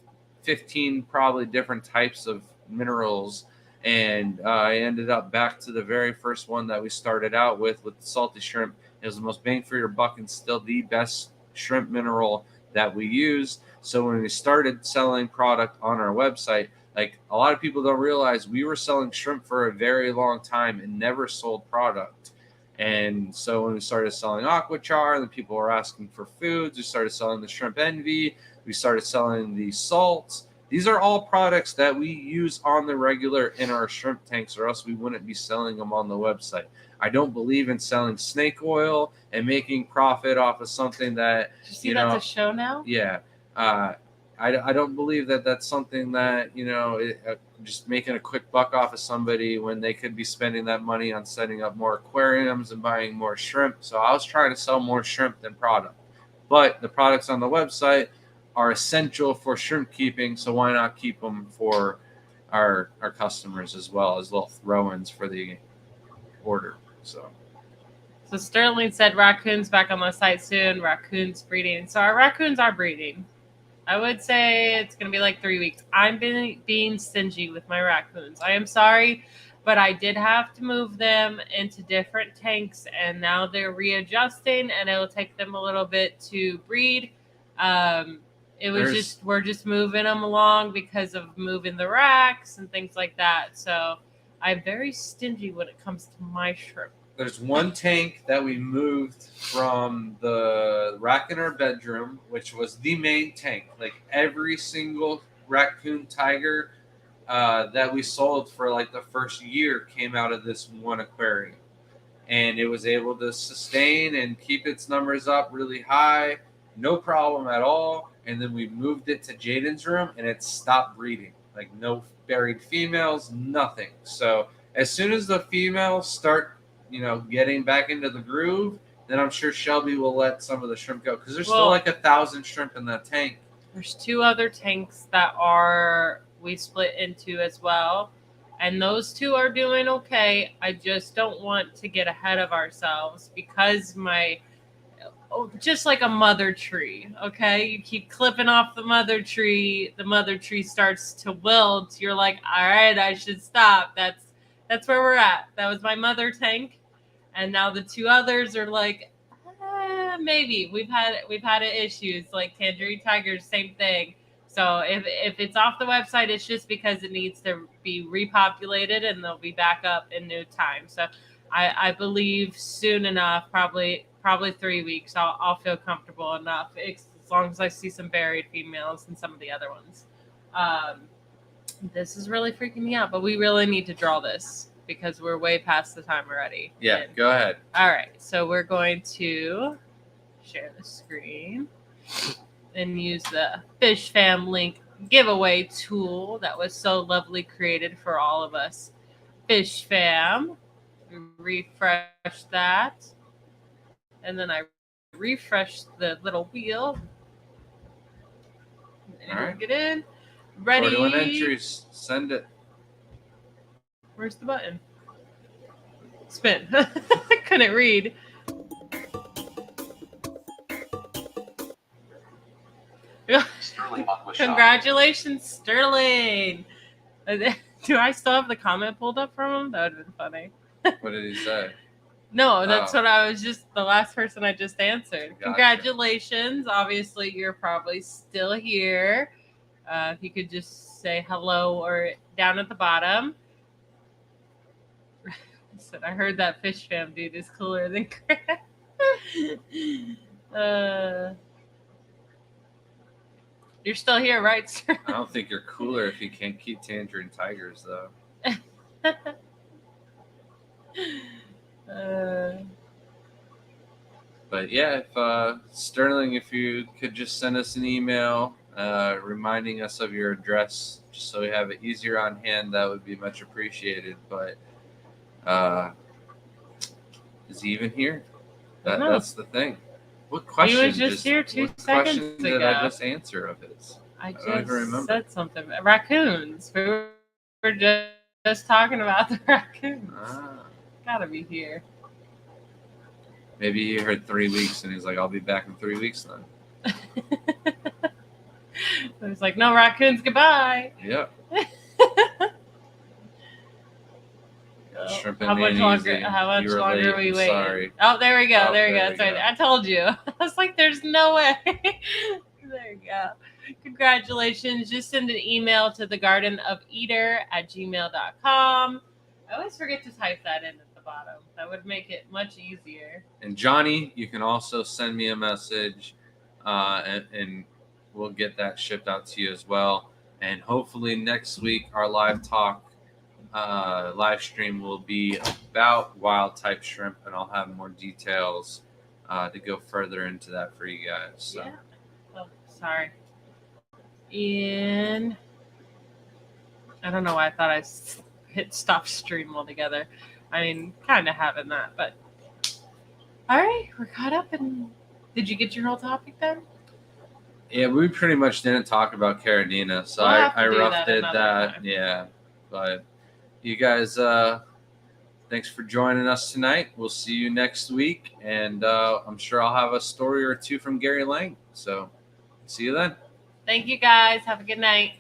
15 probably different types of minerals. And I ended up back to the very first one that we started out with the salty shrimp. It was the most bang for your buck and still the best shrimp mineral that we use. So when we started selling product on our website, like a lot of people don't realize we were selling shrimp for a very long time and never sold product. And so when we started selling aquachar, the people were asking for foods. We started selling the shrimp envy. We started selling the salts. These are all products that we use on the regular in our shrimp tanks, or else we wouldn't be selling them on the website. I don't believe in selling snake oil and making profit off of something that, Did you see that's a show now? Yeah. I don't believe that that's something that, just making a quick buck off of somebody when they could be spending that money on setting up more aquariums and buying more shrimp. So I was trying to sell more shrimp than product. But the products on the website are essential for shrimp keeping, so why not keep them for our customers as well as little throw-ins for the order. So Sterling said raccoons back on the site soon. Raccoons breeding. So our raccoons are breeding. I would say it's going to be like 3 weeks. I'm being stingy with my raccoons. I am sorry, but I did have to move them into different tanks, and now they're readjusting, and it will take them a little bit to breed. We're just moving them along because of moving the racks and things like that. So I'm very stingy when it comes to my shrimp. There's one tank that we moved from the rack in our bedroom, which was the main tank. Like every single raccoon tiger that we sold for like the first year came out of this one aquarium. And it was able to sustain and keep its numbers up really high. No problem at all. And then we moved it to Jaden's room, and it stopped breeding. Like no buried females, nothing. So as soon as the females start, getting back into the groove, then I'm sure Shelby will let some of the shrimp go because there's Well- still like 1,000 shrimp in that tank. There's 2 other tanks that we split into as well. And those 2 are doing okay. I just don't want to get ahead of ourselves because just like a mother tree, okay? You keep clipping off the mother tree starts to wilt. You're like, all right, I should stop. That's where we're at. That was my mother tank. And now the 2 others are like, maybe we've had issues like Tangerine Tigers, same thing. So if it's off the website, it's just because it needs to be repopulated and they'll be back up in no time. So I believe soon enough, probably 3 weeks, I'll feel comfortable enough as long as I see some buried females and some of the other ones. This is really freaking me out, but we really need to draw this because we're way past the time already. Yeah, And- go ahead. all right, so we're going to share the screen and use the Fish Fam link giveaway tool that was so lovely created for all of us. Fish Fam, refresh that, and then I refresh the little wheel. All right. Get in. Ready? 41 entries. Send it. Where's the button? Spin. I couldn't read. Sterling Aqua Shop. Congratulations, Sterling. Do I still have the comment pulled up from him? That would have been funny. What did he say? No, that's Oh. what I was just the last person I just answered. Gotcha. Congratulations. Obviously, you're probably still here. If you could just say hello or down at the bottom. Said I heard that Fish Fam dude is cooler than Chris. You're still here, right, sir? I don't think you're cooler if you can't keep Tangerine Tigers, though. But yeah, if Sterling, if you could just send us an email reminding us of your address, just so we have it easier on hand, that would be much appreciated. But is he even here? No. That's the thing. What question? He was just here 2 what question seconds did ago. I just answer of his? I don't even just remember. said something. Raccoons. We were just talking about the raccoons. Gotta be here. Maybe he heard 3 weeks and he's like, I'll be back in 3 weeks then. I was like, no raccoons, goodbye. Yep. Shrimp How and much mayonnaise, longer? you- How much you were longer late, are we I'm waiting? sorry. Oh, there we go. Oh, there we go. there we Sorry, go. I told you. I was like, there's no way. There you go. Congratulations. Just send an email to thegardenofeater@gmail.com. I always forget to type that in at the bottom. That would make it much easier. And Johnny, you can also send me a message, and we'll get that shipped out to you as well. And hopefully next week our live stream will be about wild type shrimp, and I'll have more details to go further into that for you guys. So. Yeah. Oh, sorry. And I don't know why I thought I hit stop stream altogether. I mean, kind of having that, but all right, we're caught up. And did you get your whole topic then? Yeah, we pretty much didn't talk about Caridina, so We'll have to I do roughed that it another that. time. Yeah, but you guys, thanks for joining us tonight. We'll see you next week, and I'm sure I'll have a story or two from Gary Lang. So, see you then. Thank you guys. Have a good night.